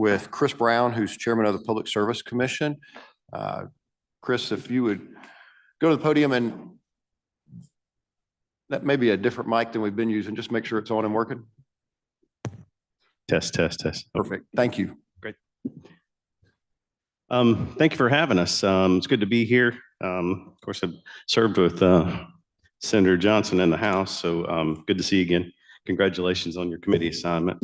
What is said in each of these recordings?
with Chris Brown, who's chairman of the Public Service Commission. Chris, if you would go to the podium, and that may be a different mic than we've been using. Just make sure it's on and working. Test. Perfect. Thank you. Great. Thank you for having us. It's good to be here. Of course, I've served with Senator Johnson in the House, so good to see you again. Congratulations on your committee assignment.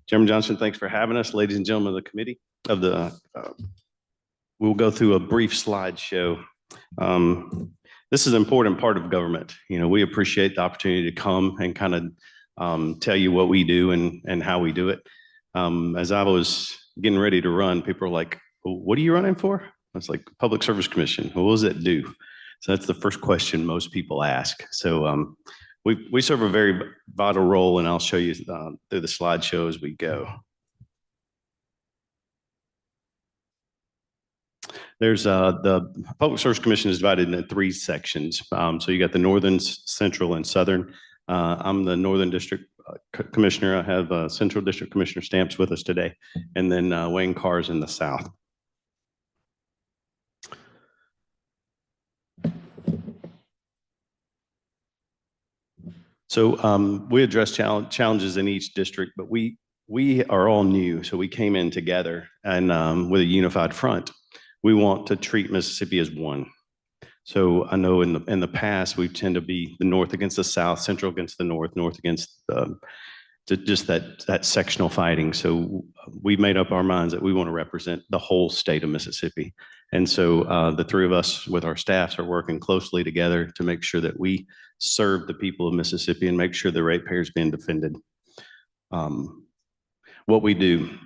Chairman Johnson, thanks for having us. Ladies and gentlemen of the committee, we'll go through a brief slideshow. This is an important part of government. You know, we appreciate the opportunity to come and kind of tell you what we do and how we do it. As I was getting ready to run, people were like, well, what are you running for? I was like, Public Service Commission. Well, what does that do? So that's the first question most people ask. So we serve a very vital role, and I'll show you through the slideshow as we go. There's the Public Service Commission is divided into 3 sections. So you got the Northern, Central, and Southern. I'm the Northern District Commissioner. I have Central District Commissioner Stamps with us today, and then Wayne Carr's in the South. So we address challenges in each district, but we are all new. So we came in together and with a unified front. We want to treat Mississippi as one. So I know in the past, we tend to be the North against the South, Central against the North, North against just that sectional fighting. So we made up our minds that we want to represent the whole state of Mississippi. And so the 3 of us with our staffs are working closely together to make sure that we serve the people of Mississippi and make sure the ratepayers being defended. What we do.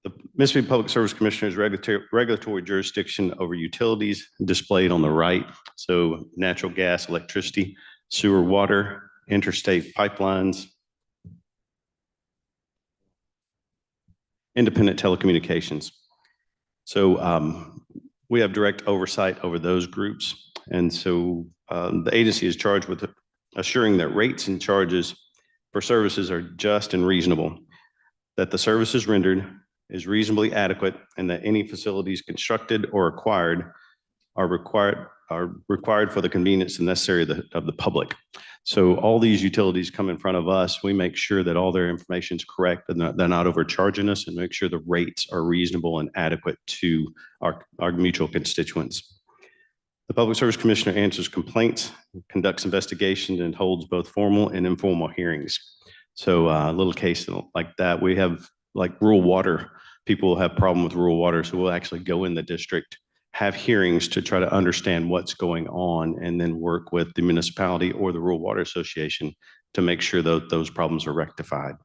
The Mississippi Public Service Commissioner's regulatory jurisdiction over utilities displayed on the right. So natural gas, electricity, sewer, water, interstate pipelines, independent telecommunications. So we have direct oversight over those groups. And so the agency is charged with assuring that rates and charges for services are just and reasonable, that the services rendered is reasonably adequate, and that any facilities constructed or acquired are required for the convenience and necessary of the public. So all these utilities come in front of us. We make sure that all their information is correct and they're not overcharging us, and make sure the rates are reasonable and adequate to our mutual constituents. The Public Service Commissioner answers complaints, conducts investigations, and holds both formal and informal hearings. So a little case like that, we have like rural water. People have problem with rural water, so we'll actually go in the district, have hearings to try to understand what's going on, and then work with the municipality or the Rural Water Association to make sure that those problems are rectified.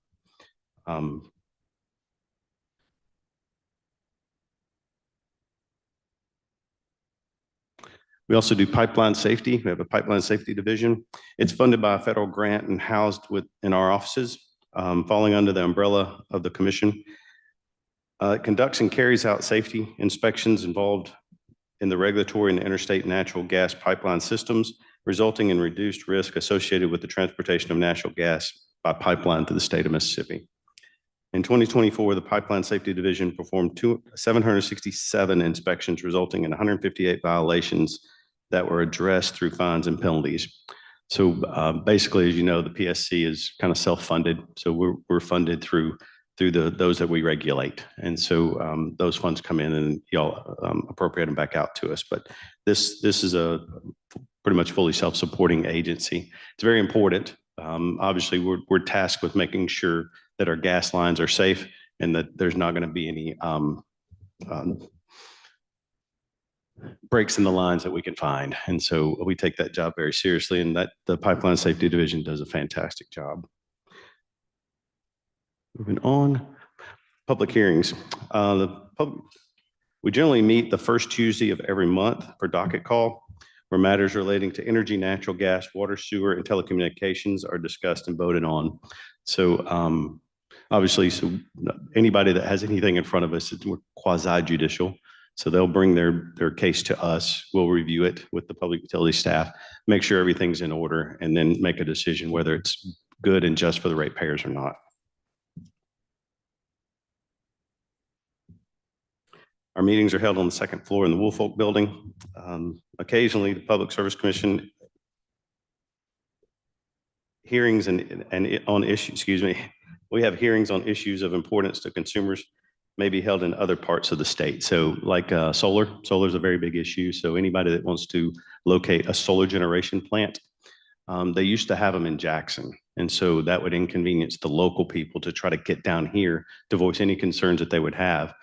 We also do pipeline safety. We have a pipeline safety division. It's funded by a federal grant and housed in our offices, falling under the umbrella of the commission. It conducts and carries out safety inspections involved in the regulatory and interstate natural gas pipeline systems, resulting in reduced risk associated with the transportation of natural gas by pipeline to the state of Mississippi. In 2024, the Pipeline Safety Division performed 767 inspections, resulting in 158 violations that were addressed through fines and penalties. So basically, as you know, the PSC is kind of self-funded. So we're funded through those that we regulate. And so those funds come in and y'all appropriate them back out to us. But this is a pretty much fully self-supporting agency. It's very important. Obviously, we're tasked with making sure that our gas lines are safe and that there's not going to be any breaks in the lines that we can find. And so we take that job very seriously, and that the Pipeline Safety Division does a fantastic job. Moving on, public hearings. We generally meet the first Tuesday of every month for docket call, where matters relating to energy, natural gas, water, sewer, and telecommunications are discussed and voted on. So obviously, so anybody that has anything in front of us, we're quasi-judicial. So they'll bring their case to us. We'll review it with the public utility staff, make sure everything's in order, and then make a decision whether it's good and just for the ratepayers or not. Our meetings are held on the second floor in the Woolfolk Building. Occasionally, the Public Service Commission hearings and on issues, excuse me, we have hearings on issues of importance to consumers may be held in other parts of the state. So like solar is a very big issue. So anybody that wants to locate a solar generation plant, they used to have them in Jackson. And so that would inconvenience the local people to try to get down here to voice any concerns that they would have.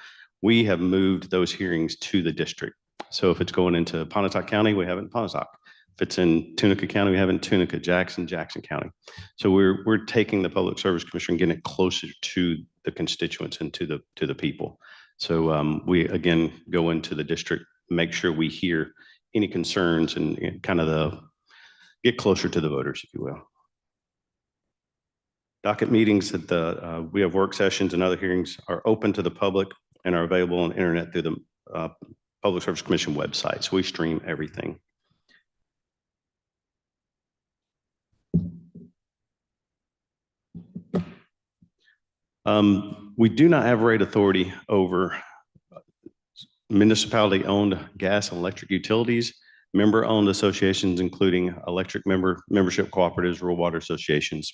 We have moved those hearings to the district. So if it's going into Pontotoc County, we have it in Pontotoc. If it's in Tunica County, we have it in Tunica, Jackson County. So we're taking the Public Service Commission and getting it closer to the constituents and to the people. So we again go into the district, make sure we hear any concerns and kind of get closer to the voters, if you will. Docket meetings at we have work sessions and other hearings are open to the public and are available on the internet through the Public Service Commission website. So we stream everything. We do not have rate authority over municipality-owned gas and electric utilities, member-owned associations, including electric membership cooperatives, rural water associations.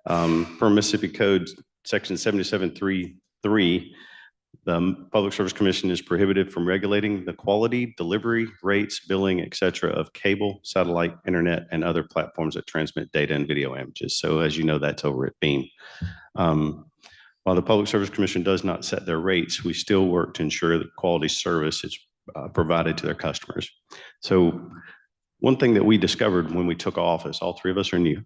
Per Mississippi Code, Section 7733, the Public Service Commission is prohibited from regulating the quality, delivery, rates, billing, et cetera, of cable, satellite, internet, and other platforms that transmit data and video images. So as you know, that's over at Beam. While the Public Service Commission does not set their rates, we still work to ensure that quality service is provided to their customers. So one thing that we discovered when we took office, all three of us are new.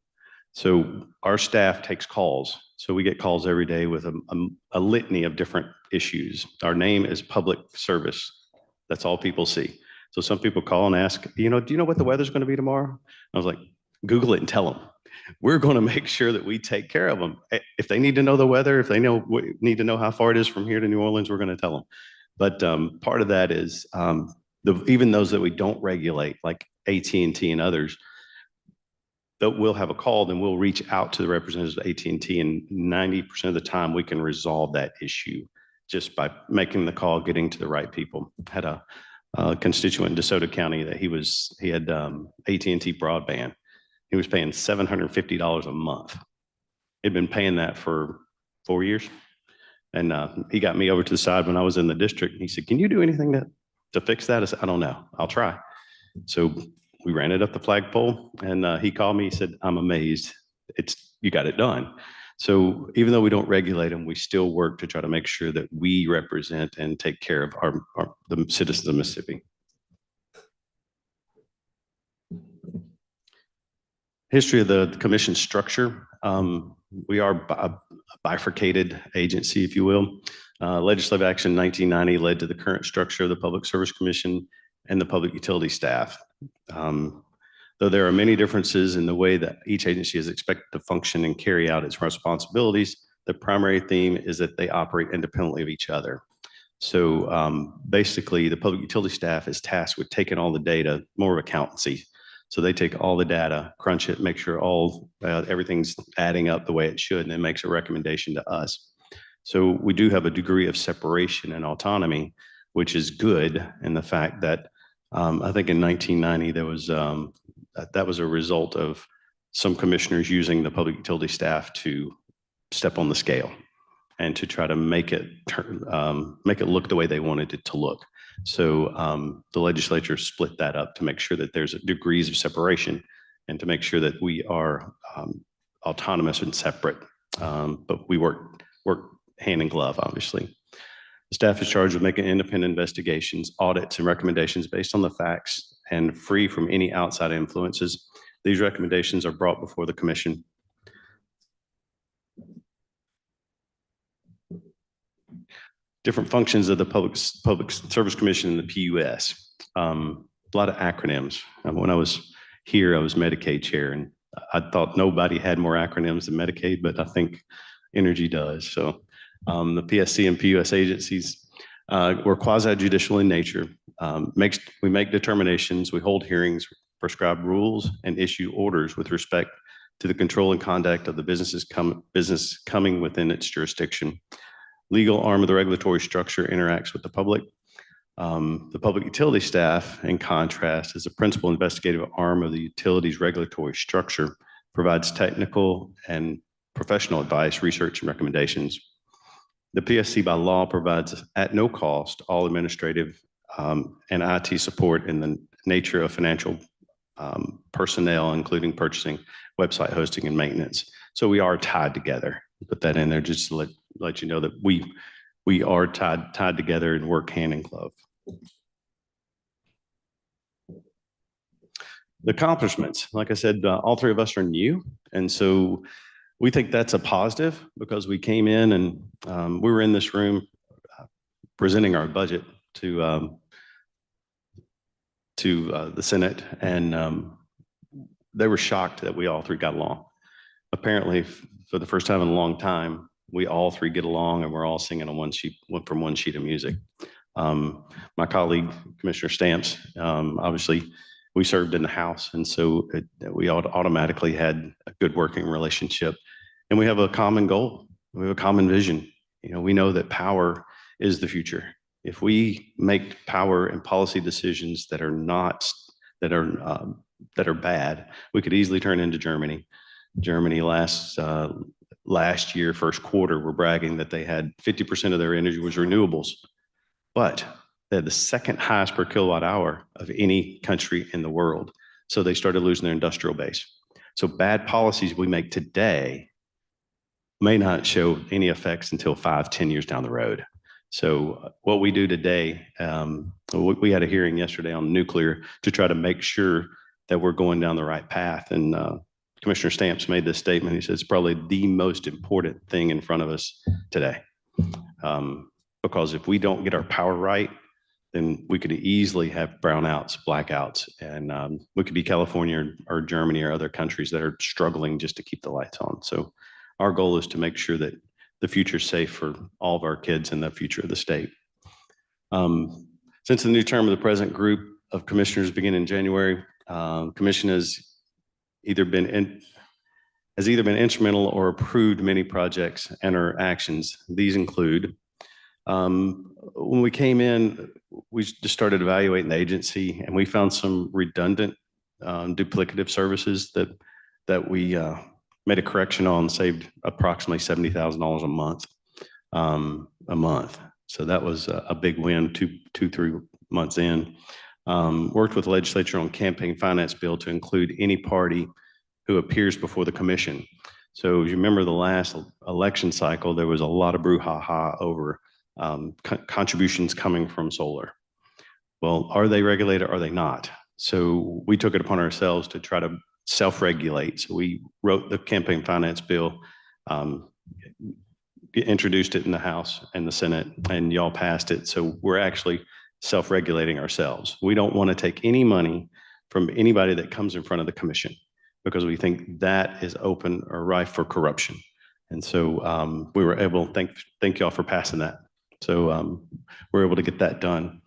So our staff takes calls. So we get calls every day with a litany of different issues. Our name is public service. That's all people see. So some people call and ask, do you know what the weather's going to be tomorrow? I was like, Google it and tell them. We're going to make sure that we take care of them. If they need to know the weather, if they need to know how far it is from here to New Orleans, we're going to tell them. But part of that is even those that we don't regulate, like AT&T and others, that we'll have a call, then we'll reach out to the representatives of AT&T, and 90% of the time we can resolve that issue just by making the call, getting to the right people. Had a constituent in DeSoto County that he had AT&T broadband. He was paying $750 a month. He'd been paying that for 4 years. And he got me over to the side when I was in the district. He said, can you do anything to fix that? I said, I don't know. I'll try. So we ran it up the flagpole, and he called me. He said, I'm amazed. You got it done. So even though we don't regulate them, we still work to try to make sure that we represent and take care of the citizens of Mississippi. History of the commission structure. We are a bifurcated agency, if you will. Legislative action in 1990 led to the current structure of the Public Service Commission and the public utility staff. Though there are many differences in the way that each agency is expected to function and carry out its responsibilities, the primary theme is that they operate independently of each other. So basically, the public utility staff is tasked with taking all the data, more of accountancy. So they take all the data, crunch it, make sure everything's adding up the way it should, and then makes a recommendation to us. So we do have a degree of separation and autonomy, which is good in the fact that I think in 1990 there was that was a result of some commissioners using the public utility staff to step on the scale and to try to make it look the way they wanted it to look. So the legislature split that up to make sure that there's degrees of separation and to make sure that we are autonomous and separate, but we work hand in glove, obviously. The staff is charged with making independent investigations, audits, and recommendations based on the facts and free from any outside influences. These recommendations are brought before the commission. Different functions of the Public Service Commission and the PUS. A lot of acronyms. When I was here, I was Medicaid chair, and I thought nobody had more acronyms than Medicaid, but I think Energy does. So the PSC and PUS agencies were quasi-judicial in nature. We make determinations, we hold hearings, prescribe rules, and issue orders with respect to the control and conduct of the business coming within its jurisdiction. Legal arm of the regulatory structure interacts with the public. The public utility staff, in contrast, is the principal investigative arm of the utilities regulatory structure, provides technical and professional advice, research, and recommendations. The PSC by law provides at no cost all administrative and IT support in the nature of financial personnel, including purchasing, website hosting, and maintenance. So we are tied together. Put that in there just to let you know that we are tied together and work hand in glove. The accomplishments, like I said, all three of us are new, and so we think that's a positive because we came in and we were in this room presenting our budget to the Senate, and they were shocked that we all three got along. Apparently, for the first time in a long time, we all three get along, and we're all singing on one sheet of music. My colleague, Commissioner Stamps, obviously, we served in the House, and so we automatically had a good working relationship. And we have a common goal. We have a common vision. We know that power is the future. If we make power and policy decisions that are bad, we could easily turn into Germany. Germany last year, first quarter, were bragging that they had 50% of their energy was renewables, but they had the second highest per kilowatt hour of any country in the world. So they started losing their industrial base. So bad policies we make today may not show any effects until 5-10 years down the road. So what we do today, we had a hearing yesterday on nuclear to try to make sure that we're going down the right path. And Commissioner Stamps made this statement. He said it's probably the most important thing in front of us today. Because if we don't get our power right, then we could easily have brownouts, blackouts, and we could be California or Germany or other countries that are struggling just to keep the lights on. So our goal is to make sure that the future is safe for all of our kids and the future of the state. Since the new term of the present group of commissioners began in January, commission has either been instrumental or approved many projects and or actions. These include, when we came in, we just started evaluating the agency, and we found some redundant, duplicative services that we made a correction on, saved approximately $70,000 a month. So that was a big win, 3 months in. Worked with the legislature on campaign finance bill to include any party who appears before the commission. So if you remember the last election cycle, there was a lot of brouhaha over contributions coming from solar. Well, are they regulated? Or are they not? So we took it upon ourselves to try to self-regulate. So we wrote the campaign finance bill, introduced it in the House and the Senate, and y'all passed it. So we're actually self-regulating ourselves. We don't want to take any money from anybody that comes in front of the commission because we think that is open or rife for corruption. And so we were able, thank y'all for passing that. So we're able to get that done.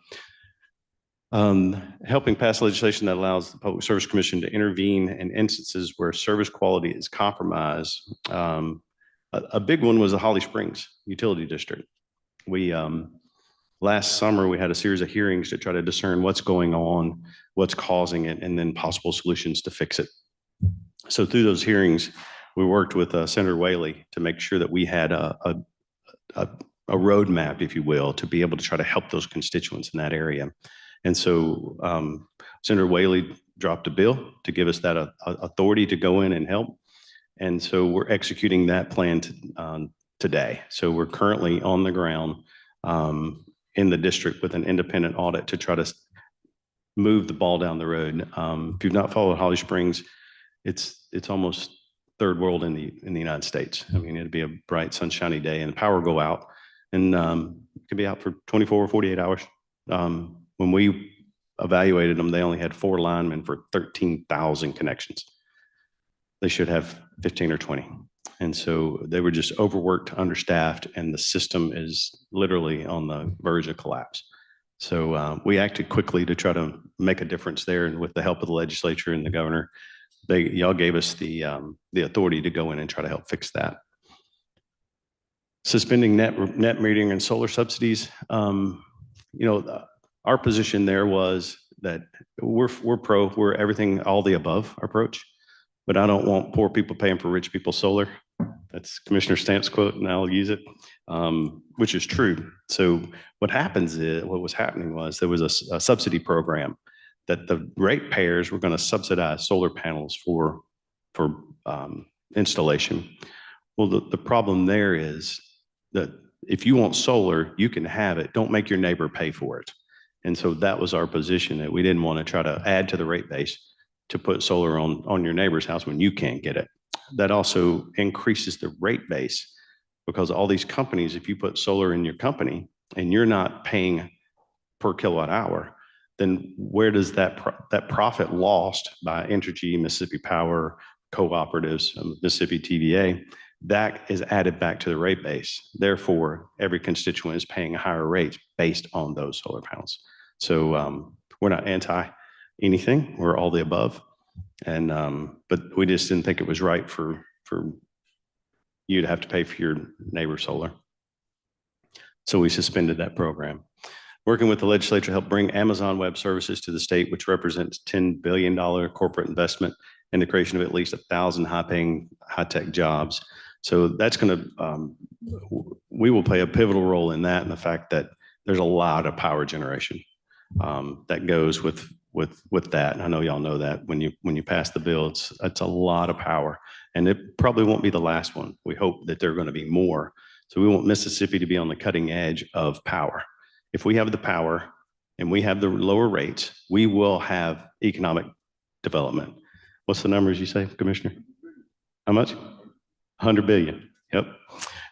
Helping pass legislation that allows the Public Service Commission to intervene in instances where service quality is compromised. A big one was the Holly Springs Utility District. We last summer we had a series of hearings to try to discern what's going on, what's causing it, and then possible solutions to fix it. So through those hearings, we worked with Senator Whaley to make sure that we had a roadmap, if you will, to be able to try to help those constituents in that area. And so Senator Whaley dropped a bill to give us that authority to go in and help. And so we're executing that plan today. So we're currently on the ground in the district with an independent audit to try to move the ball down the road. If you've not followed Holly Springs, it's almost third world in the United States. I mean, it'd be a bright, sunshiny day and the power go out, and it could be out for 24 or 48 hours. When we evaluated them, they only had 4 linemen for 13,000 connections. They should have 15 or 20. And so they were just overworked, understaffed, and the system is literally on the verge of collapse. So we acted quickly to try to make a difference there. And with the help of the legislature and the governor, y'all gave us the authority to go in and try to help fix that. Suspending net metering and solar subsidies. Our position there was that we're everything, all the above approach, but I don't want poor people paying for rich people's solar. That's Commissioner Stamp's quote, and I'll use it, which is true. So what was happening was there was a subsidy program that the ratepayers were going to subsidize solar panels for installation. Well, the problem there is that if you want solar, you can have it. Don't make your neighbor pay for it. And so that was our position, that we didn't want to try to add to the rate base to put solar on your neighbor's house when you can't get it. That also increases the rate base, because all these companies, if you put solar in your company and you're not paying per kilowatt hour, then where does that profit lost by Entergy, Mississippi Power, cooperatives, Mississippi TVA, that is added back to the rate base. Therefore, every constituent is paying a higher rate based on those solar panels. So we're not anti anything. We're all the above. And but we just didn't think it was right for you to have to pay for your neighbor's solar. So we suspended that program. Working with the legislature to help bring Amazon Web Services to the state, which represents $10 billion corporate investment and the creation of at least 1,000 high-paying, high-tech jobs. So that's going to, we will play a pivotal role in that, and the fact that there's a lot of power generation that goes with that. And I know y'all know that when you pass the bill, it's a lot of power, and it probably won't be the last one. We hope that there are going to be more. So we want Mississippi to be on the cutting edge of power. If we have the power and we have the lower rates, we will have economic development. What's the numbers you say, Commissioner? How much? 100 billion. Yep.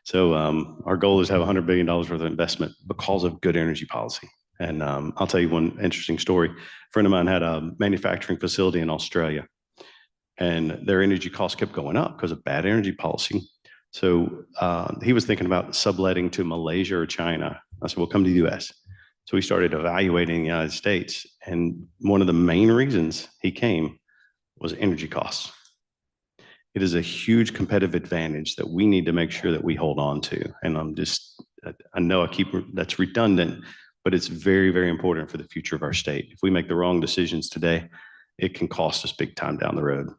So our goal is to have $100 billion worth of investment because of good energy policy. And I'll tell you one interesting story. A friend of mine had a manufacturing facility in Australia, and their energy costs kept going up because of bad energy policy. So he was thinking about subletting to Malaysia or China. I said, well, come to the US. So we started evaluating the United States. And one of the main reasons he came was energy costs. It is a huge competitive advantage that we need to make sure that we hold on to. And I know that's redundant, but it's very, very important for the future of our state. If we make the wrong decisions today, it can cost us big time down the road.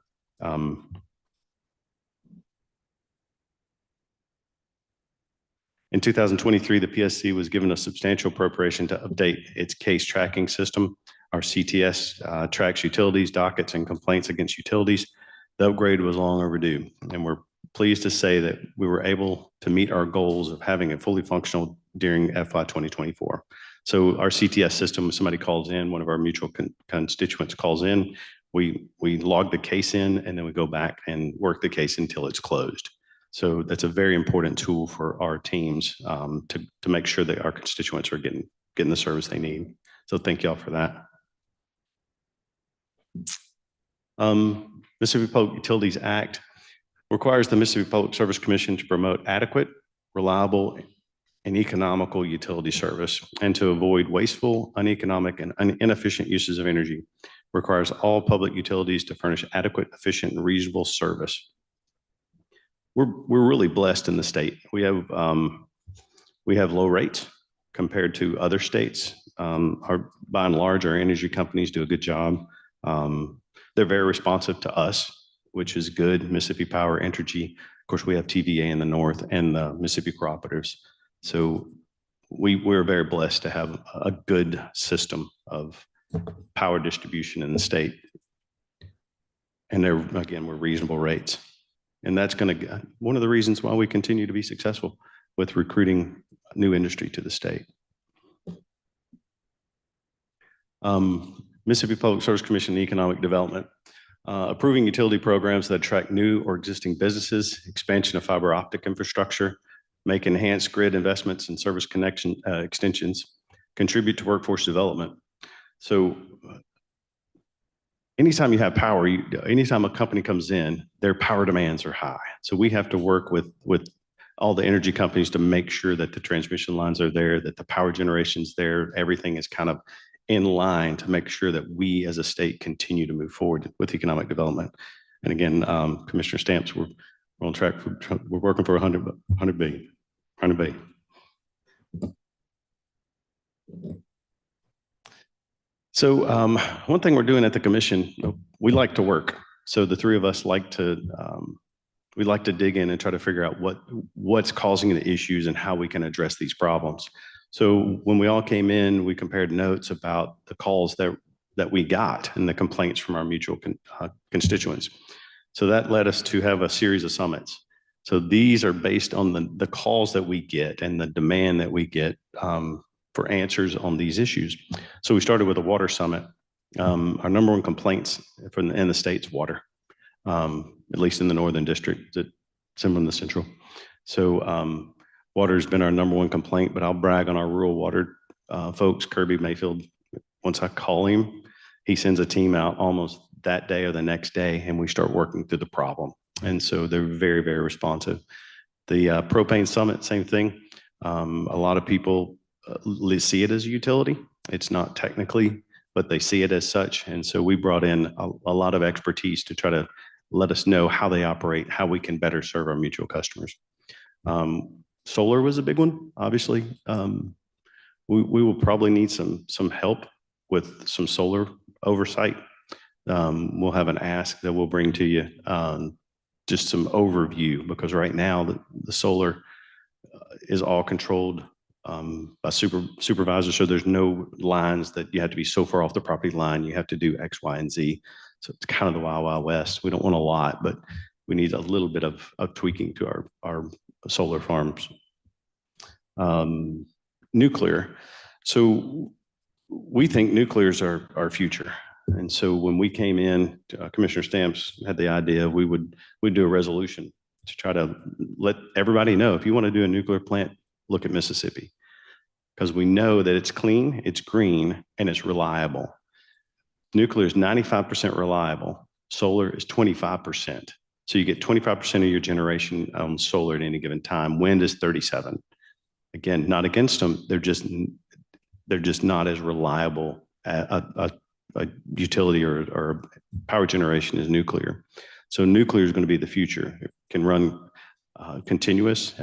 In 2023, the PSC was given a substantial appropriation to update its case tracking system. Our CTS tracks utilities, dockets, and complaints against utilities. The upgrade was long overdue, and we're pleased to say that we were able to meet our goals of having it fully functional during FY 2024. So our CTS system, somebody calls in, one of our mutual constituents calls in, we log the case in, and then we go back and work the case until it's closed. So that's a very important tool for our teams to make sure that our constituents are getting the service they need. So thank y'all for that. Mississippi Public Utilities Act requires the Mississippi Public Service Commission to promote adequate, reliable, and economical utility service, and to avoid wasteful, uneconomic, and inefficient uses of energy. Requires all public utilities to furnish adequate, efficient, and reasonable service. We're really blessed in the state. We have low rates compared to other states. By and large, our energy companies do a good job. They're very responsive to us, which is good. Mississippi Power, Entergy. Of course, we have TVA in the north and the Mississippi cooperatives. So we're very blessed to have a good system of power distribution in the state. And we're reasonable rates. And that's one of the reasons why we continue to be successful with recruiting new industry to the state. Mississippi Public Service Commission and Economic Development, approving utility programs that attract new or existing businesses, expansion of fiber optic infrastructure, make enhanced grid investments and service connection extensions, contribute to workforce development. So anytime you have power, anytime a company comes in, their power demands are high. So we have to work with all the energy companies to make sure that the transmission lines are there, that the power generation's there, everything is kind of in line to make sure that we as a state continue to move forward with economic development. And again, Commissioner Stamps, we're on track we're working for 100 billion. So one thing we're doing at the commission, we like to work. So the three of us we like to dig in and try to figure out what's causing the issues and how we can address these problems. So when we all came in, we compared notes about the calls that we got and the complaints from our mutual constituents. So that led us to have a series of summits. So these are based on the calls that we get and the demand that we get for answers on these issues. So we started with a water summit. Our number one complaints in the state's water, at least in the Northern District, similar in the Central. So water has been our number one complaint, but I'll brag on our rural water folks. Kirby Mayfield, once I call him, he sends a team out almost that day or the next day, and we start working through the problem. And so they're very, very responsive. The propane summit, same thing. A lot of people see it as a utility. It's not technically, but they see it as such. And so we brought in a lot of expertise to try to let us know how they operate, how we can better serve our mutual customers. Solar was a big one, obviously. We will probably need some help with some solar oversight. We'll have an ask that we'll bring to you, just some overview, because right now the solar is all controlled by supervisors. So there's no lines that you have to be so far off the property line. You have to do X, Y, and Z. So it's kind of the wild, wild west. We don't want a lot, but we need a little bit of tweaking to our solar farms. Nuclear. So we think nuclear is our future. And so when we came in, Commissioner Stamps had the idea we'd do a resolution to try to let everybody know, if you want to do a nuclear plant, look at Mississippi, because we know that it's clean, it's green, and it's reliable. Nuclear is 95% reliable. Solar is 25%. So you get 25% of your generation on solar at any given time. Wind is 37. Again, not against them. They're just not as reliable a utility or power generation as nuclear. So nuclear is going to be the future. It can run continuous,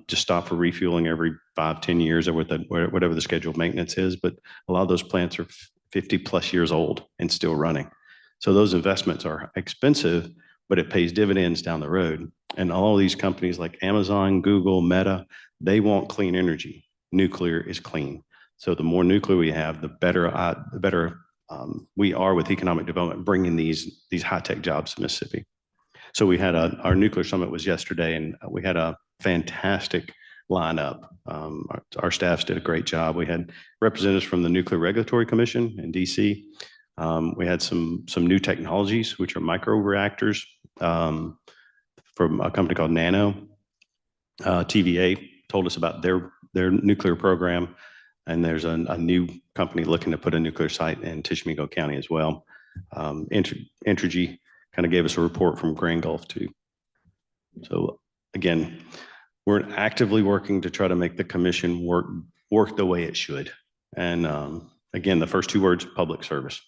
just stop for refueling every 5-10 years or whatever the scheduled maintenance is. But a lot of those plants are 50 plus years old and still running. So those investments are expensive, but it pays dividends down the road. And all of these companies like Amazon, Google, Meta, they want clean energy. Nuclear is clean. So the more nuclear we have, the better we are with economic development, bringing these high-tech jobs to Mississippi. So we had our nuclear summit was yesterday, and we had a fantastic lineup. Our staffs did a great job. We had representatives from the Nuclear Regulatory Commission in DC. We had some new technologies, which are microreactors, from a company called Nano. TVA told us about their nuclear program, and there's a new company looking to put a nuclear site in Tishomingo County as well. Entergy kind of gave us a report from Grand Gulf too. So again, we're actively working to try to make the commission work the way it should. And again, the first two words, public service.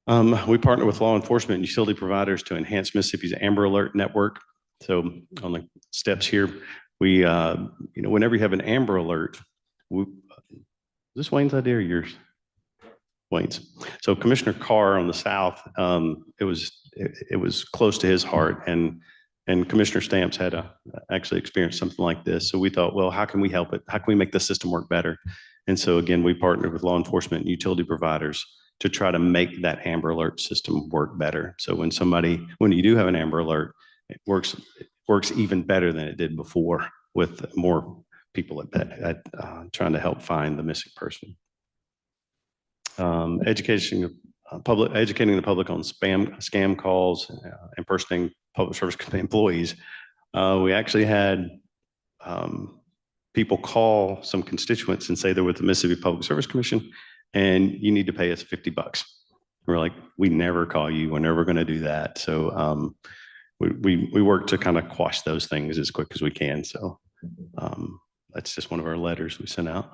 We partner with law enforcement and utility providers to enhance Mississippi's Amber Alert network. So on the steps here, we, whenever you have an Amber Alert, is this Wayne's idea or yours? Wayne's. So Commissioner Carr on the south, it was close to his heart, and Commissioner Stamps had actually experienced something like this. So we thought, well, how can we help it? How can we make the system work better? And so again, we partnered with law enforcement and utility providers to try to make that Amber Alert system work better. So when you do have an Amber Alert, it works even better than it did before, with more people at trying to help find the missing person. Educating the public on scam calls, impersonating public service employees. We actually had people call some constituents and say they're with the Mississippi Public Service Commission, and you need to pay us $50. We're like, we never call you. We're never going to do that. So we work to kind of quash those things as quick as we can. So that's just one of our letters we sent out.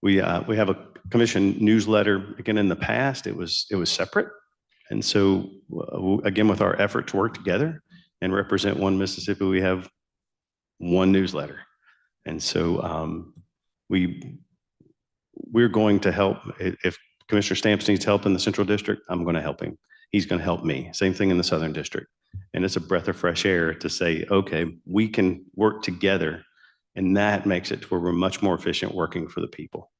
We have a commission newsletter. Again, in the past, it was separate. And so again, with our effort to work together and represent one Mississippi, we have one newsletter. And so we're going to help. If Commissioner Stamps needs help in the Central District, I'm going to help him. He's going to help me. Same thing in the Southern District. And it's a breath of fresh air to say, okay, we can work together. And that makes it to where we're much more efficient working for the people.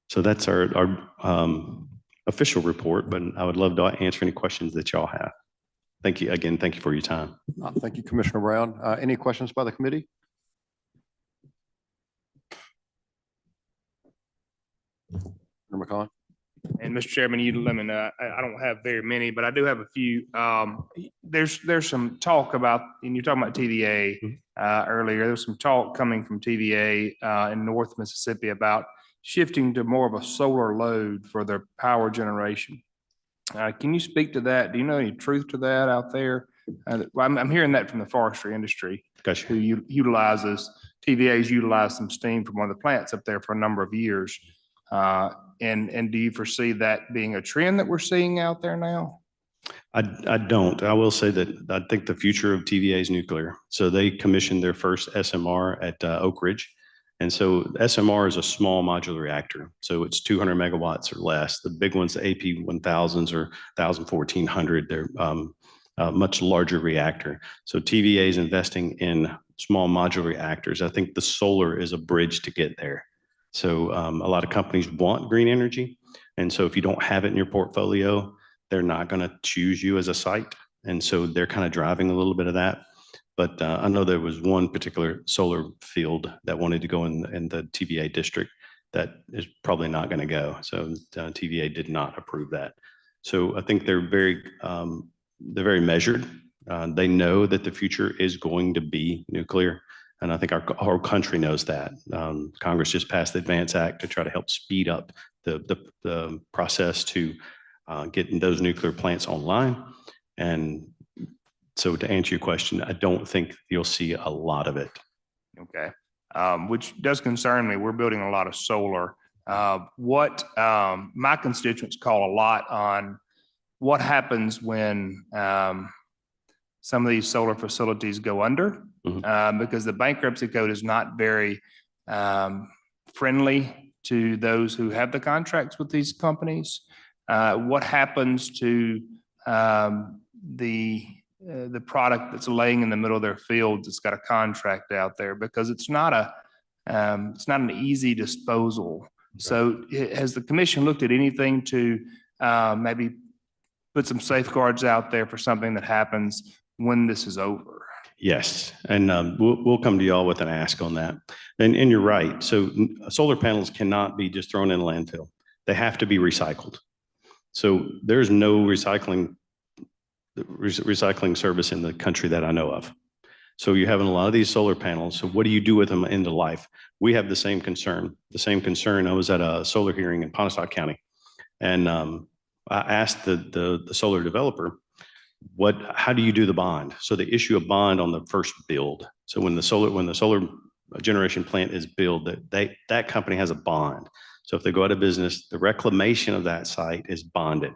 So that's our official report, but I would love to answer any questions that y'all have. Thank you again. Thank you for your time. Thank you, Commissioner Brown. Any questions by the committee? Member McCon? And Mr. Chairman, you let me know, I don't have very many, but I do have a few. There's some talk about, and you're talking about TVA earlier, there was some talk coming from TVA in North Mississippi about shifting to more of a solar load for their power generation. Can you speak to that? Do you know any truth to that out there? I'm hearing that from the forestry industry. Gotcha. Who utilizes, TVA's utilized some steam from one of the plants up there for a number of years. And do you foresee that being a trend that we're seeing out there now? I don't. I will say that I think the future of TVA is nuclear. So they commissioned their first SMR at Oak Ridge. And so SMR is a small modular reactor. So it's 200 megawatts or less. The big ones, the AP1000s or 1400, they're a much larger reactor. So TVA is investing in small modular reactors. I think the solar is a bridge to get there. So a lot of companies want green energy. And so if you don't have it in your portfolio, they're not going to choose you as a site. And so they're kind of driving a little bit of that. But I know there was one particular solar field that wanted to go in the TVA district that is probably not going to go. So TVA did not approve that. So I think they're very measured. They know that the future is going to be nuclear. And I think our whole country knows that. Congress just passed the Advance Act to try to help speed up the process to getting those nuclear plants online. And so to answer your question, I don't think you'll see a lot of it. Okay. Which does concern me. We're building a lot of solar. What my constituents call a lot on what happens when some of these solar facilities go under, because the bankruptcy code is not very friendly to those who have the contracts with these companies. What happens to the product that's laying in the middle of their fields that's got a contract out there, because it's not an easy disposal. So has the commission looked at anything to maybe put some safeguards out there for something that happens when this is over? Yes, and we'll come to y'all with an ask on that. And you're right. So solar panels cannot be just thrown in a landfill. They have to be recycled. So there's no recycling service in the country that I know of. So you're having a lot of these solar panels. So what do you do with them into life? We have the same concern. I was at a solar hearing in Pontotoc County, and I asked the solar developer, how do you do the bond? So they issue a bond on the first build. So when the solar generation plant is built, that company has a bond. So if they go out of business, the reclamation of that site is bonded.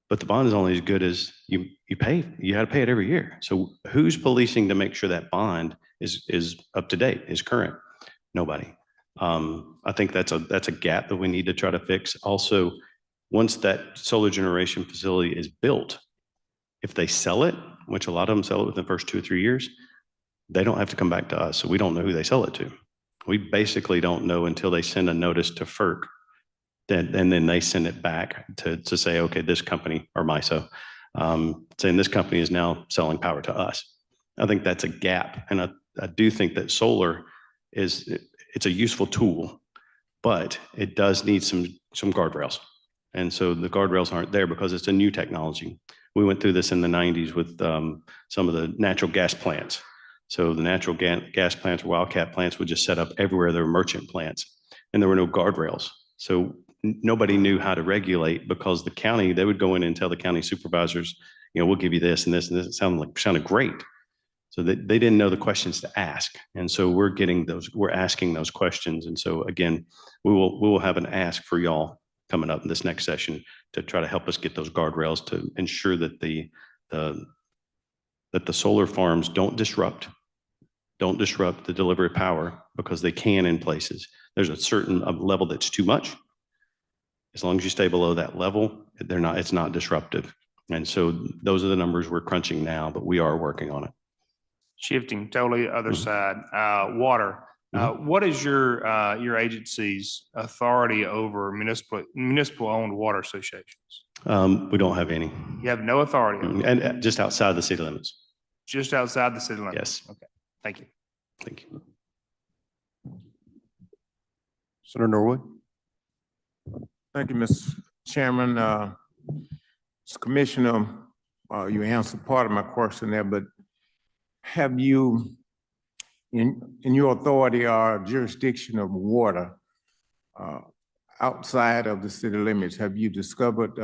But the bond is only as good as you pay. You got to pay it every year. So who's policing to make sure that bond is up to date, is current? Nobody. I think that's a gap that we need to try to fix. Also, once that solar generation facility is built, if they sell it, which a lot of them sell it within the first 2 or 3 years, they don't have to come back to us. So we don't know who they sell it to. We basically don't know until they send a notice to FERC. And then they send it back to say, okay, this company, or MISO, saying this company is now selling power to us. I think that's a gap. And I do think that solar it's a useful tool, but it does need some guardrails. And so the guardrails aren't there because it's a new technology. We went through this in the 90s with some of the natural gas plants. So the natural gas plants or wildcat plants would just set up everywhere. There were merchant plants and there were no guardrails. So nobody knew how to regulate, because the county, they would go in and tell the county supervisors, we'll give you this and this and this. It sounded great. So they didn't know the questions to ask. And so we're asking those questions. And so again, we will have an ask for y'all coming up in this next session to try to help us get those guardrails to ensure that the that the solar farms don't disrupt the delivery of power, because they can in places. There's a certain level that's too much. As long as you stay below that level, it's not disruptive. And so those are the numbers we're crunching now, but we are working on it. Shifting totally other Mhm. side, water. What is your agency's authority over municipal owned water associations? We don't have any. You have no authority over And it, just outside the city limits. just outside the city limits? Yes. Okay, thank you. Thank you. Senator Norwood? Thank you, Mr. Chairman. Commissioner, you answered part of my question there, but have you, in your authority or jurisdiction of water, outside of the city limits, have you discovered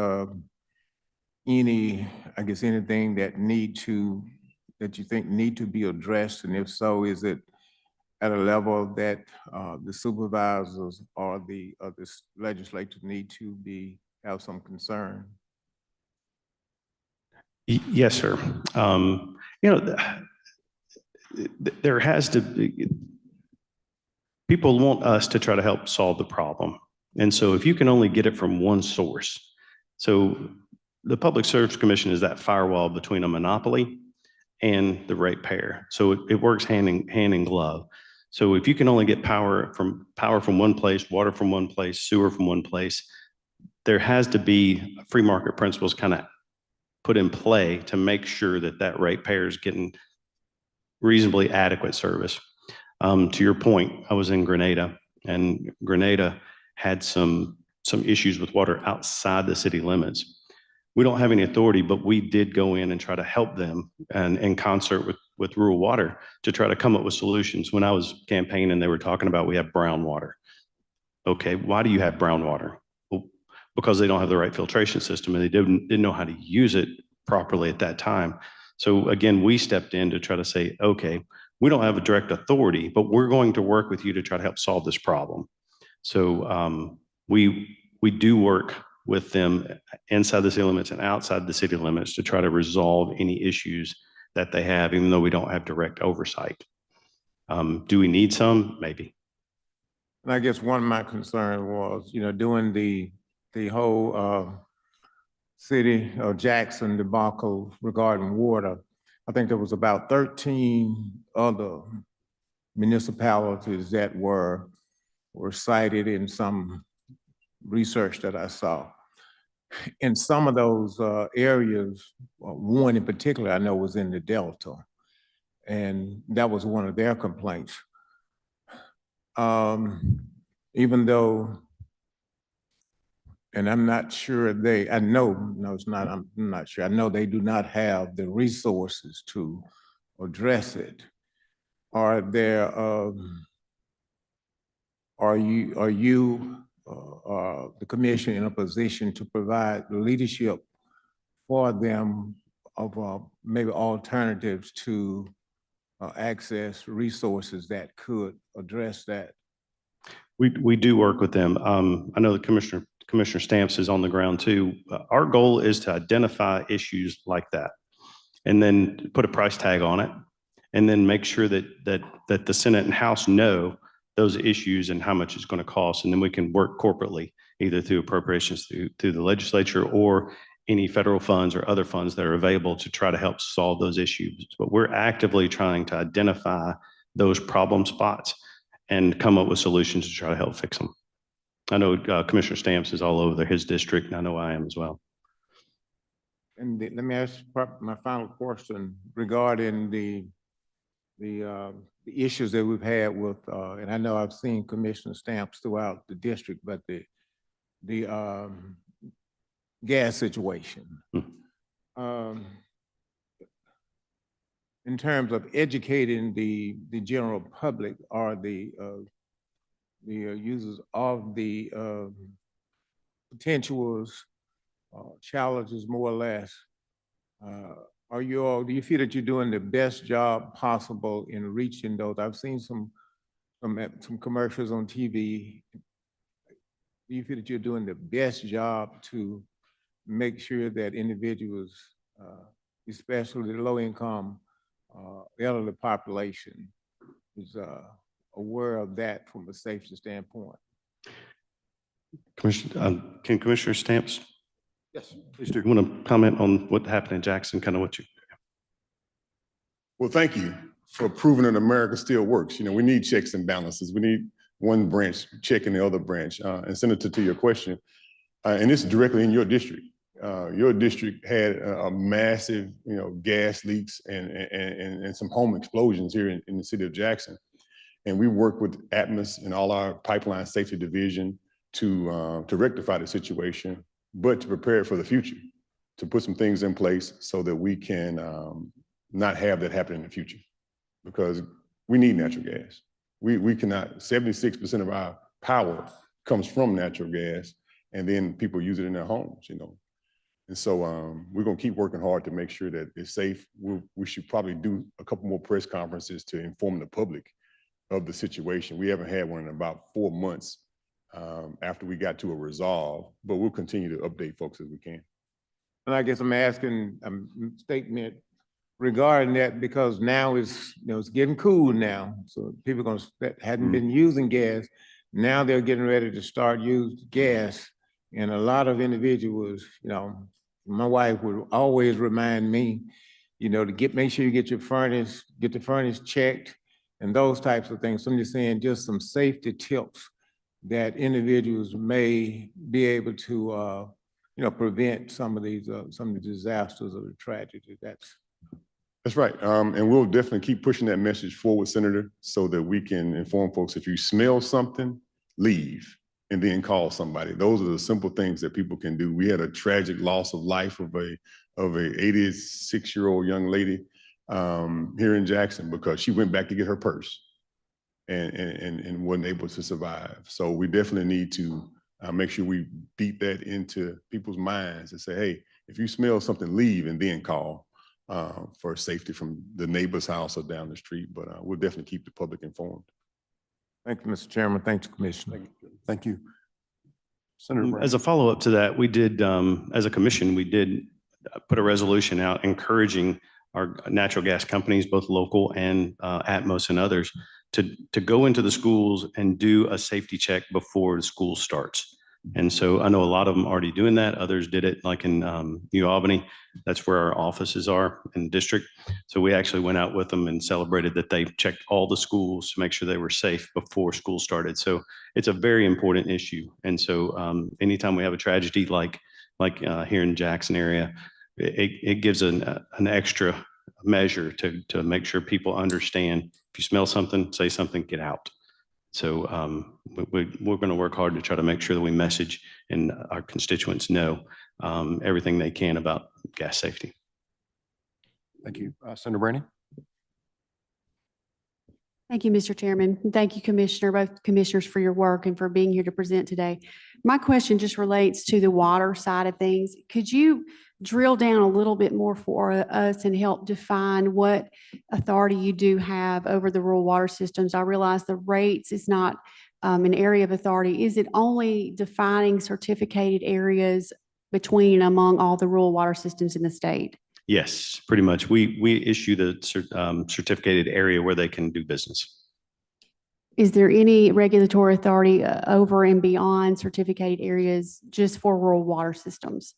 anything that you think need to be addressed? And if so, is it at a level that the supervisors or the legislators need to have some concern? Yes, sir. There has to be, people want us to try to help solve the problem. And so if you can only get it from one source, so the Public Service Commission is that firewall between a monopoly and the ratepayer. So it works hand in glove. So if you can only get power from one place, water from one place, sewer from one place, there has to be free market principles kind of put in play to make sure that that ratepayer is getting reasonably adequate service. To your point, I was in Grenada, and Grenada had some issues with water outside the city limits. We don't have any authority, but we did go in and try to help them, and in concert with rural water, to try to come up with solutions. When I was campaigning, they were talking about, we have brown water. Okay, why do you have brown water? Well, because they don't have the right filtration system, and they didn't know how to use it properly at that time. So again, we stepped in to try to say, okay, we don't have a direct authority, but we're going to work with you to try to help solve this problem. So we do work with them inside the city limits and outside the city limits to try to resolve any issues that they have, even though we don't have direct oversight. Do we need some? Maybe. And I guess one of my concerns was, doing the whole city of Jackson debacle regarding water. I think there was about 13 other municipalities that were cited in some research that I saw. In some of those areas, one in particular I know was in the Delta, and that was one of their complaints. Even though, and I'm not sure I'm not sure. I know they do not have the resources to address it. Are you, the commission, in a position to provide leadership for them of maybe alternatives to access resources that could address that? We do work with them. I know the Commissioner Stamps is on the ground too. Our goal is to identify issues like that, and then put a price tag on it, and then make sure that the Senate and House know those issues and how much it's going to cost, and then we can work corporately, either through appropriations through the legislature or any federal funds or other funds that are available to try to help solve those issues. But we're actively trying to identify those problem spots and come up with solutions to try to help fix them. I know Commissioner Stamps is all over his district, and I know I am as well. And let me ask my final question regarding the issues that we've had with, and I know I've seen Commissioner Stamps throughout the district, but the gas situation. In terms of educating the general public or the users of the potentials, challenges, more or less, do you feel that you're doing the best job possible in reaching those? I've seen some commercials on TV. Do you feel that you're doing the best job to make sure that individuals especially the low-income elderly population, is aware of that from a safety standpoint. Can Commissioner Stamps, Yes, please do. you want to comment on what happened in Jackson, kind of what you? Well, thank you for proving that America still works. We need checks and balances. We need one branch checking the other branch. And Senator, to your question, and this is directly in your district. Your district had a massive, gas leaks and some home explosions here in the city of Jackson. And we worked with Atmos and all our pipeline safety division to rectify the situation, but to prepare for the future, to put some things in place so that we can not have that happen in the future, because we need natural gas. We cannot, 76% of our power comes from natural gas, and then people use it in their homes, And so we're gonna keep working hard to make sure that it's safe. We should probably do a couple more press conferences to inform the public of the situation. We haven't had one in about 4 months after we got to a resolve, but we'll continue to update folks as we can. And I guess I'm asking a statement regarding that, because now it's getting cool now. So people that hadn't been using gas, now they're getting ready to start using gas. And a lot of individuals, my wife would always remind me, to make sure you get the furnace checked and those types of things. So I'm just saying, just some safety tips that individuals may be able to, prevent some of the disasters or the tragedy. That's right. And we'll definitely keep pushing that message forward, Senator, so that we can inform folks, if you smell something, leave and then call somebody. Those are the simple things that people can do. We had a tragic loss of life of a 86-year-old young lady here in Jackson because she went back to get her purse and wasn't able to survive. So we definitely need to make sure we beat that into people's minds and say, hey, if you smell something, leave and then call for safety from the neighbor's house or down the street. But we'll definitely keep the public informed. Thank you, Mr. Chairman. Thank you, Commissioner. Thank you. Senator Brown. As a follow-up to that, we did, as a commission, we did put a resolution out encouraging our natural gas companies, both local and Atmos and others, to go into the schools and do a safety check before the school starts. And so I know a lot of them already doing that. Others did it like in New Albany. That's where our offices are in the district. So we actually went out with them and celebrated that they checked all the schools to make sure they were safe before school started. So it's a very important issue. And so anytime we have a tragedy like here in Jackson area, it gives an extra measure to make sure people understand, if you smell something, say something, get out. So we're going to work hard to try to make sure that we message and our constituents know everything they can about gas safety. Thank you. Senator Brandon. Thank you, Mr. Chairman. Thank you, Commissioner, both commissioners, for your work and for being here to present today. My question just relates to the water side of things. Could you drill down a little bit more for us and help define what authority you do have over the rural water systems? I realize the rates is not an area of authority. Is it only defining certificated areas between and among all the rural water systems in the state? Yes, pretty much. We issue the certificated area where they can do business. Is there any regulatory authority over and beyond certificated areas just for rural water systems?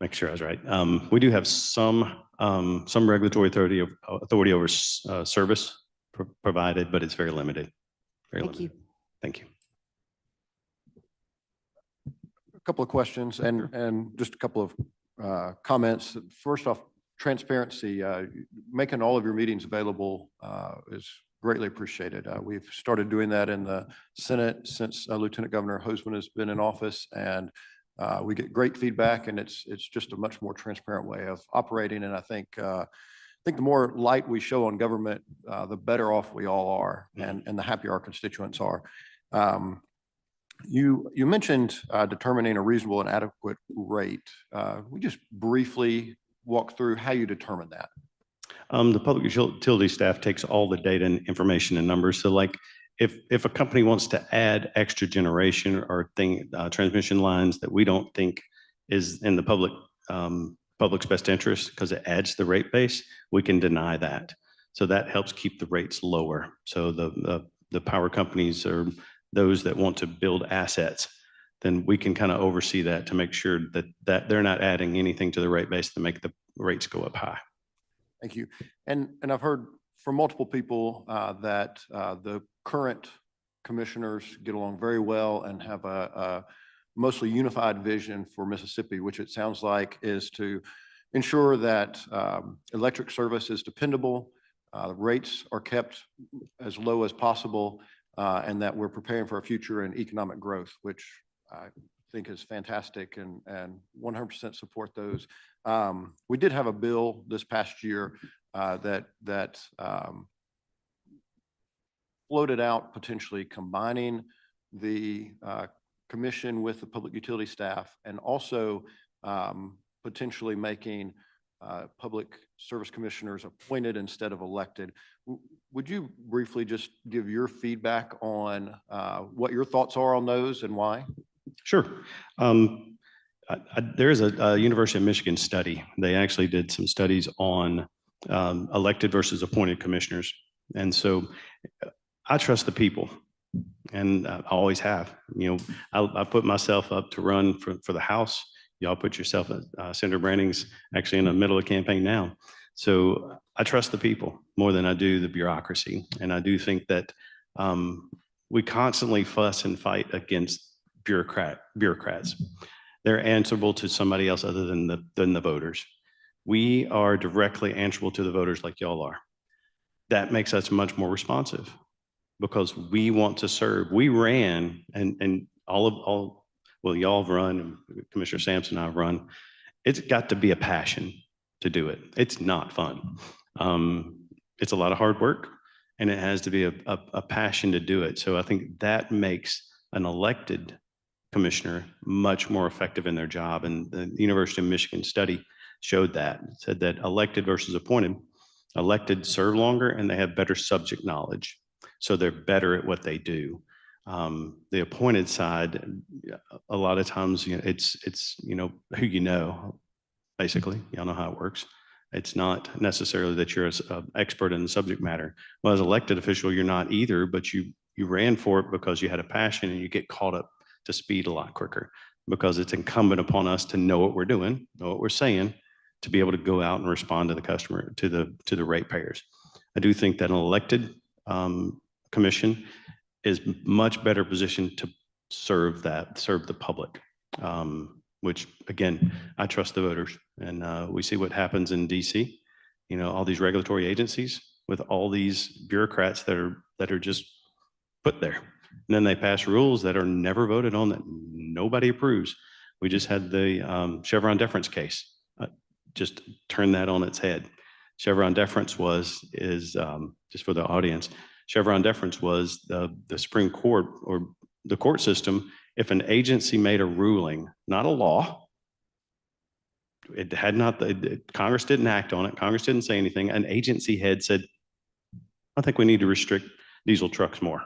Make sure I was right. We do have some regulatory authority over service provided, but it's very limited. Thank you. Thank you. A couple of questions and just a couple of comments. First off, transparency. Making all of your meetings available is greatly appreciated. We've started doing that in the Senate since Lieutenant Governor Hoseman has been in office, and we get great feedback, and it's just a much more transparent way of operating. And I think the more light we show on government, the better off we all are, and the happier our constituents are. You mentioned determining a reasonable and adequate rate. We just briefly walk through how you determine that. The public utility staff takes all the data and information and numbers. So like if a company wants to add extra generation or transmission lines that we don't think is in the public's best interest because it adds to the rate base, we can deny that. So that helps keep the rates lower. So the power companies or those that want to build assets, then we can kind of oversee that to make sure that they're not adding anything to the rate base to make the rates go up high. Thank you. And I've heard from multiple people that the current commissioners get along very well and have a mostly unified vision for Mississippi, which it sounds like is to ensure that electric service is dependable, rates are kept as low as possible, and that we're preparing for a future in economic growth, which I think is fantastic and 100% support those. We did have a bill this past year that floated out potentially combining the commission with the public utility staff and also potentially making public service commissioners appointed instead of elected. Would you briefly just give your feedback on what your thoughts are on those and why? Sure. There is a University of Michigan study. They actually did some studies on elected versus appointed commissioners. And so I trust the people, and I always have. You know, I put myself up to run for the House. Y'all put yourself, Senator Branning's actually in the middle of campaign now. So I trust the people more than I do the bureaucracy. And I do think that we constantly fuss and fight against bureaucrats. They're answerable to somebody else other than the voters. We are directly answerable to the voters like y'all are. That makes us much more responsive because we want to serve. We ran and well, y'all have run and Commissioner Sampson and I've run. It's got to be a passion to do it. It's not fun. It's a lot of hard work and it has to be a passion to do it. So I think that makes an elected commissioner much more effective in their job. And the University of Michigan study showed that. It said that elected versus appointed, elected serve longer and they have better subject knowledge. So they're better at what they do. The appointed side, a lot of times, you know, it's you know, who you know, basically. Y'all know how it works. It's not necessarily that you're an expert in the subject matter. Well, as an elected official, you're not either, but you ran for it because you had a passion and you get caught up to speed a lot quicker because it's incumbent upon us to know what we're doing, know what we're saying, to be able to go out and respond to the customer, to the ratepayers. I do think that an elected commission is much better positioned to serve the public, which again, I trust the voters. And we see what happens in DC, you know, all these regulatory agencies with all these bureaucrats that are just put there. And then they pass rules that are never voted on that nobody approves. We just had the Chevron deference case. Just turn that on its head. Chevron deference is just for the audience, Chevron deference was the Supreme Court or the court system. If an agency made a ruling, not a law, it had not, Congress didn't act on it. Congress didn't say anything. An agency head said, I think we need to restrict diesel trucks more.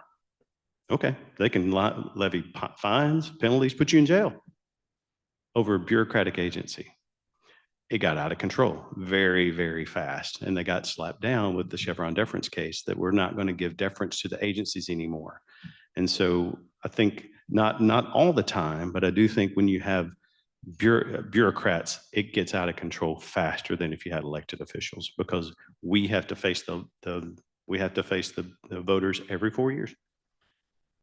Okay, they can levy fines, penalties, put you in jail over a bureaucratic agency. It got out of control very, very fast. And they got slapped down with the Chevron deference case that we're not going to give deference to the agencies anymore. And so I think not all the time, but I do think when you have bureaucrats, it gets out of control faster than if you had elected officials because we have to face the voters every 4 years.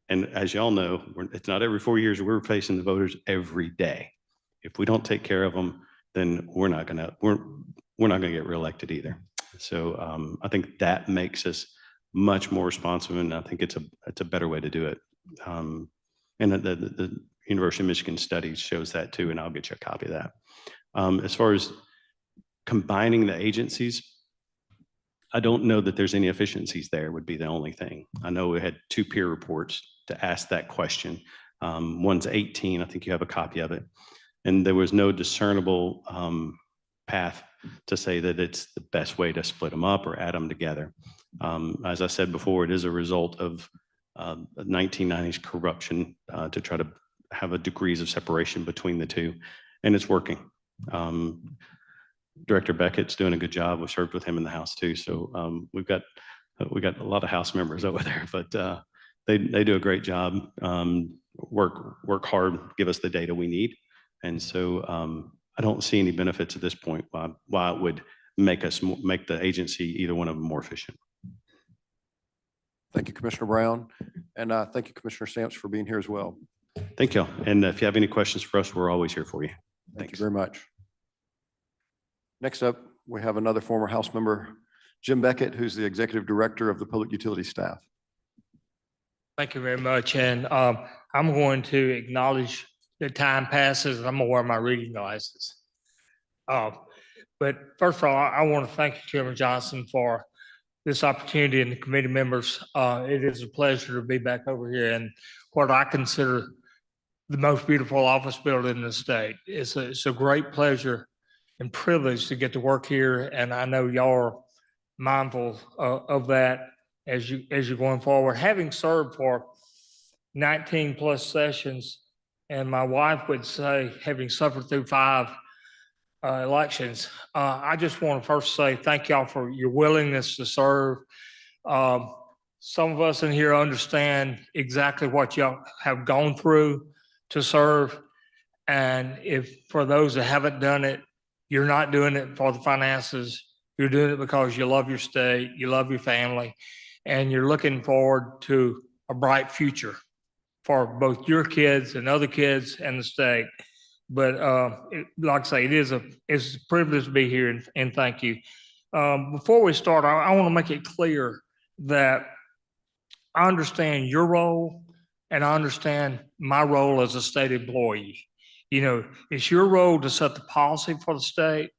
And as y'all know, it's not every 4 years, we're facing the voters every day. If we don't take care of them, then we're not gonna get reelected either. So I think that makes us much more responsive, and I think it's a better way to do it. And the University of Michigan study shows that too, and I'll get you a copy of that. As far as combining the agencies, I don't know that there's any efficiencies there would be the only thing. I know we had 2 peer reports to ask that question. One's 18, I think you have a copy of it. And there was no discernible path to say that it's the best way to split them up or add them together. As I said before, it is a result of 1990s corruption to try to have a degrees of separation between the two, and it's working. Director Beckett's doing a good job. We served with him in the House too, so we got a lot of House members over there, but they do a great job. Work hard, give us the data we need, and so I don't see any benefits at this point why it would make the agency, either one of them, more efficient. Thank you, Commissioner Brown. And thank you, Commissioner Stamps, for being here as well. Thank you. And if you have any questions for us, we're always here for you. Thank you Thanks. very much. Next up, we have another former House member, Jim Beckett, who's the Executive Director of the Public Utility Staff. Thank you very much. And I'm going to acknowledge that time passes and I'm gonna wear my reading glasses. But first of all, I want to thank you, Chairman Johnson, for this opportunity, and the committee members. It is a pleasure to be back over here in what I consider the most beautiful office building in the state. It's a great pleasure and privilege to get to work here, and I know y'all are mindful of that as you're going forward. Having served for 19 plus sessions, and my wife would say, having suffered through 5 elections, I just want to first say thank y'all for your willingness to serve. Some of us in here understand exactly what y'all have gone through to serve. And if for those that haven't done it, you're not doing it for the finances. You're doing it because you love your state, you love your family, and you're looking forward to a bright future for both your kids and other kids and the state. But like I say, it's a privilege to be here, and thank you. Before we start, I want to make it clear that I understand your role and I understand my role as a state employee. You know, it's your role to set the policy for the state,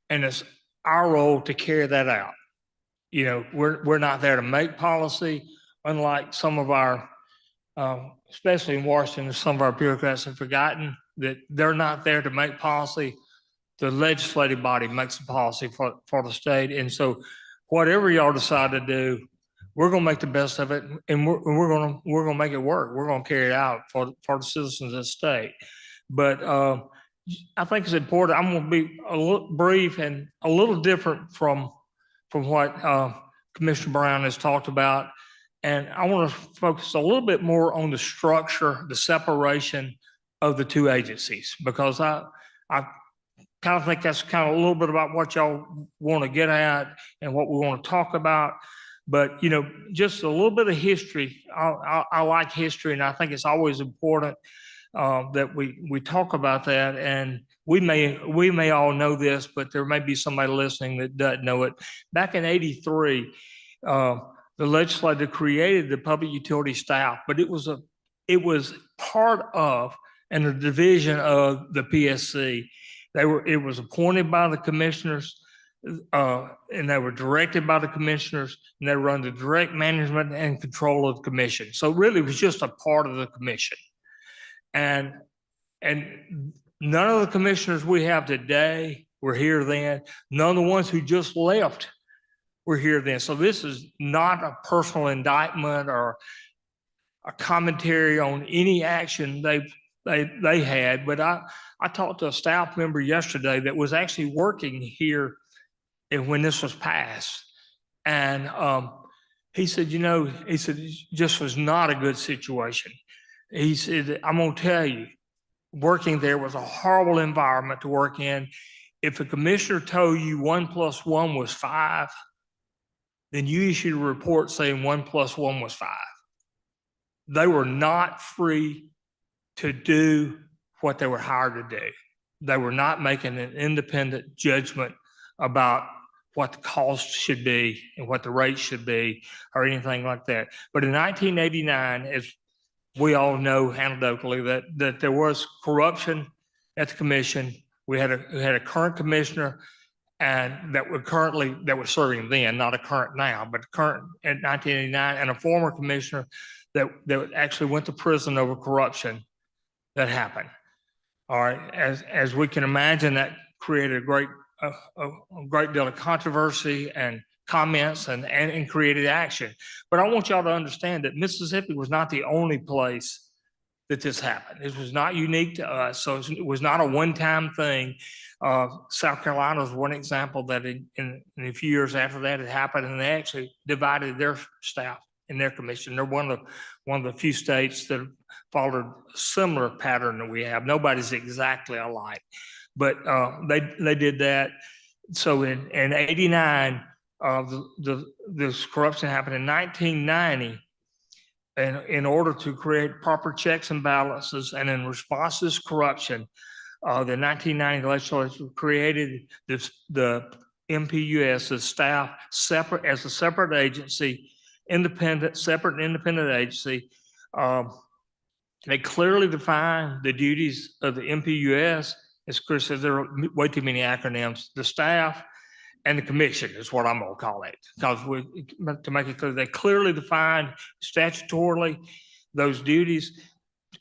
and it's our role to carry that out. You know, we're not there to make policy, unlike some of our, especially in Washington, some of our bureaucrats have forgotten that they're not there to make policy. The legislative body makes the policy for the state. And so whatever y'all decide to do, we're going to make the best of it, and we're going to make it work. We're going to carry it out for the citizens of the state. But I think it's important. I'm going to be a little brief and a little different from what Commissioner Brown has talked about. And I want to focus a little bit more on the structure, the separation of the two agencies, because I kind of think that's kind of a little bit about what y'all want to get at and what we want to talk about. But, you know, just a little bit of history. I like history, and I think it's always important that we talk about that. And we may all know this, but there may be somebody listening that doesn't know it. Back in '83, the legislature created the public utility staff, but it was part of and a division of the PSC. It was appointed by the commissioners, and they were directed by the commissioners, and they were under direct management and control of the commission. So really, it was just a part of the commission. And none of the commissioners we have today were here then. None of the ones who just left were here then. So this is not a personal indictment or a commentary on any action they had. But I talked to a staff member yesterday that was actually working here and when this was passed. And he said, it just was not a good situation. He said, I'm going to tell you, working there was a horrible environment to work in. If a commissioner told you 1 + 1 was 5, then you issued a report saying 1 + 1 was 5. They were not free to do what they were hired to do. They were not making an independent judgment about what the cost should be and what the rate should be or anything like that. But in 1989, as we all know anecdotally, that there was corruption at the commission. We had a current commissioner, and that was serving then, not a current now, but current in 1989, and a former commissioner that actually went to prison over corruption that happened. All right, as we can imagine, that created a great deal of controversy and comments and created action. But I want y'all to understand that Mississippi was not the only place that this happened. This was not unique to us. So it was not a one-time thing. South Carolina was one example that in a few years after that it happened, and they actually divided their staff in their commission. They're one of the few states that followed a similar pattern that we have. Nobody's exactly alike, but they did that. So in 89, this corruption happened in 1990. And in order to create proper checks and balances, and in response to this corruption, the 1990 legislature created the MPUS, the staff separate as a separate agency, separate and independent agency. They clearly define the duties of the MPUS. As Chris said, there are way too many acronyms. The staff and the commission is what I'm gonna call it, because to make it clear, they clearly defined statutorily those duties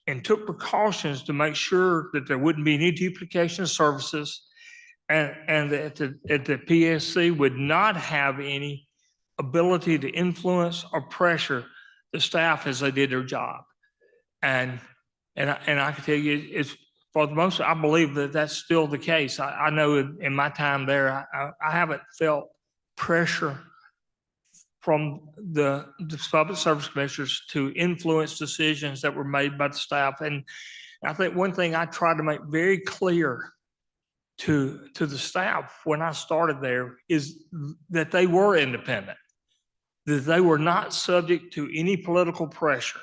and took precautions to make sure that there wouldn't be any duplication of services, and that the PSC would not have any ability to influence or pressure the staff as they did their job. And I can tell you, it's for the most, I believe that that's still the case. I know in my time there, I haven't felt pressure from the public service commissioners to influence decisions that were made by the staff. And I think one thing I tried to make very clear to the staff when I started there is that they were independent, that they were not subject to any political pressure.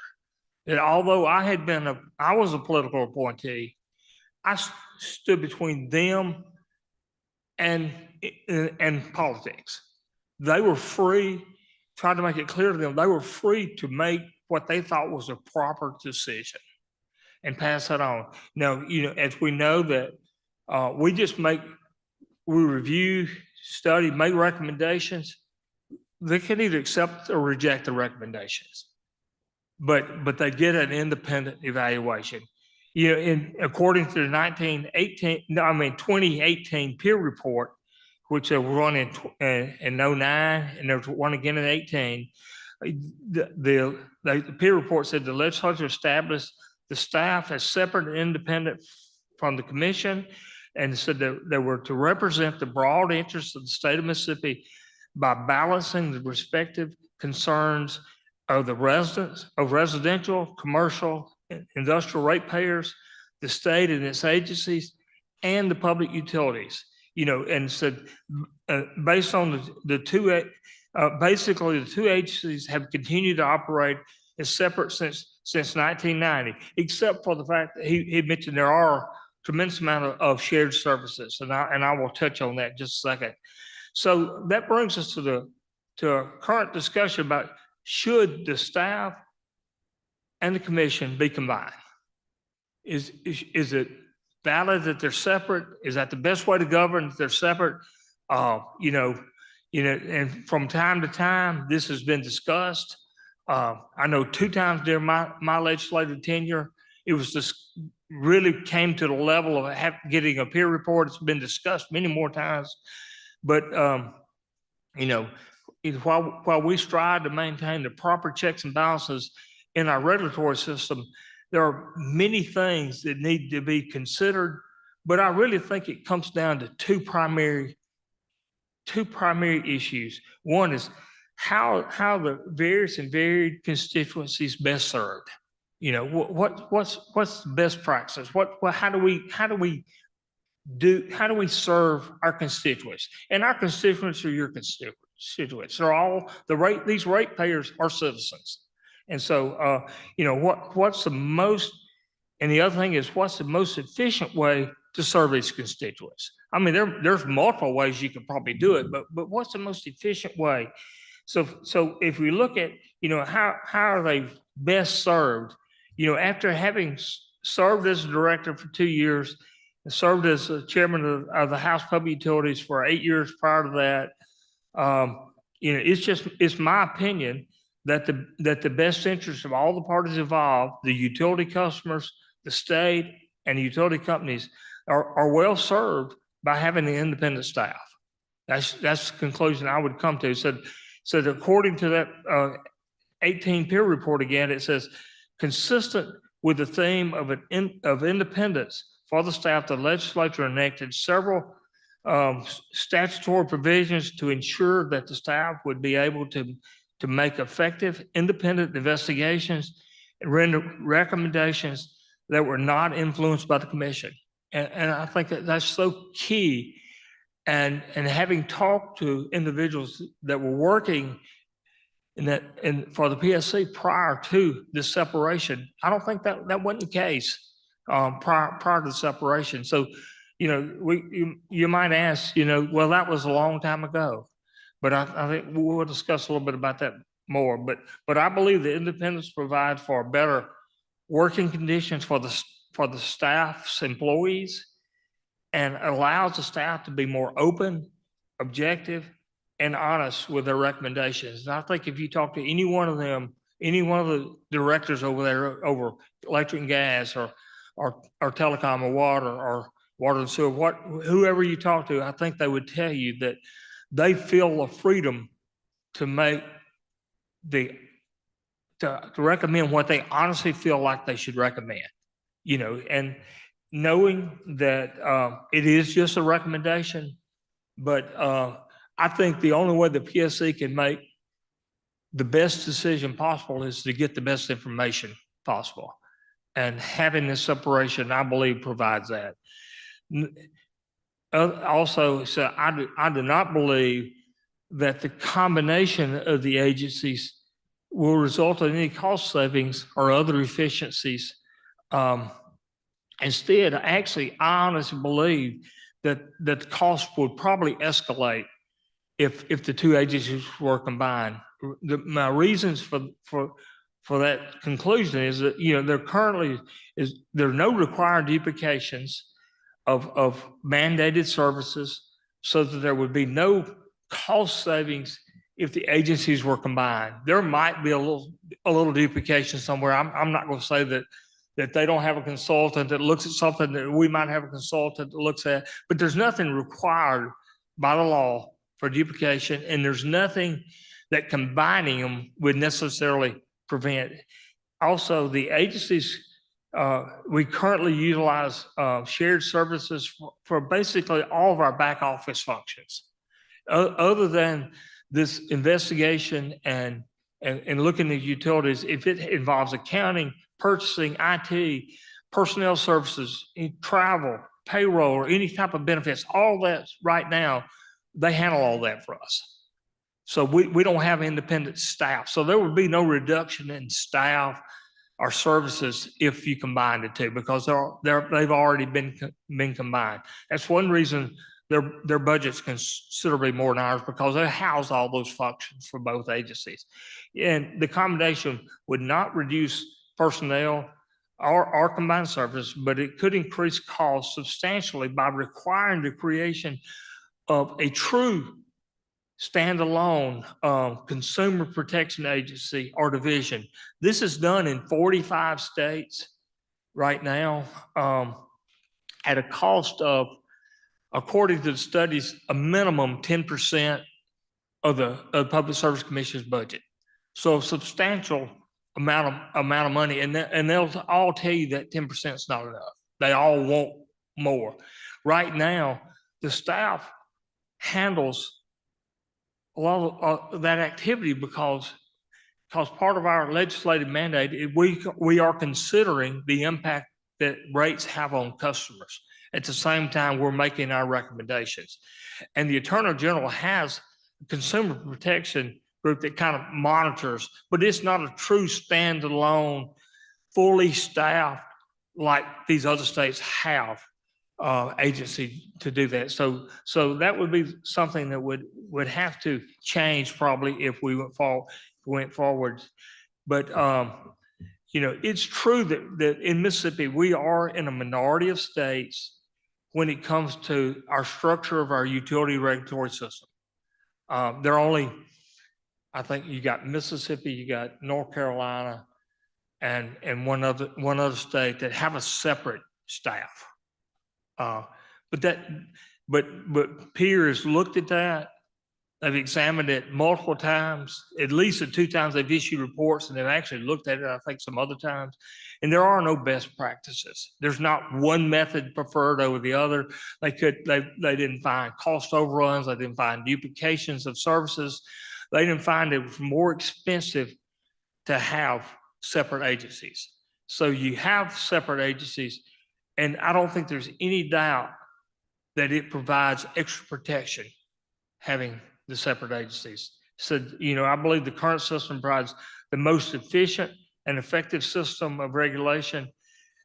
That although I was a political appointee, I stood between them and politics. They were free, tried to make it clear to them, they were free to make what they thought was a proper decision and pass that on. Now, as we know that we review, study, make recommendations. They can either accept or reject the recommendations, but they get an independent evaluation. According to the 2018 peer report, which they were run in 09, and there was one again in 18, the peer report said the legislature established the staff as separate and independent from the commission, and said that they were to represent the broad interests of the state of Mississippi by balancing the respective concerns of the residents, of residential, commercial, industrial ratepayers, the state and its agencies, and the public utilities. And said based on the two, basically the two agencies have continued to operate as separate since 1990, except for the fact that he mentioned there are tremendous amount of shared services, and I will touch on that in just a second. So that brings us to a current discussion about should the staff and the commission be combined? Is it valid that they're separate? Is that the best way to govern if they're separate? And from time to time, this has been discussed. I know 2 times during my legislative tenure, it was just really came to the level of getting a peer report. It's been discussed many more times, but while we strive to maintain the proper checks and balances in our regulatory system, there are many things that need to be considered, but I really think it comes down to two primary issues. One is how the various and varied constituencies best served. What's the best practice? How do we serve our constituents? And our constituents are your constituents. They're all these ratepayers are citizens. And so, what's the most, and the other thing is what's the most efficient way to serve these constituents? I mean, there's multiple ways you could probably do it, but what's the most efficient way? So if we look at, how are they best served? After having served as a director for 2 years, and served as a chairman of the House Public Utilities for 8 years prior to that, it's my opinion that the best interest of all the parties involved, the utility customers, the state, and the utility companies, are well served by having the independent staff. That's the conclusion I would come to. So according to that 18 peer report again, it says, consistent with the theme of independence for the staff, the legislature enacted several statutory provisions to ensure that the staff would be able to make effective, independent investigations and render recommendations that were not influenced by the commission. And I think that's so key. And having talked to individuals that were working for the PSC prior to this separation, I don't think that wasn't the case prior to the separation. So, you might ask, well, that was a long time ago, but I think we'll discuss a little bit about that more. But I believe the independence provides for better working conditions for the staff's employees, and allows the staff to be more open, objective, and honest with their recommendations. And I think if you talk to any one of them, any one of the directors over there over electric and gas or telecom or water and sewer, whoever you talk to, I think they would tell you that they feel the freedom to make to recommend what they honestly feel like they should recommend, and knowing that it is just a recommendation, but I think the only way the PSC can make the best decision possible is to get the best information possible. And having this separation, I believe, provides that. Also, so I do not believe that the combination of the agencies will result in any cost savings or other efficiencies. Instead, actually, I honestly believe that the cost would probably escalate if the two agencies were combined. My reasons for that conclusion is that there are no required duplications of mandated services, so that there would be no cost savings if the agencies were combined. There might be a little duplication somewhere. I'm not going to say that they don't have a consultant that looks at something that we might have a consultant that looks at, but there's nothing required by the law for duplication, and there's nothing that combining them would necessarily prevent. Also, the agencies, we currently utilize shared services for basically all of our back office functions. Other than this investigation and looking at utilities, if it involves accounting, purchasing, IT, personnel services, travel, payroll, or any type of benefits, all that right now, they handle all that for us. So we don't have independent staff. So there would be no reduction in staff or services if you combine the two, because they've already been combined. That's one reason their budget's considerably more than ours, because they house all those functions for both agencies. And the combination would not reduce personnel or combined service, but it could increase costs substantially by requiring the creation of a true standalone consumer protection agency or division. This is done in 45 states right now at a cost of, according to the studies, a minimum 10% of the Public Service Commission's budget. So a substantial amount of money, and they'll all tell you that 10% is not enough. They all want more. Right now, the staff handles a lot of that activity because part of our legislative mandate, we are considering the impact that rates have on customers. At the same time, we're making our recommendations. And the Attorney General has a consumer protection group that kind of monitors, but it's not a true standalone, fully staffed like these other states have agency to do that. So that would be something that would have to change probably if we went forward. But it's true that in Mississippi we are in a minority of states when it comes to our structure of our utility regulatory system. There are only, I think you got Mississippi, you got North Carolina, and one other state that have a separate staff. But But peers looked at that. They've examined it multiple times, at least the 2 times they've issued reports, and they've actually looked at it, I think, some other times. And there are no best practices. There's not one method preferred over the other. They didn't find cost overruns. They didn't find duplications of services. They didn't find it was more expensive to have separate agencies. So you have separate agencies, and I don't think there's any doubt that it provides extra protection having the separate agencies. So, I believe the current system provides the most efficient and effective system of regulation.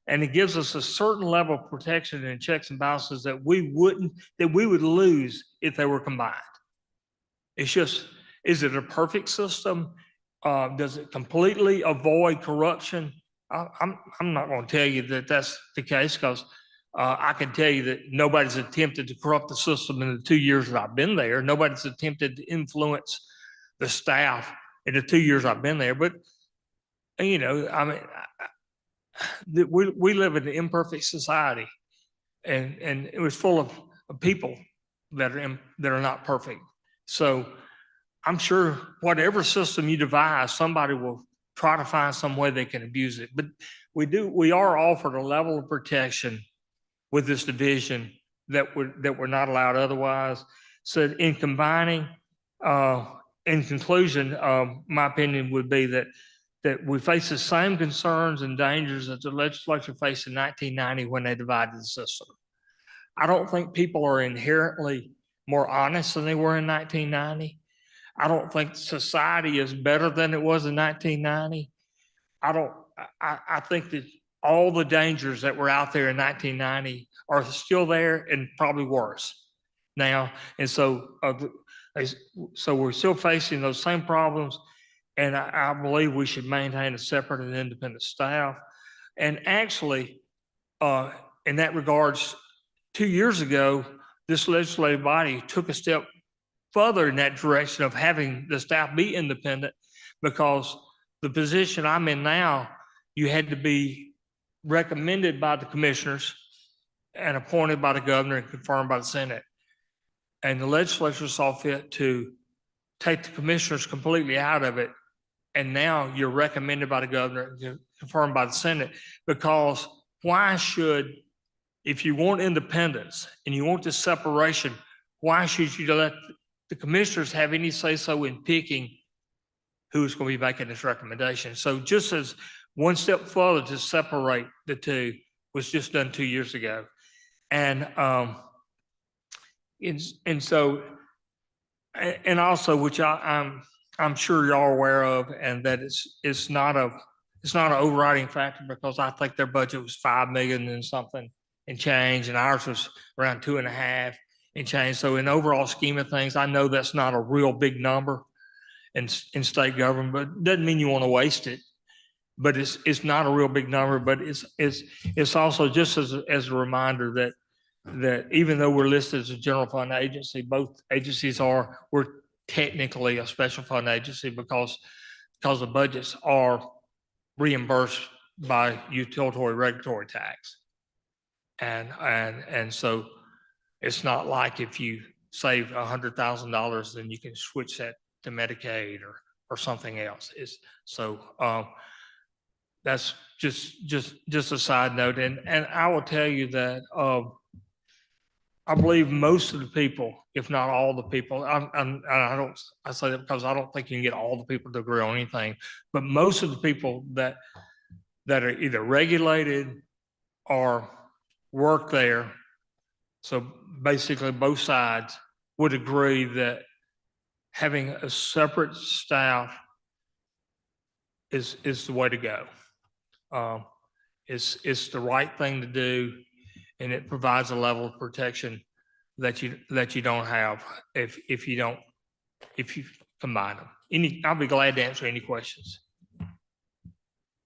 And it gives us a certain level of protection and checks and balances that we would lose if they were combined. It's just, is it a perfect system? Does it completely avoid corruption? I'm not going to tell you that that's the case, because I can tell you that nobody's attempted to corrupt the system in the 2 years that I've been there. Nobody's attempted to influence the staff in the 2 years I've been there. But, we live in an imperfect society, and it was full of people that are not perfect. So I'm sure whatever system you devise, somebody will try to find some way they can abuse it. But we are offered a level of protection with this division that we're not allowed otherwise. So in combining, in conclusion, my opinion would be that we face the same concerns and dangers that the legislature faced in 1990 when they divided the system. I don't think people are inherently more honest than they were in 1990. I don't think society is better than it was in 1990. I think that all the dangers that were out there in 1990 are still there and probably worse now. And so we're still facing those same problems. And I believe we should maintain a separate and independent staff. And actually, in that regards, 2 years ago, this legislative body took a step further in that direction of having the staff be independent, because the position I'm in now, you had to be recommended by the commissioners and appointed by the governor and confirmed by the Senate. And the legislature saw fit to take the commissioners completely out of it. And now you're recommended by the governor and confirmed by the Senate, because if you want independence and you want this separation, why should you let the commissioners have any say-so in picking who's going to be making this recommendation? So just as one step further to separate the two was just done 2 years ago. And also, which I'm sure y'all are aware of, and that it's not an overriding factor, because I think their budget was 5 million and something and change, and ours was around 2.5 and change. So in overall scheme of things, I know that's not a real big number in state government, but it doesn't mean you want to waste it. But it's not a real big number, but it's also just as a reminder that even though we're listed as a general fund agency, both agencies we're technically a special fund agency, because the budgets are reimbursed by utility regulatory tax. And so it's not like if you save $100,000, then you can switch that to Medicaid or something else. That's just a side note. And I will tell you that I believe most of the people, if not all the people, I say that because I don't think you can get all the people to agree on anything, but most of the people that are either regulated or work there, so basically both sides, would agree that having a separate staff is the way to go. It's the right thing to do, and it provides a level of protection that you don't have if you combine them. I'll be glad to answer any questions.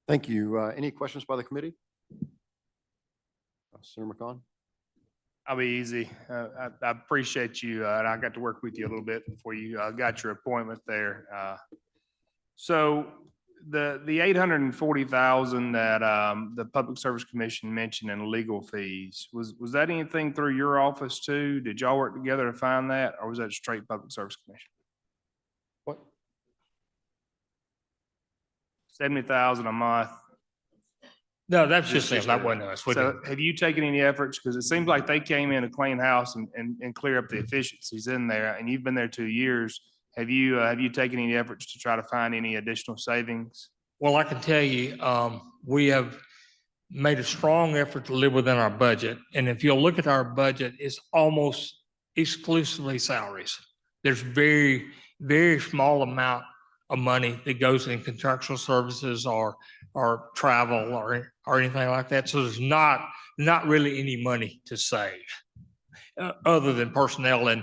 Thank you. Any questions by the committee? Senator McCon? I'll be easy. I appreciate you, and I got to work with you a little bit before you got your appointment there. So the 840,000 that, the Public Service Commission mentioned in legal fees, was that anything through your office too? Did y'all work together to find that, or was that straight Public Service Commission? What? 70,000 a month. No, that's just them. Just That there. wasn't us. We So didn't- have you taken any efforts? Because it seems like they came in to clean house and clear up the efficiencies in there, and you've been there 2 years. Have you taken any efforts to try to find any additional savings? Well, I can tell you, we have made a strong effort to live within our budget. And if you'll look at our budget, it's almost exclusively salaries. There's very, very small amount of money that goes in contractual services or travel or anything like that. So there's not really any money to save other than personnel. And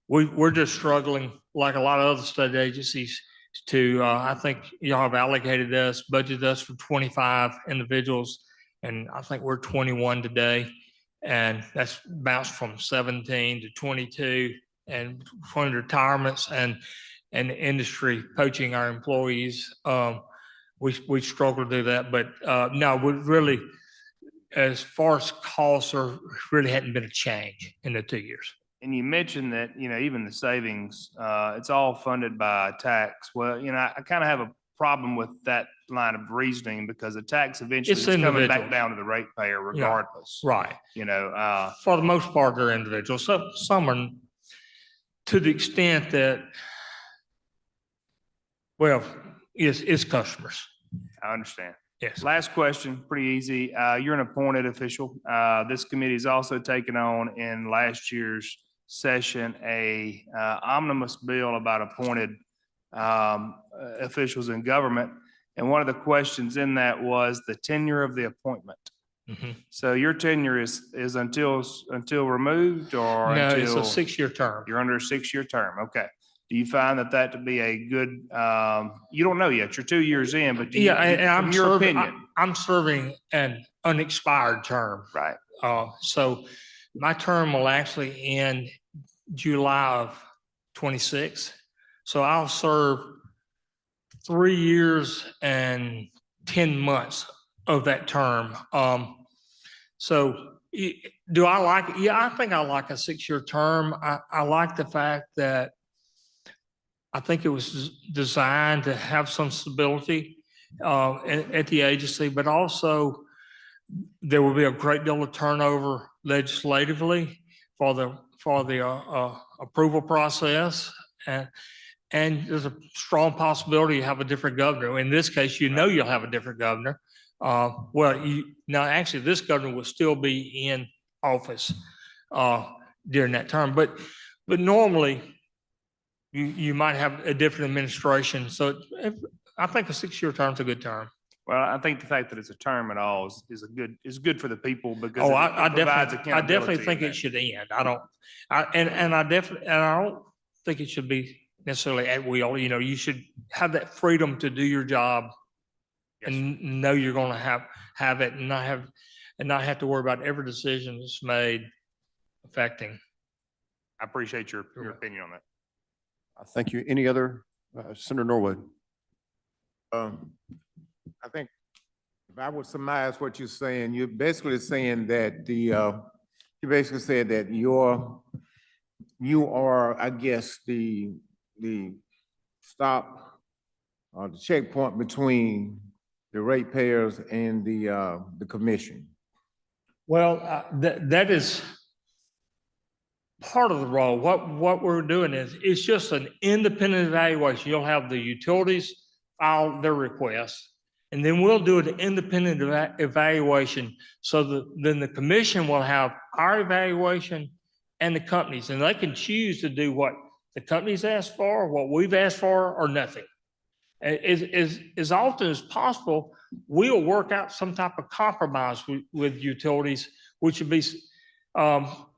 we're just struggling, like a lot of other state agencies, to, I think y'all have budgeted us for 25 individuals, and I think we're 21 today. And that's bounced from 17 to 22, and from retirements and the industry poaching our employees. We struggle to do that, but no, we really, as far as costs, there really hadn't been a change in the 2 years. And you mentioned that, even the savings, it's all funded by tax. Well, I kind of have a problem with that line of reasoning because the tax eventually is It's coming back individuals. down to the ratepayer regardless. Right. For the most part, they're individuals. Some are, to the extent that, well, it's customers. I understand. Yes. Last question, pretty easy. You're an appointed official. This committee has also taken on in last year's session a omnibus bill about appointed officials in government. And one of the questions in that was the tenure of the appointment. Mhm. So your tenure is until removed or No, it's a until 6-year term. you're under a 6-year term? Okay. Do you find that to be a good, you don't know yet, you're 2 years in, but do you, Yeah, and I'm from your serving, opinion? I'm serving an unexpired term. Right. So my term will actually end July of 26. So I'll serve 3 years and 10 months of that term. Do I like it? Yeah, I think I like a 6-year term. I like the fact that I think it was designed to have some stability at the agency, but also there will be a great deal of turnover legislatively for the approval process, and there's a strong possibility you have a different governor. In this case, you'll have a different governor. Actually, this governor will still be in office during that term, but normally you might have a different administration. So I think a 6-year term is a good term. Well, I think the fact that it's a term at all is good for the people because Oh, it I provides definitely accountability think in it that. should end. I don't think it should be necessarily at will. You should have that freedom to do your job and know you're going to have it and not have to worry about every decision that's made affecting. I appreciate your opinion on that. Thank you. Any other, Senator Norwood? I think if I would surmise what you're saying, you're basically saying that you basically said that you are, I guess, the stop or the checkpoint between the ratepayers and the commission. Well, that is part of the role. What we're doing is it's just an independent evaluation. You'll have the utilities file their requests, and then we'll do an independent evaluation so that then the commission will have our evaluation and the companies, and they can choose to do what the companies asked for, what we've asked for, or nothing. As often as possible, we'll work out some type of compromise with utilities, which would be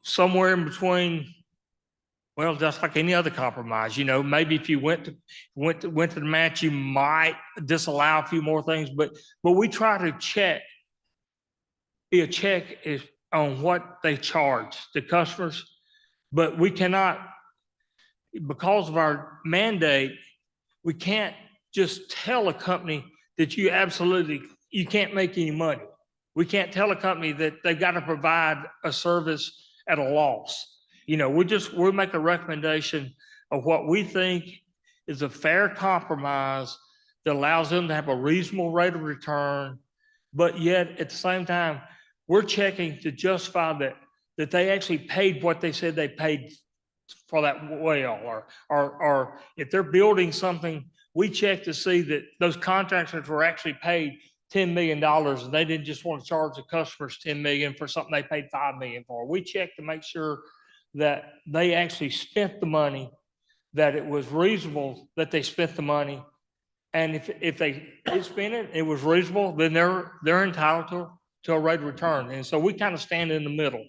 somewhere in between. Well, just like any other compromise, maybe if you went to the match, you might disallow a few more things, but we try to be a check on what they charge the customers, but we cannot, because of our mandate, we can't just tell a company that you can't make any money. We can't tell a company that they've got to provide a service at a loss. You know, we'll make a recommendation of what we think is a fair compromise that allows them to have a reasonable rate of return, but yet at the same time, we're checking to justify that they actually paid what they said they paid for that well, or if they're building something, we check to see that those contractors were actually paid $10 million and they didn't just want to charge the customers 10 million for something they paid 5 million for. We check to make sure that they actually spent the money, that it was reasonable that they spent the money. And if they did spend it, it was reasonable, then they're entitled to a rate of return. And so we kind of stand in the middle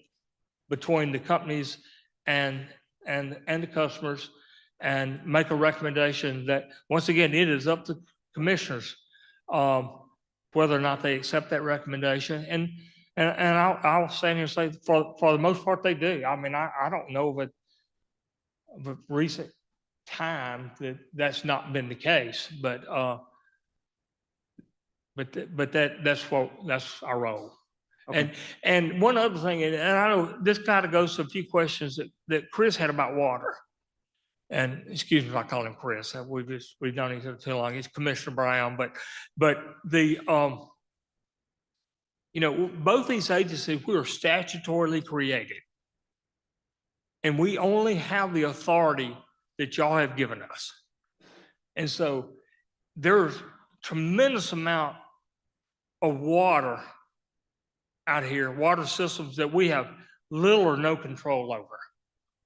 between the companies and the customers and make a recommendation that, once again, it is up to commissioners whether or not they accept that recommendation. And I'll stand here and say for the most part, they do. I mean, I don't know of a recent time that's not been the case, but that's our role. Okay. And one other thing, and I know this kind of goes to a few questions that Chris had about water. And excuse me if I call him Chris. We've known each other too long. He's Commissioner Brown, but the you know, both these agencies, we are statutorily created, and we only have the authority that y'all have given us. And so there's tremendous amount of water out here, water systems that we have little or no control over.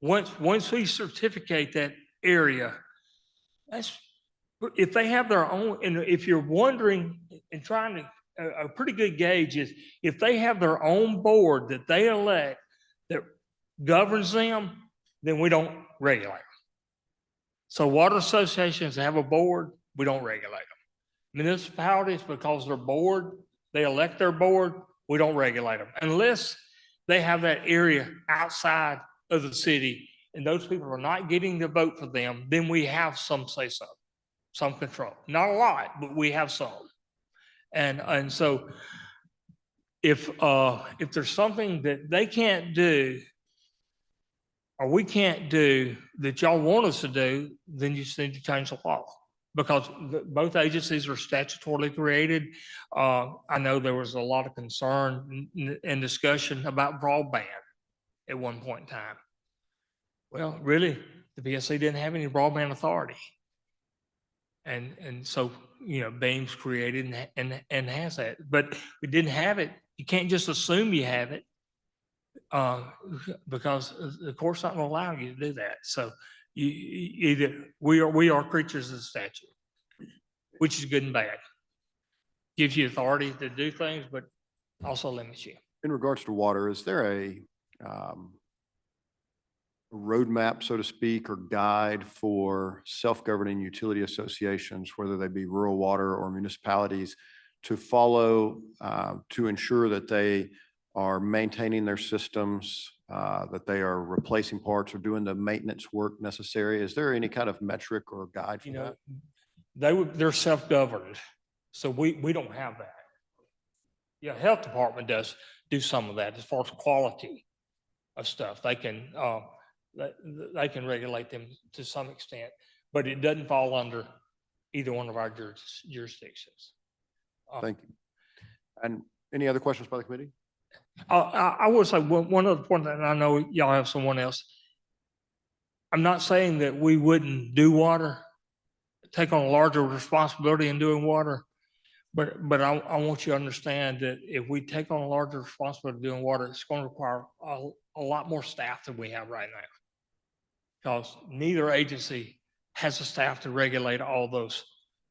Once we certificate that area, if they have their own, and if you're wondering and trying to, a pretty good gauge is if they have their own board that they elect that governs them, then we don't regulate them. So water associations have a board, we don't regulate them. Municipalities, because they're board, they elect their board, we don't regulate them unless they have that area outside of the city and those people are not getting the vote for them. Then we have some say so, some control, not a lot, but we have some. And so if there's something that they can't do or we can't do that y'all want us to do, then you just need to change the law, because both agencies are statutorily created. I know there was a lot of concern and discussion about broadband at one point in time. Well, really, the PSC didn't have any broadband authority. And so, you know, Beam's created and has that, but we didn't have it. You can't just assume you have it because the court's not going to allow you to do that. So you either we are creatures of the statute, which is good and bad. Gives you authority to do things, but also limits you. In regards to water, is there a roadmap, so to speak, or guide for self-governing utility associations, whether they be rural water or municipalities, to follow to ensure that they are maintaining their systems, that they are replacing parts or doing the maintenance work necessary? Is there any kind of metric or guide for that? They're self-governed, so we don't have that. Yeah, health department does do some of that as far as quality of stuff. They can regulate them to some extent, but it doesn't fall under either one of our jurisdictions. Thank you. And any other questions by the committee? I would say one other point, and I know y'all have someone else. I'm not saying that we wouldn't do water, take on a larger responsibility in doing water, but I want you to understand that if we take on a larger responsibility doing water, it's going to require a lot more staff than we have right now, because neither agency has the staff to regulate all those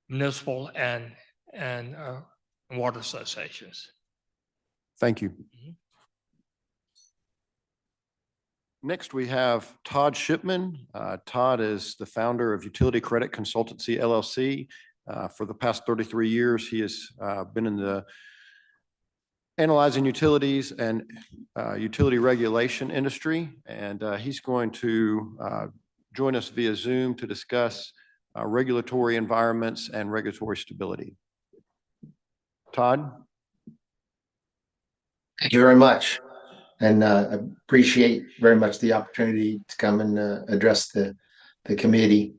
municipal and water associations. Thank you. Mhm. Next, we have Todd Shipman. Todd is the founder of Utility Credit Consultancy, LLC. For the past 33 years, he has been in the analyzing utilities and utility regulation industry. And he's going to join us via Zoom to discuss regulatory environments, and regulatory stability. Todd? Thank you very much. And I appreciate very much the opportunity to come and address the committee.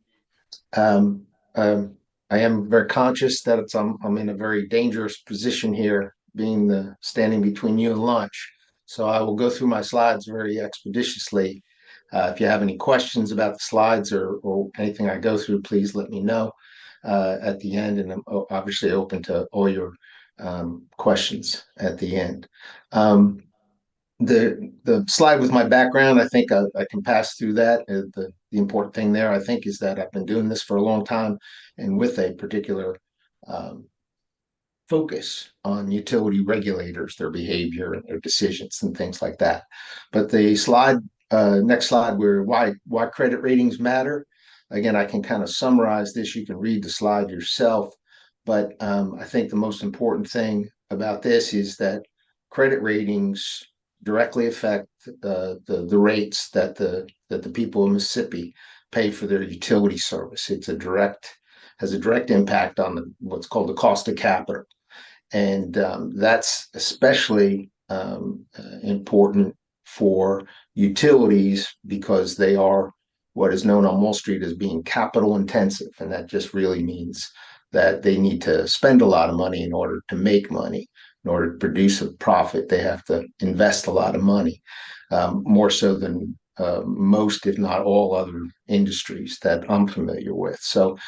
Um, I am very conscious that I'm in a very dangerous position here, being standing between you and lunch. So I will go through my slides very expeditiously. If you have any questions about the slides or anything I go through, please let me know at the end. And I'm obviously open to all your questions at the end. The slide with my background, I think I can pass through that. The important thing there, I think, is that I've been doing this for a long time and with a particular focus on utility regulators, their behavior and their decisions and things like that. But the slide, next slide, where why credit ratings matter. Again, I can kind of summarize this. You can read the slide yourself. But I think the most important thing about this is that credit ratings directly affect the rates that the people of Mississippi pay for their utility service. Has a direct impact on what's called the cost of capital, and that's especially important for utilities because they are what is known on Wall Street as being capital intensive, and that just really means that they need to spend a lot of money in order to make money. In order to produce a profit, they have to invest a lot of money, more so than most, if not all, other industries that I'm familiar with. So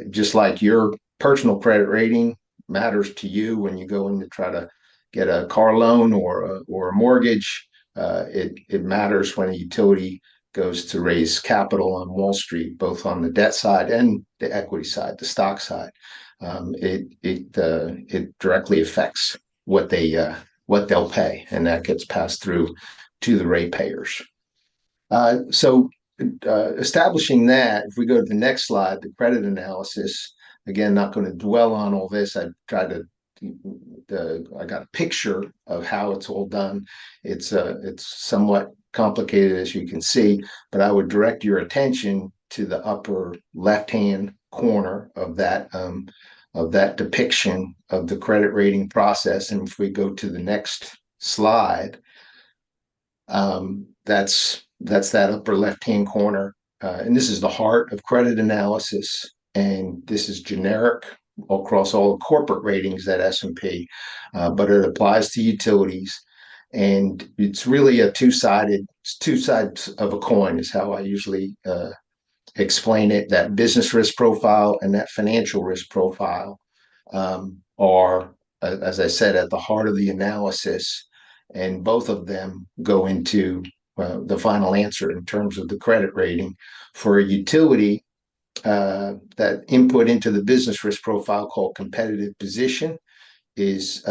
just like your personal credit rating matters to you when you go in to try to get a car loan or a mortgage, it matters when a utility goes to raise capital on Wall Street, both on the debt side and the equity side, the stock side. It directly affects what they'll pay, and that gets passed through to the ratepayers. So establishing that, if we go to the next slide, the credit analysis. Again, not going to dwell on all this. I tried to. I got a picture of how it's all done. It's somewhat complicated, as you can see, but I would direct your attention to the upper left-hand corner of that depiction of the credit rating process. And if we go to the next slide, that's that upper left-hand corner, and this is the heart of credit analysis. And this is generic across all the corporate ratings at S&P, but it applies to utilities. And it's really two sides of a coin is how I usually explain it. That business risk profile and that financial risk profile are, as I said, at the heart of the analysis. And both of them go into the final answer in terms of the credit rating. For a utility, that input into the business risk profile called competitive position is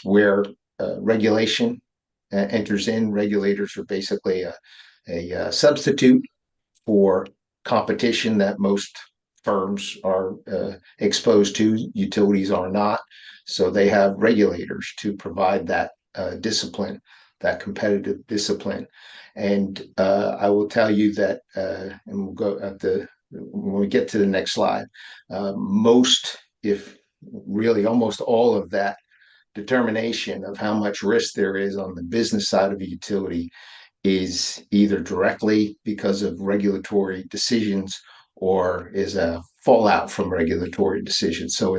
where regulation enters in. Regulators are basically a substitute for competition that most firms are exposed to. Utilities are not. So they have regulators to provide that discipline, that competitive discipline. And I will tell you that, and we'll go when we get to the next slide, most, if really almost all of that determination of how much risk there is on the business side of a utility is either directly because of regulatory decisions or is a fallout from regulatory decisions. So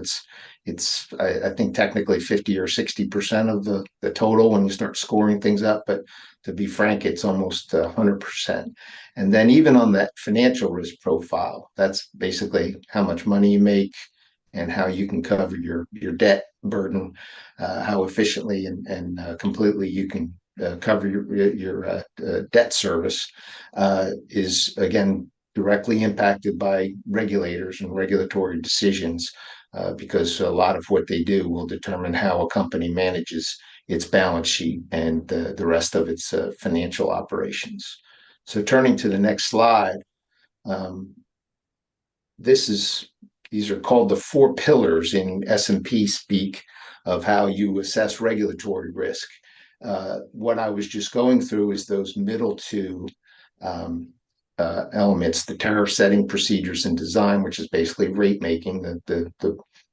I think technically 50 or 60% of the total when you start scoring things up, but to be frank, it's almost 100%. And then even on that financial risk profile, that's basically how much money you make and how you can cover your debt burden, how efficiently and completely you can cover your debt service is, again, directly impacted by regulators and regulatory decisions, because a lot of what they do will determine how a company manages its balance sheet and the rest of its financial operations. So turning to the next slide, these are called the 4 pillars in S&P speak of how you assess regulatory risk. What I was just going through is those middle 2 elements, the tariff setting procedures and design, which is basically rate making, the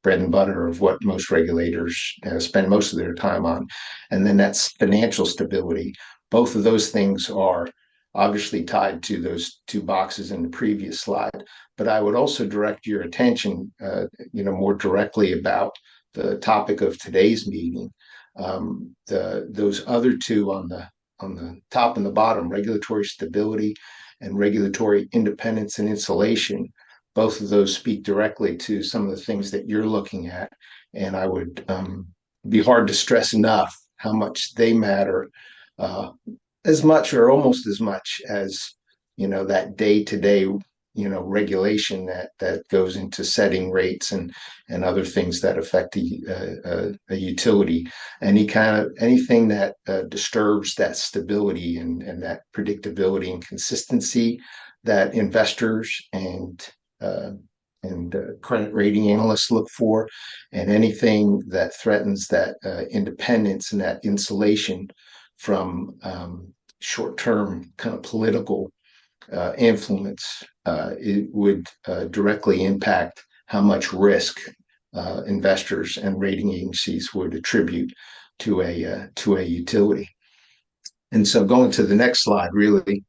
bread and butter of what most regulators spend most of their time on. And then that's financial stability. Both of those things are obviously tied to those two boxes in the previous slide. But I would also direct your attention, more directly about the topic of today's meeting. Those other two on the top and the bottom, regulatory stability and regulatory independence and insulation, both of those speak directly to some of the things that you're looking at. And I would be hard to stress enough how much they matter, as much or almost as much as, that day-to-day, regulation that goes into setting rates and other things that affect a utility. Anything that disturbs that stability and that predictability and consistency that investors and credit rating analysts look for, and anything that threatens that independence and that insulation from short-term kind of political influence, it would directly impact how much risk investors and rating agencies would attribute to a utility. And so going to the next slide, really,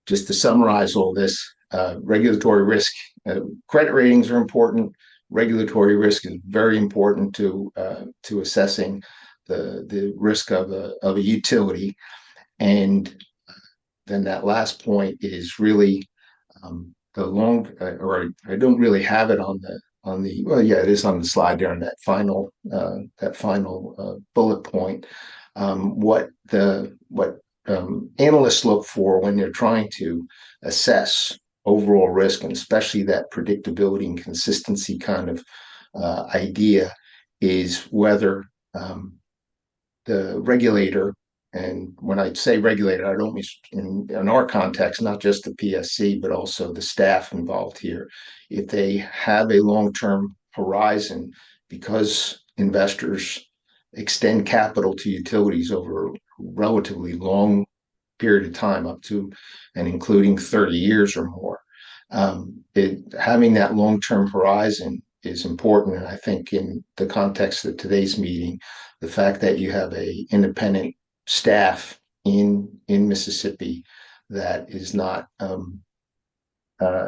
just to summarize all this, regulatory risk, credit ratings are important. Regulatory risk is very important to assessing the risk of a utility. And then that last point is really the long, or I don't really have it on the well, yeah, it is on the slide there on that final bullet point. What analysts look for when they're trying to assess overall risk, and especially that predictability and consistency kind of idea, is whether the regulator, and when I say regulator, I don't mean in our context, not just the PSC, but also the staff involved here, if they have a long-term horizon, because investors extend capital to utilities over a relatively long period of time, up to and including 30 years or more. Having that long-term horizon is important. And I think in the context of today's meeting, the fact that you have an independent staff in Mississippi that is not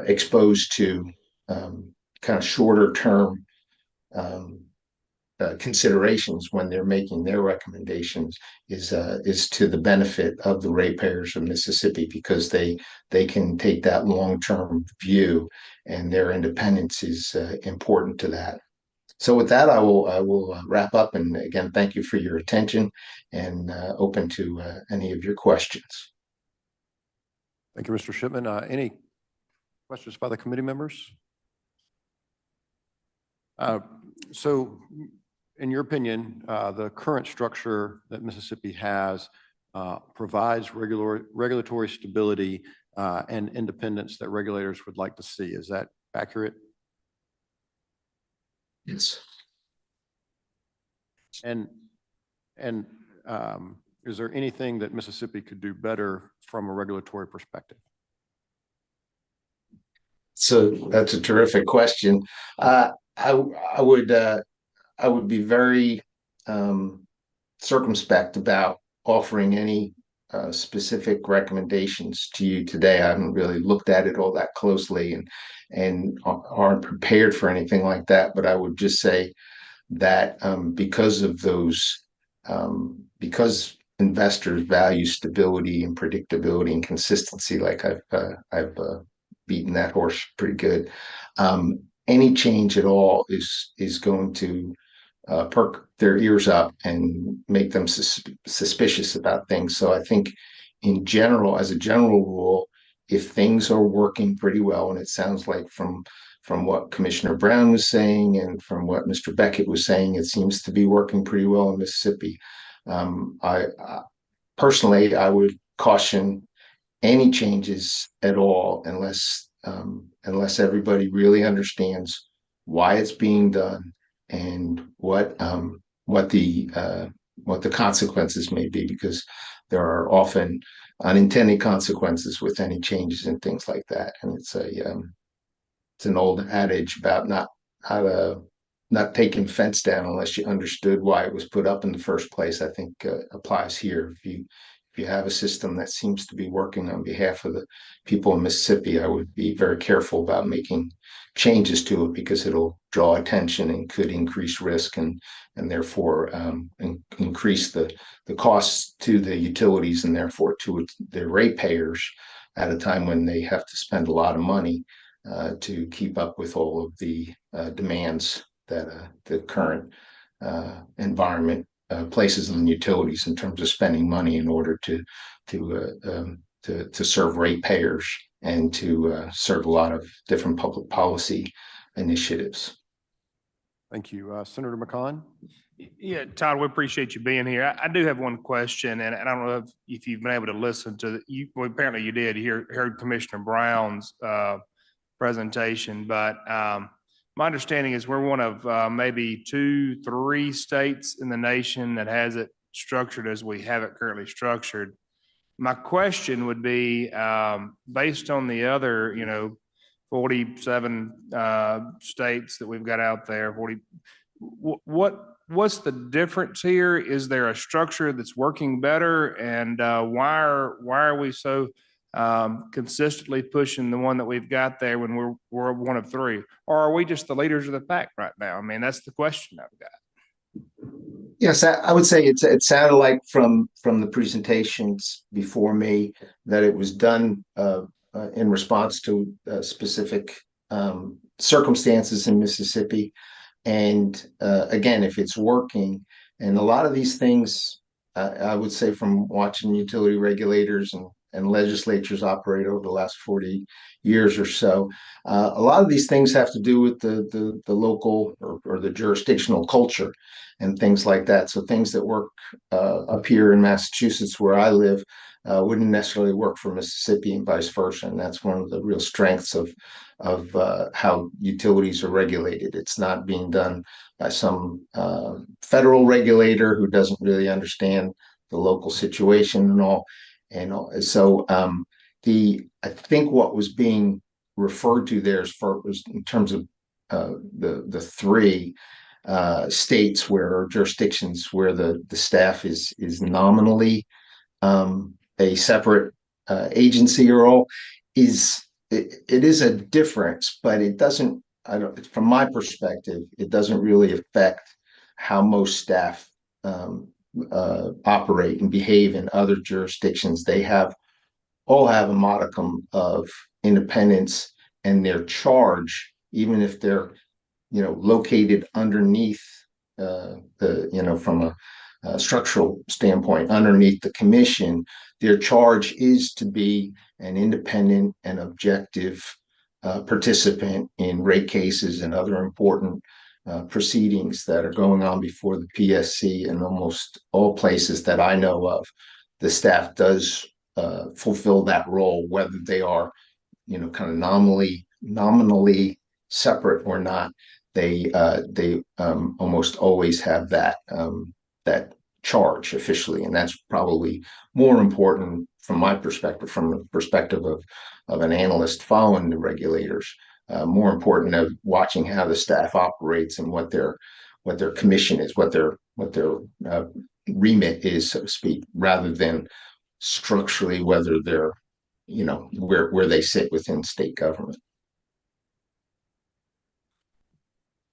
exposed to kind of shorter term considerations when they're making their recommendations is to the benefit of the ratepayers of Mississippi, because they can take that long-term view, and their independence is important to that. So with that, I will wrap up, and again, thank you for your attention, and open to any of your questions. Thank you, Mr. Shipman. Any questions by the committee members? So in your opinion, the current structure that Mississippi has provides regulatory stability and independence that regulators would like to see. Is that accurate? Yes. And is there anything that Mississippi could do better from a regulatory perspective? So that's a terrific question. I would be very circumspect about offering any specific recommendations to you today. I haven't really looked at it all that closely, and aren't prepared for anything like that. But I would just say that because of those, because investors value stability and predictability and consistency, like I've beaten that horse pretty good. Any change at all is going to perk their ears up and make them suspicious about things. So I think in general, as a general rule, if things are working pretty well, and it sounds like from what Commissioner Brown was saying and from what Mr. Beckett was saying, it seems to be working pretty well in Mississippi. I personally, I would caution any changes at all unless everybody really understands why it's being done and what the consequences may be, because there are often unintended consequences with any changes and things like that. And it's an old adage about not taking fence down unless you understood why it was put up in the first place. I think applies here. If you have a system that seems to be working on behalf of the people in Mississippi, I would be very careful about making changes to it because it'll draw attention and could increase risk and therefore increase the costs to the utilities and therefore to the ratepayers at a time when they have to spend a lot of money to keep up with all of the demands that the current environment places on utilities in terms of spending money in order to serve ratepayers and to serve a lot of different public policy initiatives. Thank you. Senator McCon? Yeah, Todd, we appreciate you being here. I do have one question, and I don't know if you've been able to listen to you. Well, apparently you did. You heard Commissioner Brown's presentation, but my understanding is we're one of maybe 2, 3 states in the nation that has it structured as we have it currently structured. My question would be, based on the other, 47 states that we've got out there, what's the difference here? Is there a structure that's working better? And why are we so consistently pushing the one that we've got there when we're one of 3? Or are we just the leaders of the pack right now? I mean, that's the question I've got. Yes, I would say it sounded like from the presentations before me that it was done in response to specific circumstances in Mississippi. And again, if it's working, and a lot of these things, I would say from watching utility regulators and legislatures operate over the last 40 years or so, a lot of these things have to do with the local or the jurisdictional culture and things like that. So things that work up here in Massachusetts where I live wouldn't necessarily work for Mississippi and vice versa. And that's one of the real strengths of how utilities are regulated. It's not being done by some federal regulator who doesn't really understand the local situation and all. And so I think what was being referred to there was in terms of the 3 states or jurisdictions where the staff is nominally a separate agency or all it is a difference, but it doesn't, from my perspective, it doesn't really affect how most staff operate and behave in other jurisdictions. They all have a modicum of independence, and their charge, even if they're located underneath from a structural standpoint, underneath the commission, their charge is to be an independent and objective participant in rate cases and other important proceedings that are going on before the PSC. In almost all places that I know of, the staff does fulfill that role, whether they are, kind of nominally separate or not. They almost always have that charge officially, and that's probably more important from my perspective, from the perspective of an analyst following the regulators. More important of watching how the staff operates and what their commission is, what their remit is, so to speak, rather than structurally whether they're where they sit within state government.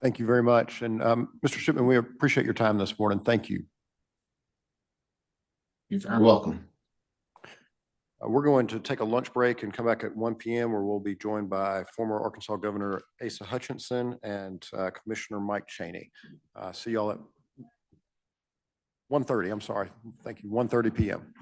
Thank you very much. And Mr. Shipman, we appreciate your time this morning. Thank you. You're very welcome. We're going to take a lunch break and come back at 1 p.m. where we'll be joined by former Arkansas Governor Asa Hutchinson and Commissioner Mike Chaney. See y'all at 1:30. I'm sorry. Thank you. 1:30 p.m.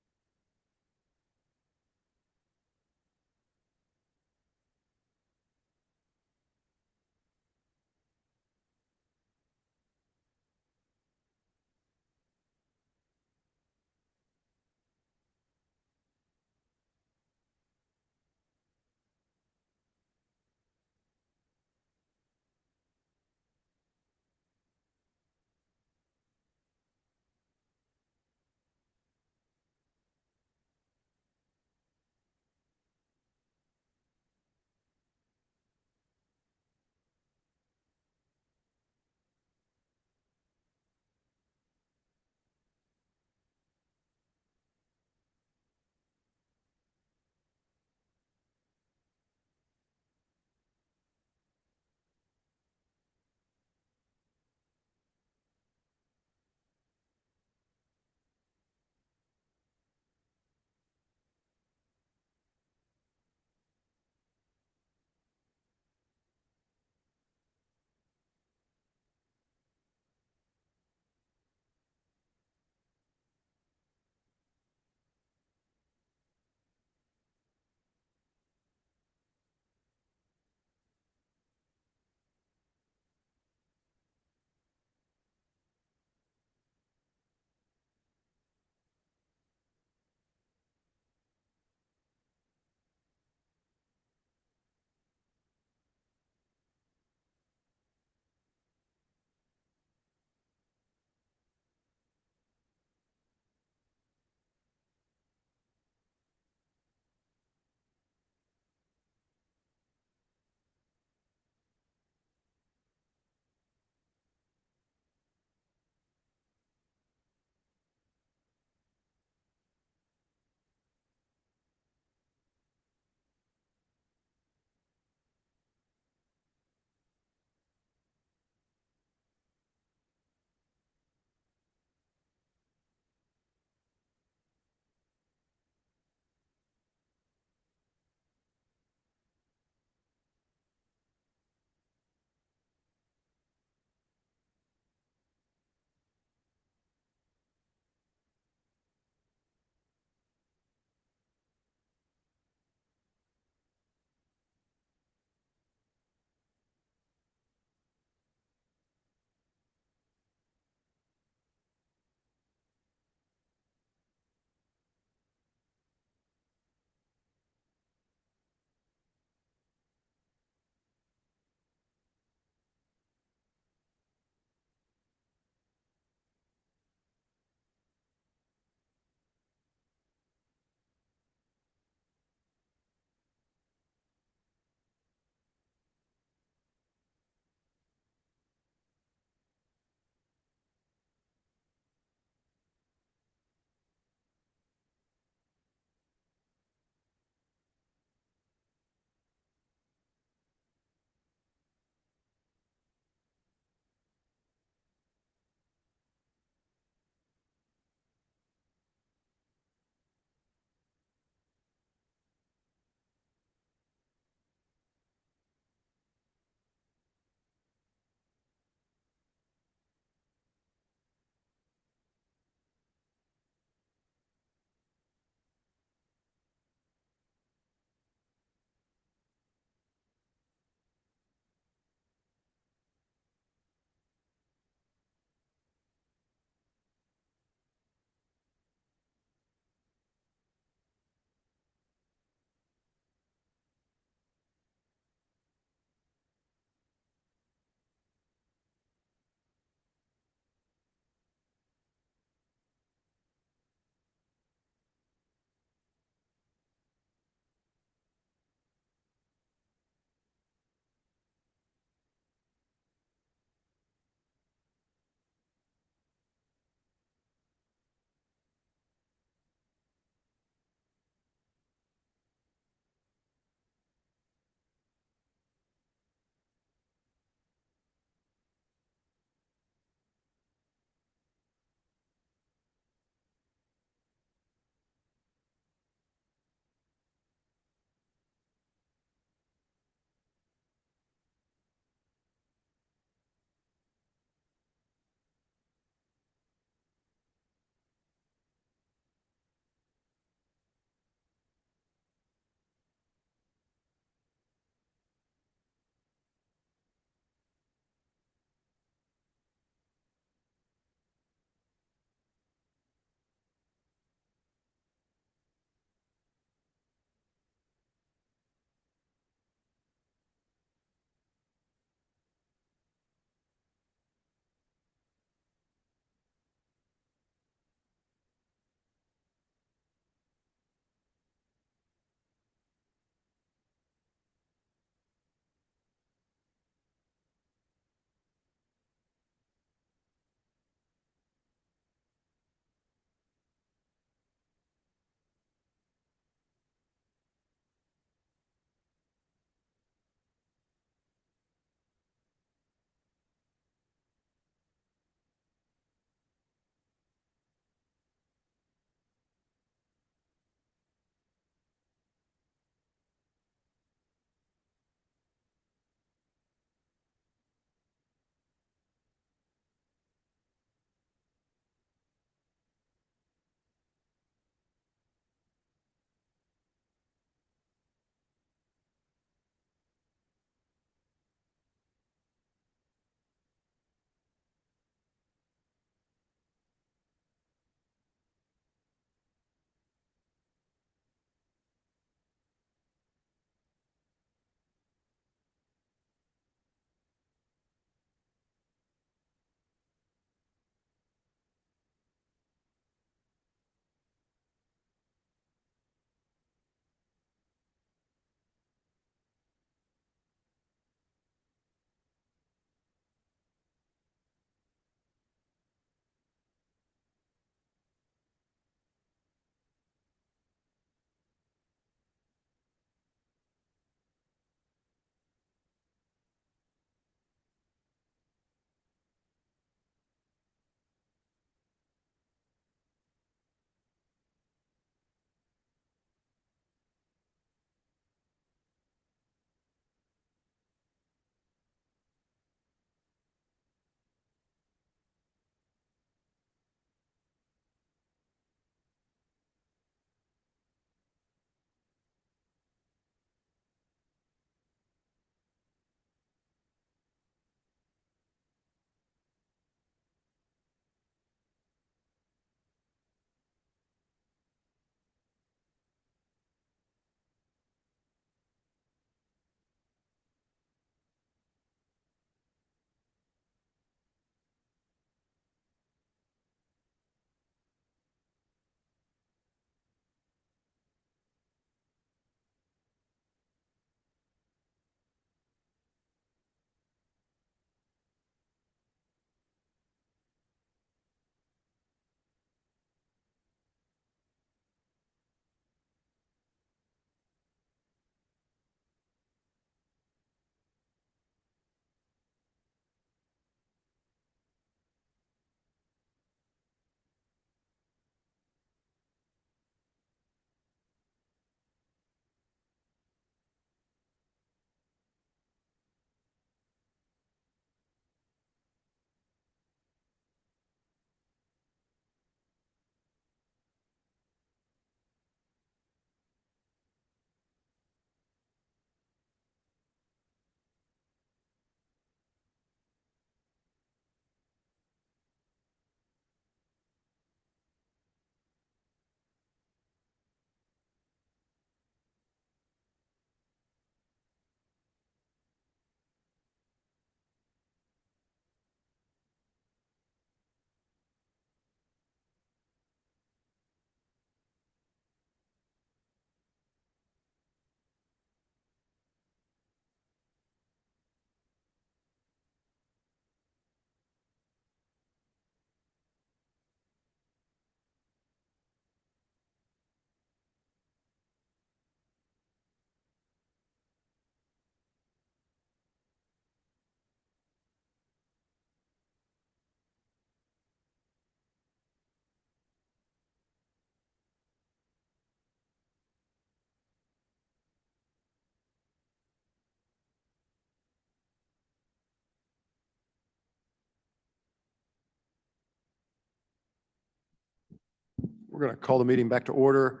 We're going to call the meeting back to order.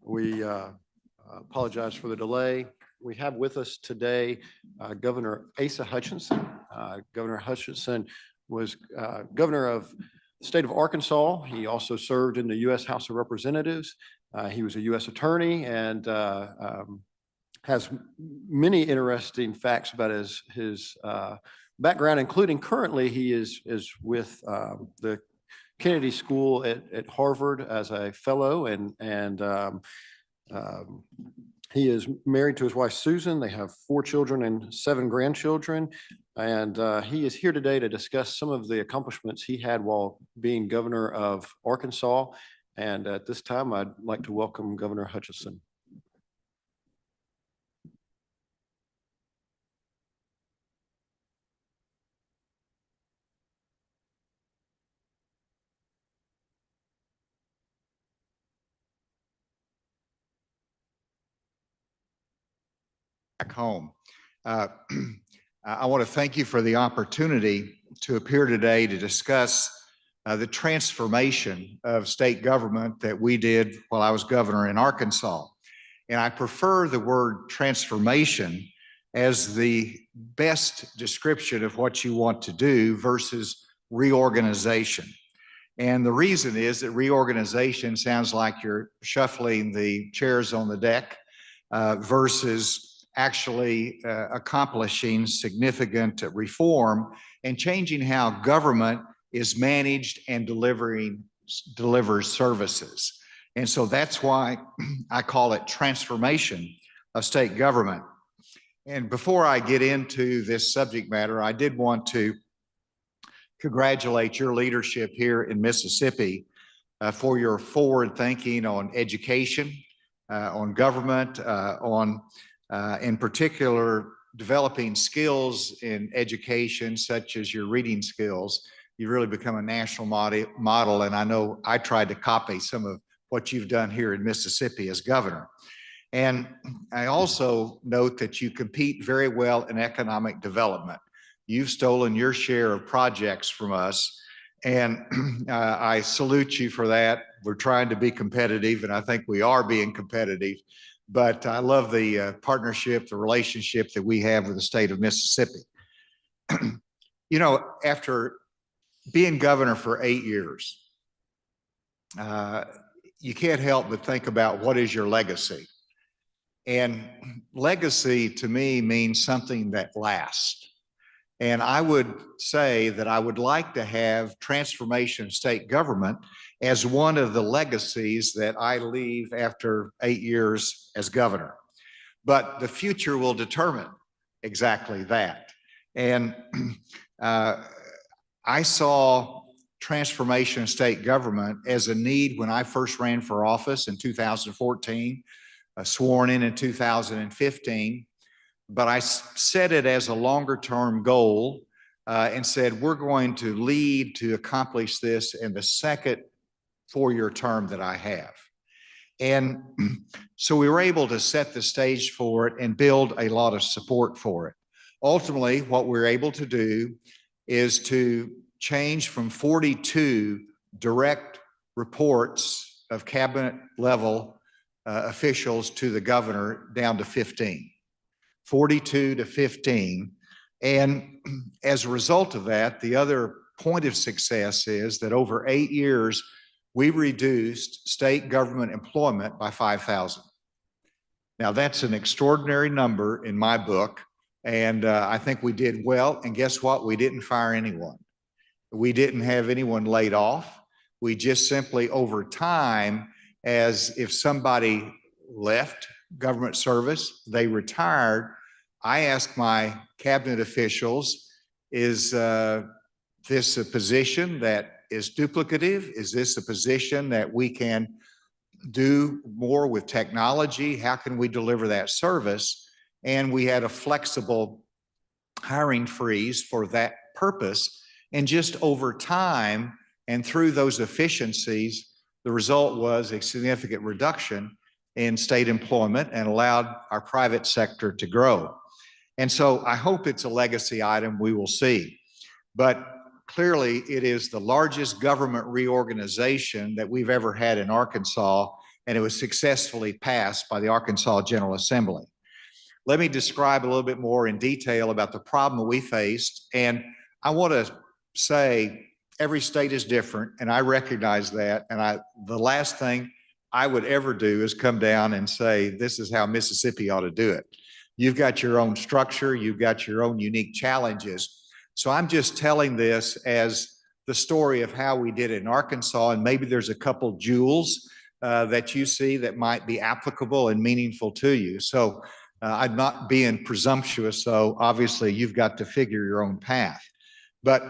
We apologize for the delay. We have with us today Governor Asa Hutchinson. Governor Hutchinson was governor of the state of Arkansas. He also served in the U.S. House of Representatives. He was a U.S. attorney and has many interesting facts about his background, including currently he is with the Kennedy School at Harvard as a fellow, and he is married to his wife, Susan. They have 4 children and 7 grandchildren. And he is here today to discuss some of the accomplishments he had while being governor of Arkansas. And at this time, I'd like to welcome Governor Hutchinson. Back home. I want to thank you for the opportunity to appear today to discuss the transformation of state government that we did while I was governor in Arkansas. And I prefer the word transformation as the best description of what you want to do versus reorganization. And the reason is that reorganization sounds like you're shuffling the chairs on the deck versus actually accomplishing significant reform and changing how government is managed and delivers services. And so that's why I call it transformation of state government. And before I get into this subject matter, I did want to congratulate your leadership here in Mississippi for your forward thinking on education, on government, on in particular, developing skills in education, such as your reading skills. You've really become a national model, and I know I tried to copy some of what you've done here in Mississippi as governor. And I also note that you compete very well in economic development. You've stolen your share of projects from us, and I salute you for that. We're trying to be competitive, and I think we are being competitive. But I love the partnership, the relationship that we have with the state of Mississippi. You know, after being governor for 8 years, you can't help but think about what is your legacy. And legacy to me means something that lasts. And I would say that I would like to have transformation of state government as one of the legacies that I leave after 8 years as governor. But the future will determine exactly that. And I saw transformation of state government as a need when I first ran for office in 2014, sworn in 2015. But I set it as a longer term goal and said, we're going to lead to accomplish this in the second 4-year term that I have. And so we were able to set the stage for it and build a lot of support for it. Ultimately, what we're able to do is to change from 42 direct reports of cabinet level officials to the governor down to 15. 42 to 15. And as a result of that, the other point of success is that over 8 years, we reduced state government employment by 5,000. Now, that's an extraordinary number in my book, and I think we did well. And guess what? We didn't fire anyone. We didn't have anyone laid off. We just simply, over time, as if somebody left government service, they retired, I asked my cabinet officials, is this a position that is duplicative? Is this a position that we can do more with technology? How can we deliver that service? And we had a flexible hiring freeze for that purpose. And just over time and through those efficiencies, the result was a significant reduction in state employment and allowed our private sector to grow. And so I hope it's a legacy item we will see. But clearly it is the largest government reorganization that we've ever had in Arkansas, and it was successfully passed by the Arkansas General Assembly. Let me describe a little bit more in detail about the problem that we faced. And I want to say every state is different, and I recognize that. And the last thing I would ever do is come down and say, this is how Mississippi ought to do it. You've got your own structure, you've got your own unique challenges. So I'm just telling this as the story of how we did it in Arkansas, and maybe there's a couple jewels that you see that might be applicable and meaningful to you. So I'm not being presumptuous, so obviously you've got to figure your own path. But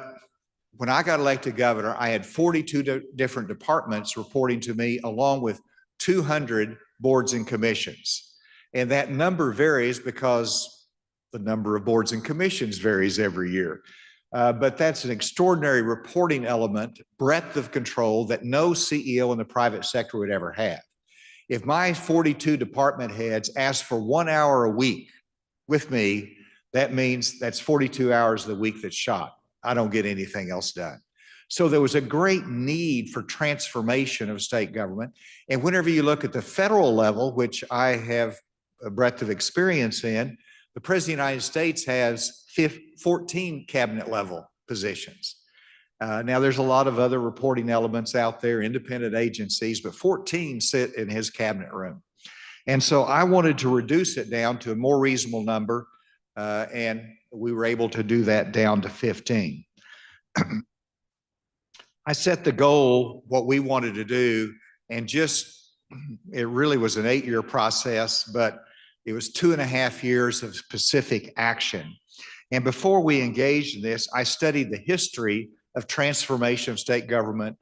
when I got elected governor, I had 42 different departments reporting to me, along with 200 boards and commissions. And that number varies because the number of boards and commissions varies every year. But that's an extraordinary reporting element, breadth of control that no CEO in the private sector would ever have. If my 42 department heads ask for 1 hour a week with me, that means that's 42 hours of the week that's shot. I don't get anything else done. So there was a great need for transformation of state government. And whenever you look at the federal level, which I have a breadth of experience in, the President of the United States has 14 cabinet level positions. Now, there's a lot of other reporting elements out there, independent agencies, but 14 sit in his cabinet room. And so I wanted to reduce it down to a more reasonable number, and we were able to do that down to 15. I set the goal, what we wanted to do, and it really was an 8-year process, but it was 2.5 years of specific action. And before we engaged in this, I studied the history of transformation of state government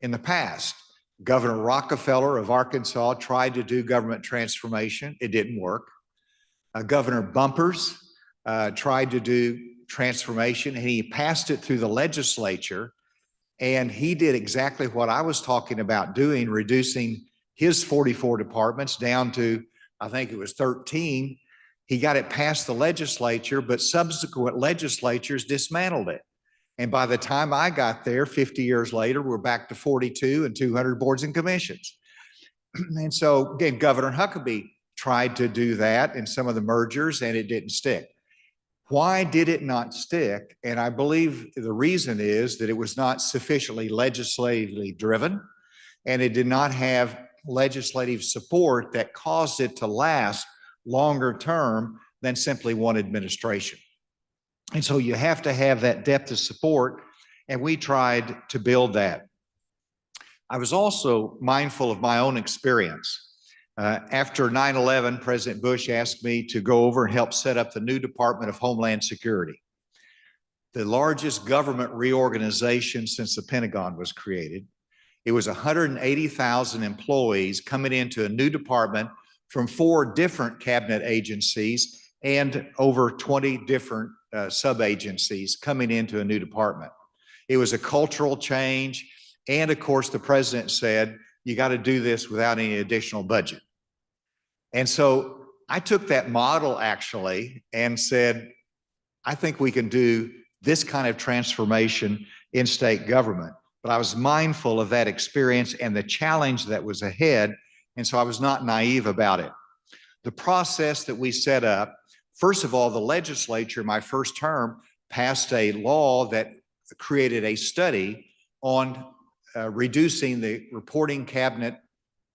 in the past. Governor Rockefeller of Arkansas tried to do government transformation. It didn't work. Governor Bumpers tried to do transformation, and he passed it through the legislature. And he did exactly what I was talking about doing, reducing his 44 departments down to, I think it was 13. He got it past the legislature, but subsequent legislatures dismantled it. And by the time I got there, 50 years later, we're back to 42 and 200 boards and commissions. And so again, Governor Huckabee tried to do that in some of the mergers, and it didn't stick. Why did it not stick? And I believe the reason is that it was not sufficiently legislatively driven, and it did not have legislative support that caused it to last longer term than simply one administration. And so you have to have that depth of support, and we tried to build that. I was also mindful of my own experience. After 9/11, President Bush asked me to go over and help set up the new Department of Homeland Security, the largest government reorganization since the Pentagon was created. It was 180,000 employees coming into a new department from 4 different cabinet agencies and over 20 different sub-agencies coming into a new department. It was a cultural change. And of course, the president said, you got to do this without any additional budget. And so I took that model actually and said, I think we can do this kind of transformation in state government. But I was mindful of that experience and the challenge that was ahead. And so I was not naive about it. The process that we set up, first of all, the legislature, my first term, passed a law that created a study on reducing the reporting cabinet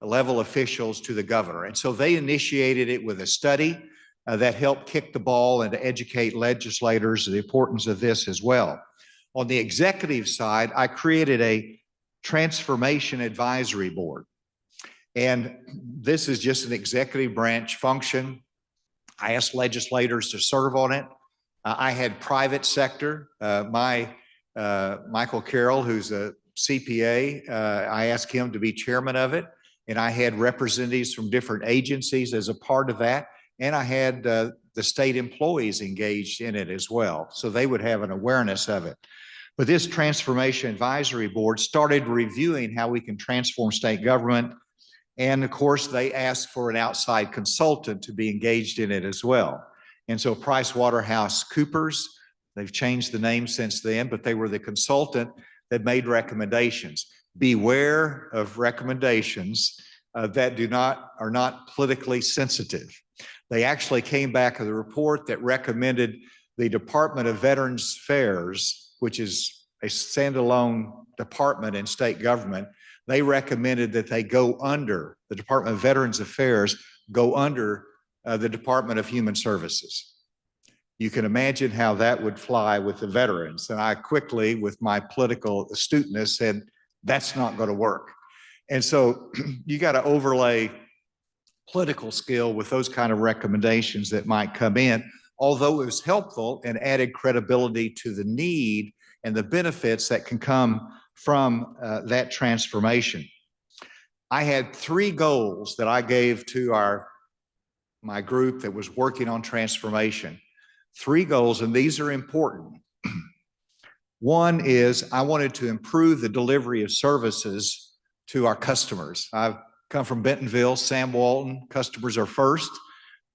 level officials to the governor. And so they initiated it with a study that helped kick the ball and to educate legislators the importance of this as well. On the executive side, I created a transformation advisory board. And this is just an executive branch function. I asked legislators to serve on it. I had private sector. Michael Carroll, who's a CPA, I asked him to be chairman of it. And I had representatives from different agencies as a part of that. And I had the state employees engaged in it as well. So they would have an awareness of it. But this Transformation Advisory Board started reviewing how we can transform state government. And of course, they asked for an outside consultant to be engaged in it as well. And so PricewaterhouseCoopers They've changed the name since then, but they were the consultant that made recommendations. Beware of recommendations that are not politically sensitive. They actually came back with a report that recommended the Department of Veterans Affairs, which is a standalone department in state government. They recommended that they go under, the Department of Veterans Affairs go under the Department of Human Services. You can imagine how that would fly with the veterans. And I quickly, with my political astuteness, said, that's not going to work. And so you got to overlay political skill with those kind of recommendations that might come in, although it was helpful and added credibility to the need and the benefits that can come from that transformation. I had 3 goals that I gave to my group that was working on transformation. 3 goals, and these are important. One is I wanted to improve the delivery of services to our customers. I've come from Bentonville, Sam Walton, customers are first.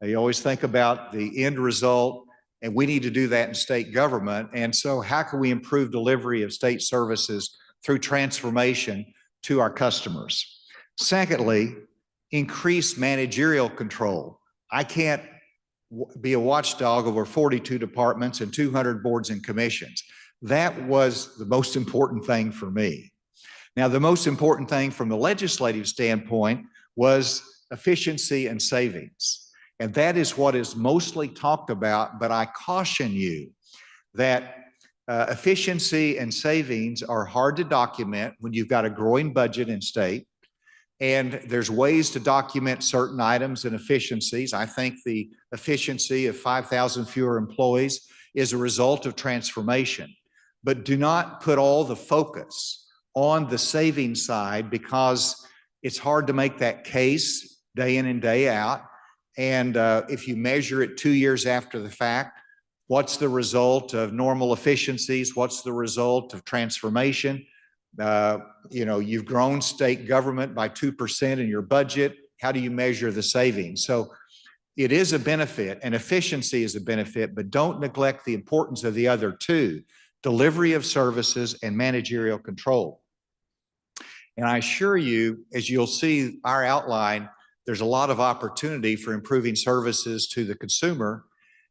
You always think about the end result, and we need to do that in state government. And so how can we improve delivery of state services through transformation to our customers? Secondly, increase managerial control. I can't be a watchdog over 42 departments and 200 boards and commissions. That was the most important thing for me. Now, the most important thing from the legislative standpoint was efficiency and savings. And that is what is mostly talked about, but I caution you that efficiency and savings are hard to document when you've got a growing budget in state. And there's ways to document certain items and efficiencies. I think the efficiency of 5,000 fewer employees is a result of transformation. But do not put all the focus on the savings side, because it's hard to make that case day in and day out. And if you measure it 2 years after the fact, what's the result of normal efficiencies? What's the result of transformation? You've grown state government by 2% in your budget. How do you measure the savings? So it is a benefit, and efficiency is a benefit, but don't neglect the importance of the other 2, delivery of services and managerial control. And I assure you, as you'll see our outline, there's a lot of opportunity for improving services to the consumer.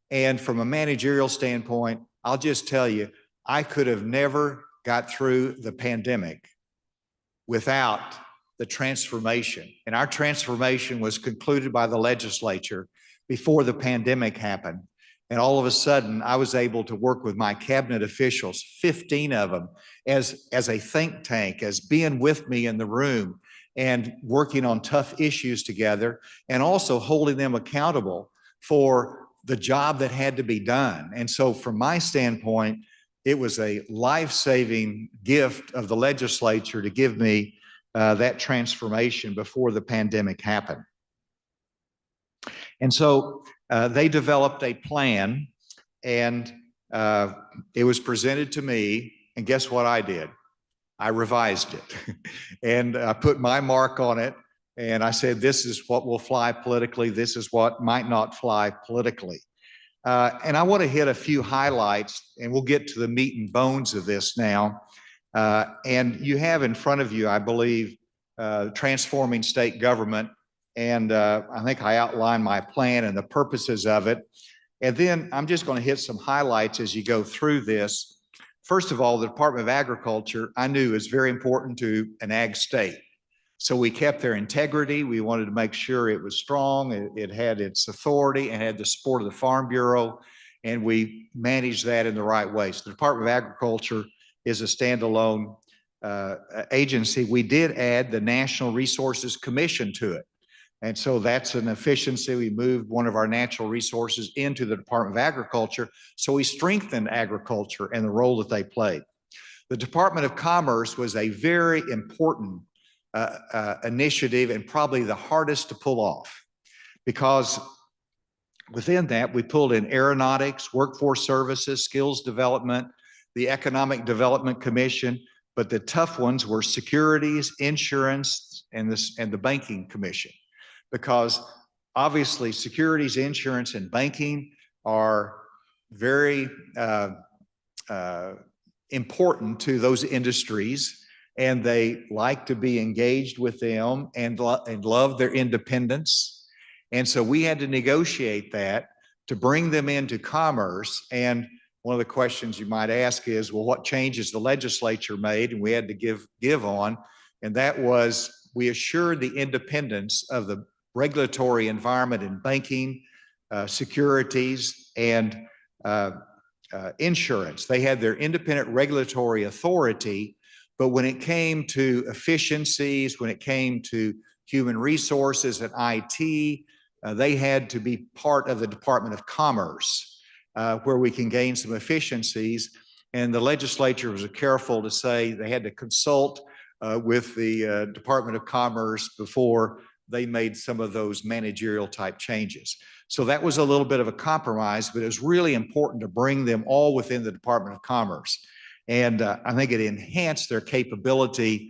And from a managerial standpoint, I'll just tell you, I could have never got through the pandemic without the transformation. And our transformation was concluded by the legislature before the pandemic happened. And all of a sudden, I was able to work with my cabinet officials, 15 of them, as a think tank, as being with me in the room and working on tough issues together, and also holding them accountable for the job that had to be done. And so from my standpoint, it was a life-saving gift of the legislature to give me that transformation before the pandemic happened. And so they developed a plan, and it was presented to me, and guess what I did? I revised it and I put my mark on it, and I said, this is what will fly politically, this is what might not fly politically. And I want to hit a few highlights, and we'll get to the meat and bones of this now. And you have in front of you, I believe, transforming state government. And I think I outlined my plan and the purposes of it. And then I'm just going to hit some highlights as you go through this. First of all, the Department of Agriculture, I knew is very important to an ag state. So we kept their integrity. We wanted to make sure it was strong. It had its authority and had the support of the Farm Bureau, and we managed that in the right way. So the Department of Agriculture is a standalone agency. We did add the Natural Resources Commission to it. And so that's an efficiency. We moved one of our natural resources into the Department of Agriculture. So we strengthened agriculture and the role that they played. The Department of Commerce was a very important initiative, and probably the hardest to pull off, because within that we pulled in aeronautics, workforce services, skills development, the Economic Development Commission, but the tough ones were securities, insurance, and the Banking Commission, because obviously securities, insurance, and banking are very important to those industries, and they like to be engaged with them and love their independence. And so we had to negotiate that to bring them into commerce. And one of the questions you might ask is, well, what changes the legislature made? And we had to give on, and that was we assured the independence of the regulatory environment in banking, securities, and insurance. They had their independent regulatory authority, but when it came to efficiencies, when it came to human resources and IT, they had to be part of the Department of Commerce, where we can gain some efficiencies. And the legislature was careful to say they had to consult with the Department of Commerce before they made some of those managerial type changes. So that was a little bit of a compromise, but it was really important to bring them all within the Department of Commerce. And I think it enhanced their capability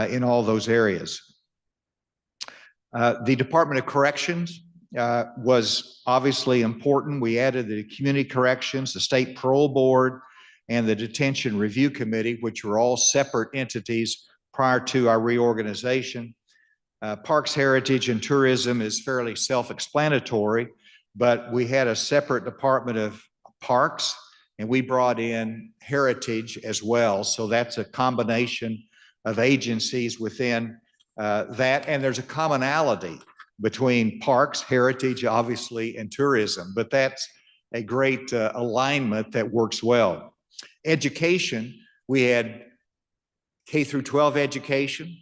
in all those areas. The Department of Corrections was obviously important. We added the Community Corrections, the State Parole Board, and the Detention Review Committee, which were all separate entities prior to our reorganization. Parks, Heritage, and Tourism is fairly self-explanatory, but we had a separate Department of Parks, and we brought in Heritage as well. So that's a combination of agencies within that, and there's a commonality between Parks, Heritage, obviously, and Tourism, but that's a great alignment that works well. Education, we had K through 12 education,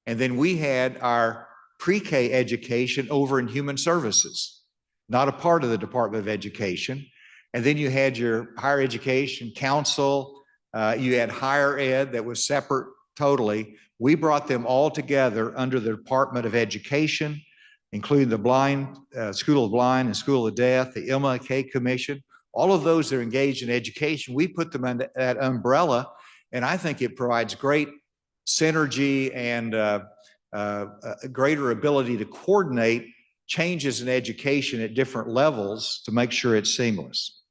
and then we had our pre-K education over in Human Services, not a part of the Department of Education. And then you had your higher education council, you had higher ed that was separate totally. We brought them all together under the Department of Education, including the blind, School of the Blind and School of the Deaf, the MLK Commission. All of those that are engaged in education, we put them under that umbrella, and I think it provides great synergy and a greater ability to coordinate changes in education at different levels to make sure it's seamless.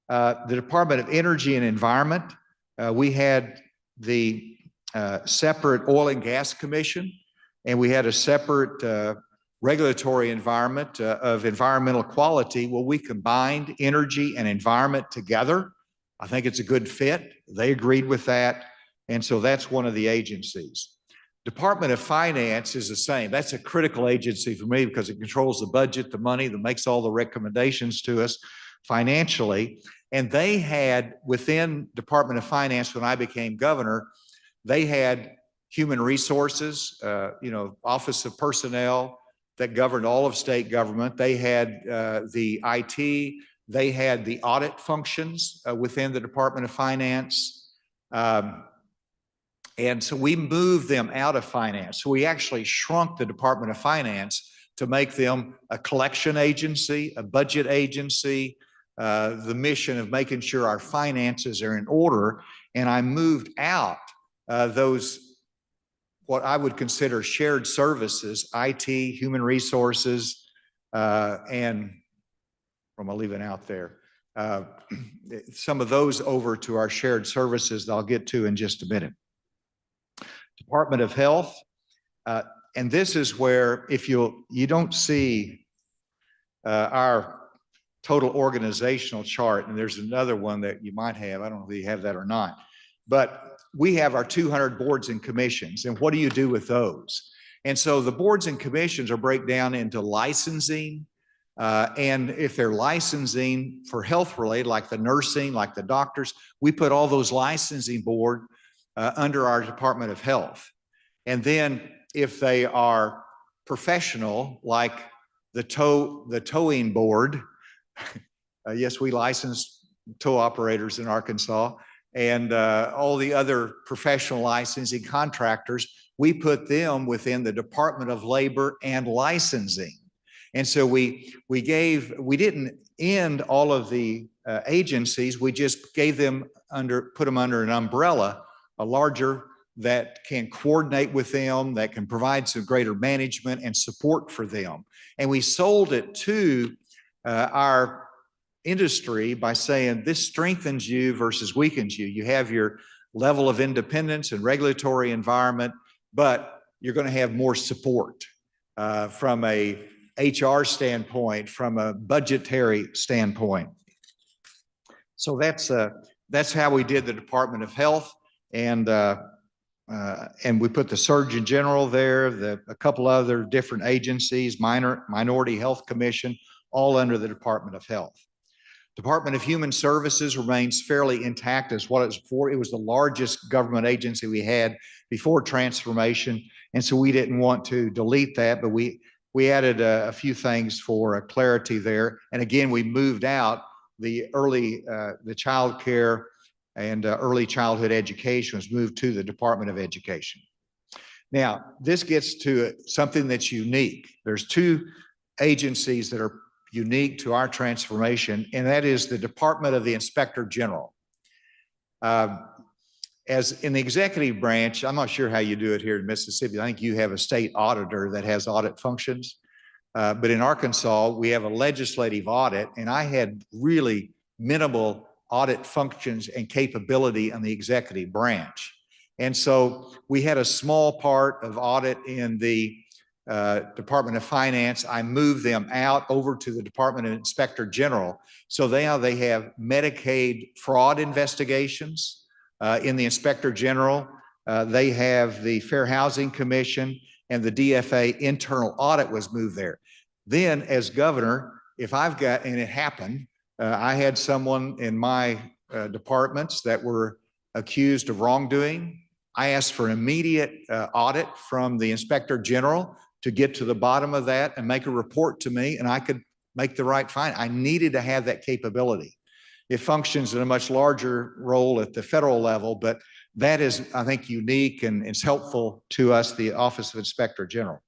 The Department of Energy and Environment, we had the separate Oil and Gas Commission, and we had a separate regulatory environment of environmental quality. Well, we combined energy and environment together. I think it's a good fit. They agreed with that. And so that's one of the agencies. Department of Finance is the same. That's a critical agency for me because it controls the budget, the money, that makes all the recommendations to us financially. And they had within Department of Finance, when I became governor, they had human resources, Office of Personnel that governed all of state government. They had the IT, they had the audit functions within the Department of Finance. And so we moved them out of finance. So we actually shrunk the Department of Finance to make them a collection agency, a budget agency, the mission of making sure our finances are in order. And I moved out those, what I would consider shared services, IT, human resources, and I'm leaving out there. Some of those over to our shared services that I'll get to in just a minute. Department of Health, and this is where if you don't see our total organizational chart, and there's another one that you might have, I don't know if you have that or not, but we have our 200 boards and commissions, and what do you do with those? And so the boards and commissions are break down into licensing, and if they're licensing for health related, like the nursing, like the doctors, we put all those licensing board under our Department of Health. And then if they are professional, like the towing board, yes, we license tow operators in Arkansas, and all the other professional licensing contractors, we put them within the Department of Labor and Licensing. And so we didn't end all of the agencies, we just gave them put them under an umbrella, a larger that can coordinate with them, that can provide some greater management and support for them. And we sold it to our industry by saying this strengthens you versus weakens you. You have your level of independence and regulatory environment, but you're going to have more support from a HR standpoint, from a budgetary standpoint. So that's how we did the Department of Health, and we put the Surgeon General there, a couple other different agencies, Minority Health Commission, all under the Department of Health. Department of Human Services remains fairly intact as what it was before. It was the largest government agency we had before transformation, and so we didn't want to delete that, but we added a few things for clarity there. And again, we moved out the child care and early childhood education was moved to the Department of Education. Now, this gets to something that's unique. There's two agencies that are unique to our transformation, and that is the Department of the Inspector General. As in the executive branch, I'm not sure how you do it here in Mississippi. I think you have a state auditor that has audit functions. But in Arkansas, we have a legislative audit, and I had really minimal audit functions and capability in the executive branch. And so we had a small part of audit in the Department of Finance. I moved them out over to the Department of Inspector General. So they have Medicaid fraud investigations in the Inspector General. They have the Fair Housing Commission, and the DFA internal audit was moved there. Then as governor, if I've got, and it happened, I had someone in my departments that were accused of wrongdoing. I asked for immediate audit from the Inspector General to get to the bottom of that and make a report to me, and I could make the right find. I needed to have that capability. It functions in a much larger role at the federal level, but that is, I think, unique and it's helpful to us, the Office of Inspector General.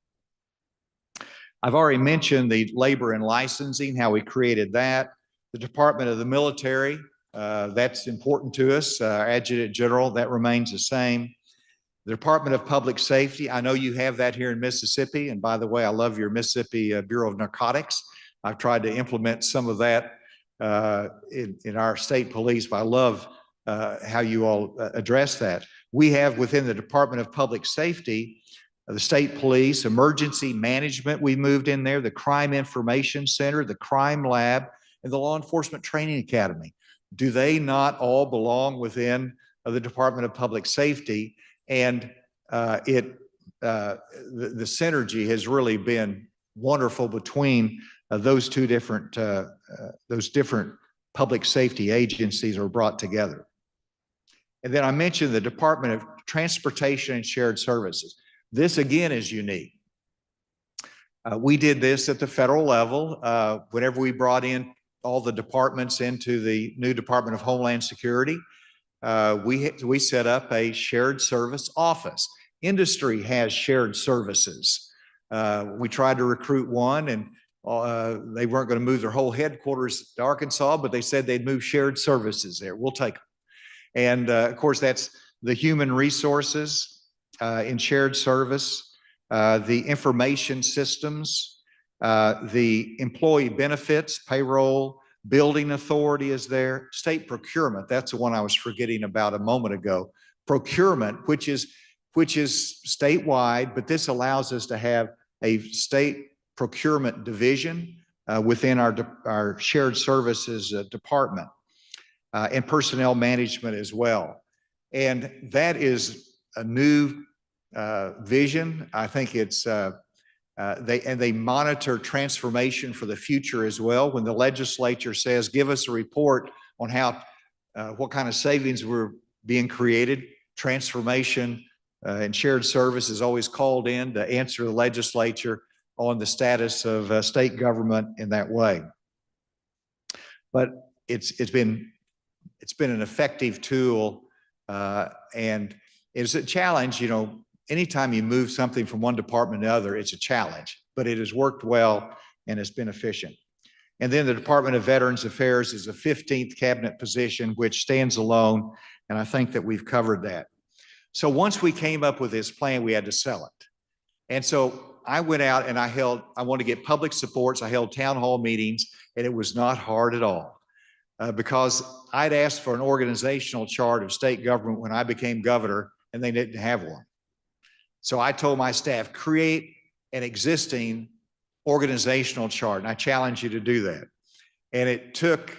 I've already mentioned the labor and licensing, how we created that. The Department of the Military, that's important to us. Adjutant General, that remains the same. The Department of Public Safety, I know you have that here in Mississippi. And by the way, I love your Mississippi Bureau of Narcotics. I've tried to implement some of that in our state police, but I love how you all address that. We have within the Department of Public Safety, the state police, emergency management, we moved in there, the Crime Information Center, the Crime Lab, and the Law Enforcement Training Academy. Do they not all belong within the Department of Public Safety? And the synergy has really been wonderful between those different public safety agencies are brought together. And then I mentioned the Department of Transportation and Shared Services. This again is unique. We did this at the federal level whenever we brought in all the departments into the new Department of Homeland Security. We set up a shared service office. Industry has shared services. We tried to recruit one, and they weren't going to move their whole headquarters to Arkansas, but they said they'd move shared services there. We'll take them. And of course, that's the human resources in shared service, the information systems, the employee benefits, payroll, building authority is there, state procurement. That's the one I was forgetting about a moment ago. Procurement, which is statewide, but this allows us to have a state procurement division within our shared services department, and personnel management as well. And that is a new vision. I think it's they monitor transformation for the future as well. When the legislature says, give us a report on how what kind of savings were being created, transformation and shared service is always called in to answer the legislature on the status of state government in that way. But it's been an effective tool, and it's a challenge. You know, anytime you move something from one department to another, it's a challenge, but it has worked well and it's been efficient. And then the Department of Veterans Affairs is a 15th cabinet position, which stands alone. And I think that we've covered that. So once we came up with this plan, we had to sell it. And so I went out and I wanted to get public supports. I held town hall meetings, and it was not hard at all. because I'd asked for an organizational chart of state government when I became governor, and they didn't have one. So I told my staff, create an existing organizational chart, and I challenge you to do that. And it took,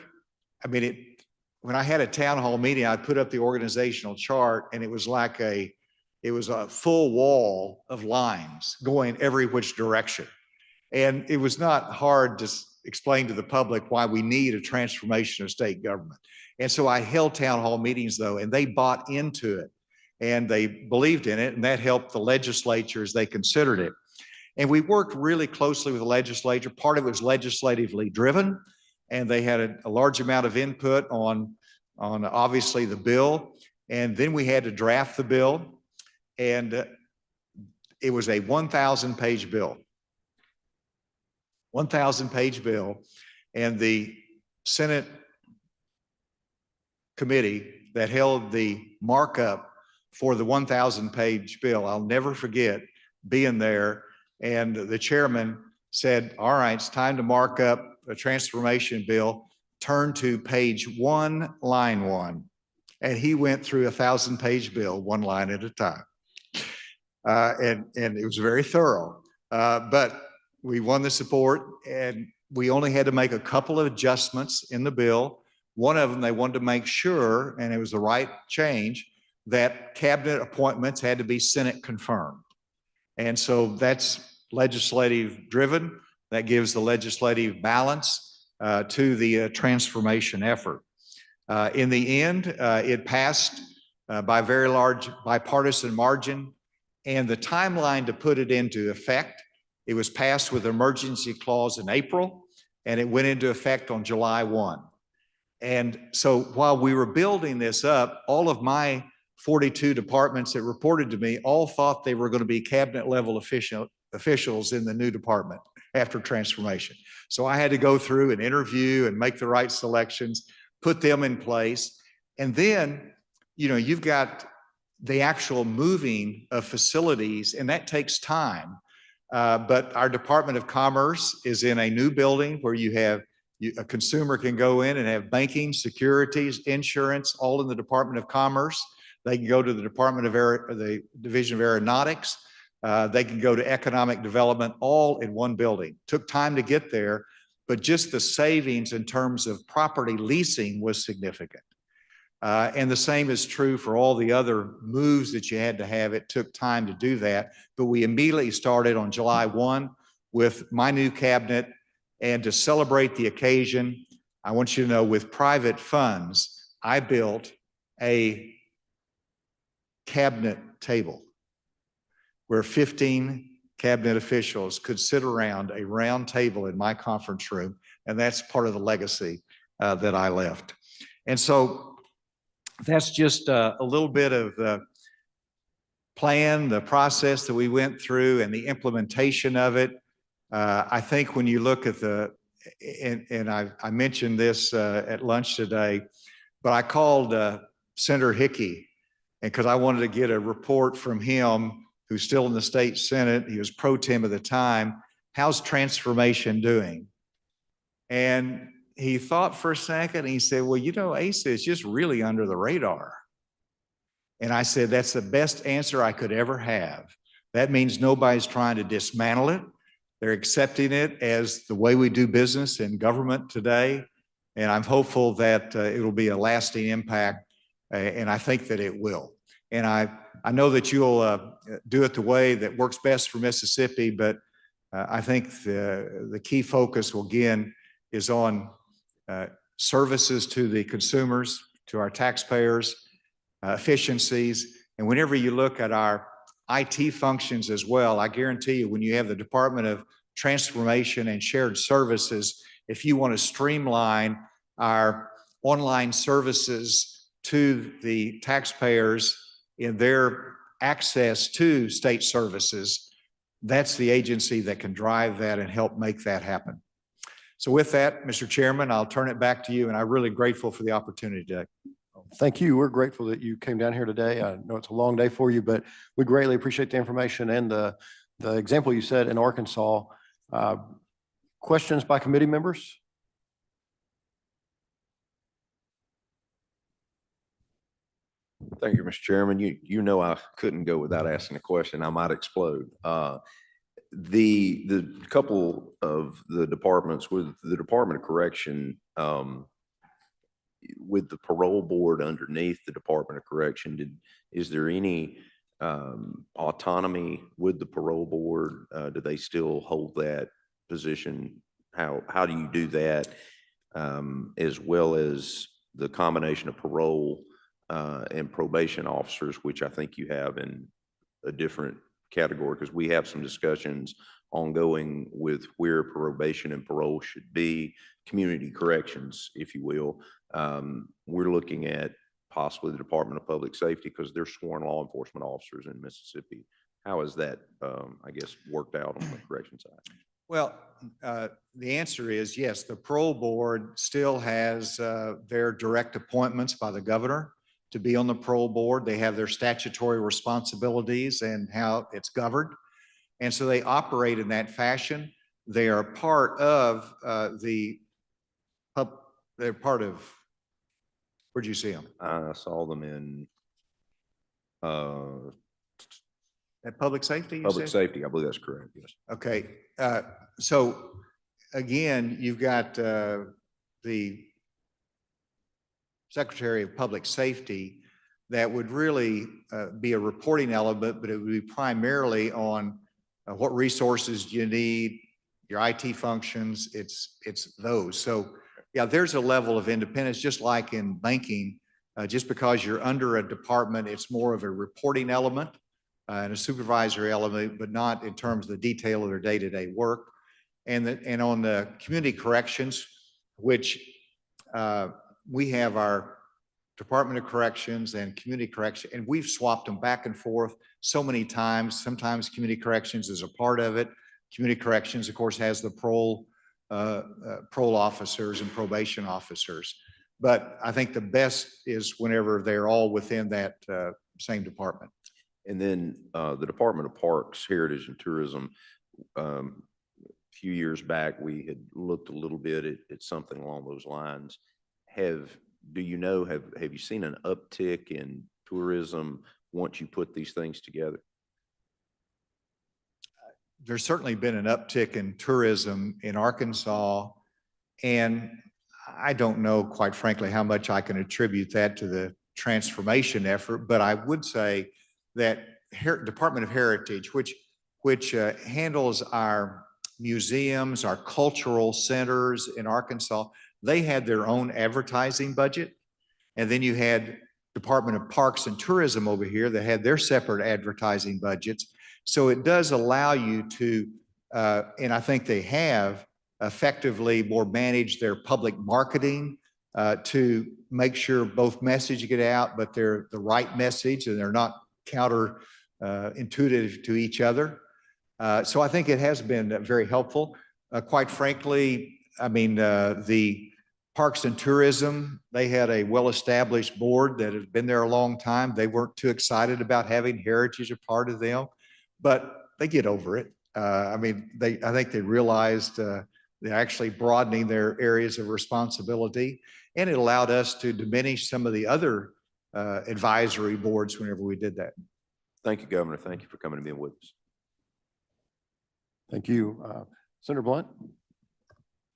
when I had a town hall meeting, I'd put up the organizational chart, and it was a full wall of lines going every which direction. And it was not hard to explain to the public why we need a transformation of state government. And so I held town hall meetings though, and they bought into it and they believed in it, and that helped the legislature as they considered it. And we worked really closely with the legislature. Part of it was legislatively driven, and they had a large amount of input on obviously the bill. And then we had to draft the bill, and it was a 1,000-page bill. 1,000-page bill, and the Senate committee that held the markup for the 1,000-page bill, I'll never forget being there, and the chairman said, all right, it's time to mark up a transformation bill. Turn to page 1, line 1. And he went through a 1,000-page bill, one line at a time. And it was very thorough, but we won the support, and we only had to make a couple of adjustments in the bill. One of them, they wanted to make sure, and it was the right change, that cabinet appointments had to be Senate confirmed. And so that's legislative driven. That gives the legislative balance to the transformation effort. In the end, it passed by a very large bipartisan margin, and the timeline to put it into effect, it was passed with emergency clause in April, and it went into effect on July 1. And so while we were building this up, all of my 42 departments that reported to me all thought they were going to be cabinet level officials in the new department after transformation. So I had to go through and interview and make the right selections, put them in place. And then, you've got the actual moving of facilities, and that takes time. But our Department of Commerce is in a new building where a consumer can go in and have banking, securities, insurance, all in the Department of Commerce. They can go to the the Division of Aeronautics. They can go to Economic Development, all in one building. Took time to get there, but just the savings in terms of property leasing was significant. And the same is true for all the other moves that you had to have. It took time to do that, but we immediately started on July 1 with my new cabinet. And to celebrate the occasion, I want you to know, with private funds, I built a cabinet table where 15 cabinet officials could sit around a round table in my conference room. And that's part of the legacy that I left. And so that's just a little bit of the plan, the process that we went through and the implementation of it. I think when you look at I mentioned this at lunch today, but I called Senator Hickey, and because I wanted to get a report from him, who's still in the state Senate. He was pro tem at the time. How's transformation doing? And he thought for a second, and he said, well, ACE is just really under the radar. And I said, that's the best answer I could ever have. That means nobody's trying to dismantle it. They're accepting it as the way we do business in government today. And I'm hopeful that it'll be a lasting impact, and I think that it will. And I know that you'll do it the way that works best for Mississippi, but I think the key focus will, again, is on services to the consumers, to our taxpayers, efficiencies. And whenever you look at our IT functions as well, I guarantee you, when you have the Department of Transformation and Shared Services, if you want to streamline our online services to the taxpayers in their access to state services, that's the agency that can drive that and help make that happen. So with that, Mr. Chairman, I'll turn it back to you, and I'm really grateful for the opportunity today. Thank you. We're grateful that you came down here today. I know it's a long day for you, but we greatly appreciate the information and the example you said in Arkansas. Questions by committee members? Thank you, Mr. Chairman. You know I couldn't go without asking a question. I might explode. The couple of the departments with the Department of Correction, with the parole board underneath the Department of Correction, is there any autonomy with the parole board? Do they still hold that position? How do you do that? As well as the combination of parole and probation officers, which I think you have in a different category, because we have some discussions ongoing with where probation and parole should be, community corrections, if you will. We're looking at possibly the Department of Public Safety because they're sworn law enforcement officers in Mississippi. How has that, I guess, worked out on the correction side? Well, the answer is yes, the parole board still has their direct appointments by the governor to be on the parole board. They have their statutory responsibilities and how it's governed. And so they operate in that fashion. They are part of they're part of, where'd you see them? I saw them in At Public Safety? you public said? safety. I believe that's correct. Yes. Okay, so again, you've got the Secretary of Public Safety that would really be a reporting element, but it would be primarily on what resources you need, your IT functions, it's those. So yeah, there's a level of independence, just like in banking. Just because you're under a department, it's more of a reporting element and a supervisory element, but not in terms of the detail of their day-to-day work. And on the community corrections, which we have our Department of Corrections and Community Correction, and we've swapped them back and forth so many times. Sometimes Community Corrections is a part of it. Community Corrections, of course, has the parole officers and probation officers. But I think the best is whenever they're all within that same department. And then the Department of Parks, Heritage and Tourism, a few years back, we had looked a little bit at something along those lines. Do you know, have you seen an uptick in tourism once you put these things together? There's certainly been an uptick in tourism in Arkansas, and I don't know, quite frankly, how much I can attribute that to the transformation effort, but I would say that Department of Heritage, which handles our museums, our cultural centers in Arkansas, they had their own advertising budget. And then you had Department of Parks and Tourism over here that had their separate advertising budgets. So it does allow you to, and I think they have effectively more managed their public marketing to make sure both messages get out, but they're the right message and they're not counter intuitive to each other. So I think it has been very helpful. Quite frankly, I mean, the Parks and Tourism, they had a well-established board that has been there a long time. They weren't too excited about having Heritage a part of them, but they get over it. I mean, I think they realized they're actually broadening their areas of responsibility, and it allowed us to diminish some of the other advisory boards whenever we did that. Thank you, Governor. Thank you for coming to be with us. Thank you. Senator Blunt?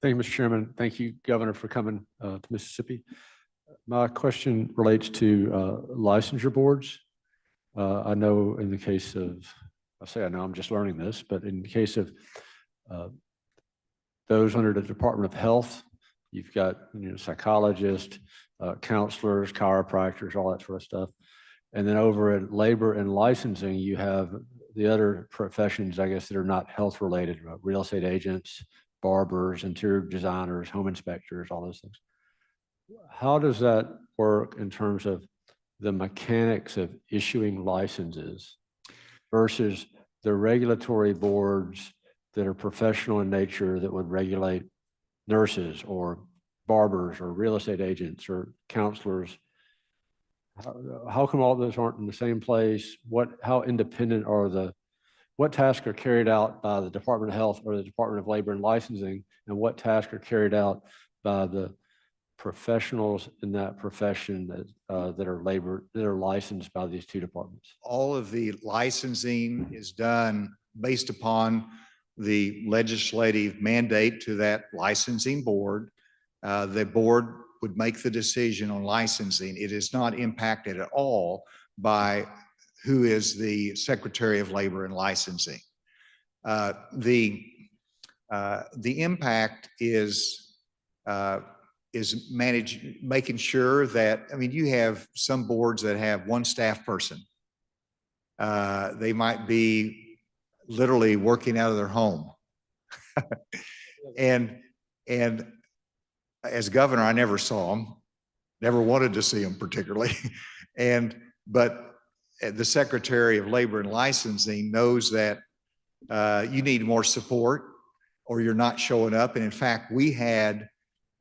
Thank you, Mr. Chairman. Thank you, Governor, for coming to Mississippi. My question relates to licensure boards. I know in the case of, I know I'm just learning this, but in the case of those under the Department of Health, you've got psychologists, counselors, chiropractors, all that sort of stuff. And then over at labor and licensing, you have the other professions, I guess, that are not health related, real estate agents, barbers, interior designers, home inspectors, all those things. How does that work in terms of the mechanics of issuing licenses versus the regulatory boards that are professional in nature that would regulate nurses or barbers or real estate agents or counselors? How come all those aren't in the same place? How independent are what tasks are carried out by the Department of Health or the Department of Labor and Licensing, and what tasks are carried out by the professionals in that profession that are licensed by these two departments? All of the licensing is done based upon the legislative mandate to that licensing board. The board would make the decision on licensing. It is not impacted at all by who is the Secretary of Labor and Licensing. The impact is making sure that, I mean, you have some boards that have one staff person. They might be literally working out of their home. And as governor, I never saw them, never wanted to see them particularly. But the Secretary of Labor and Licensing knows that you need more support or you're not showing up. And in fact, we had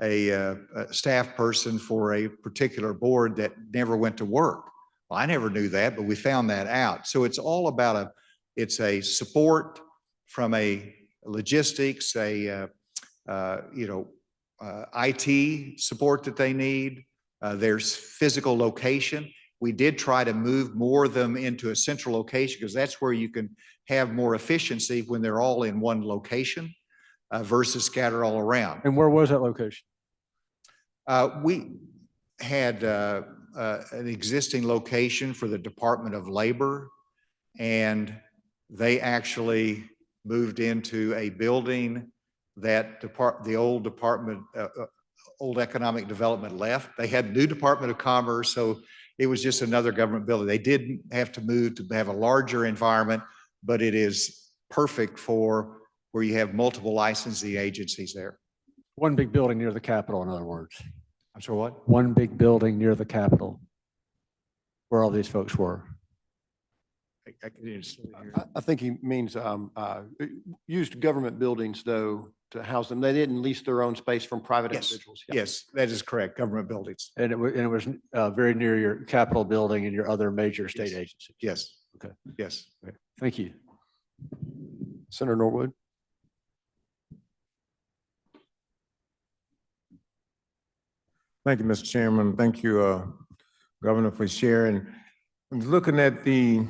a staff person for a particular board that never went to work. Well, I never knew that, but we found that out. So it's all about it's a support from a logistics, IT support that they need. There's physical location. We did try to move more of them into a central location because that's where you can have more efficiency when they're all in one location versus scattered all around. And where was that location? We had an existing location for the Department of Labor, and they actually moved into a building that the old old economic development left. They had new Department of Commerce, so it was just another government building. They didn't have to move to have a larger environment, but it is perfect for where you have multiple licensing agencies there. One big building near the Capitol, in other words. I'm sorry, what? One big building near the Capitol, where all these folks were. I think he means used government buildings, though, to house them. They didn't lease their own space from private individuals. Yeah. Yes, that is correct. Government buildings. And it was very near your Capitol building and your other major state agencies. Yes. Okay. Yes. Okay. Thank you. Senator Norwood. Thank you, Mr. Chairman. Thank you, Governor, for sharing. Looking at the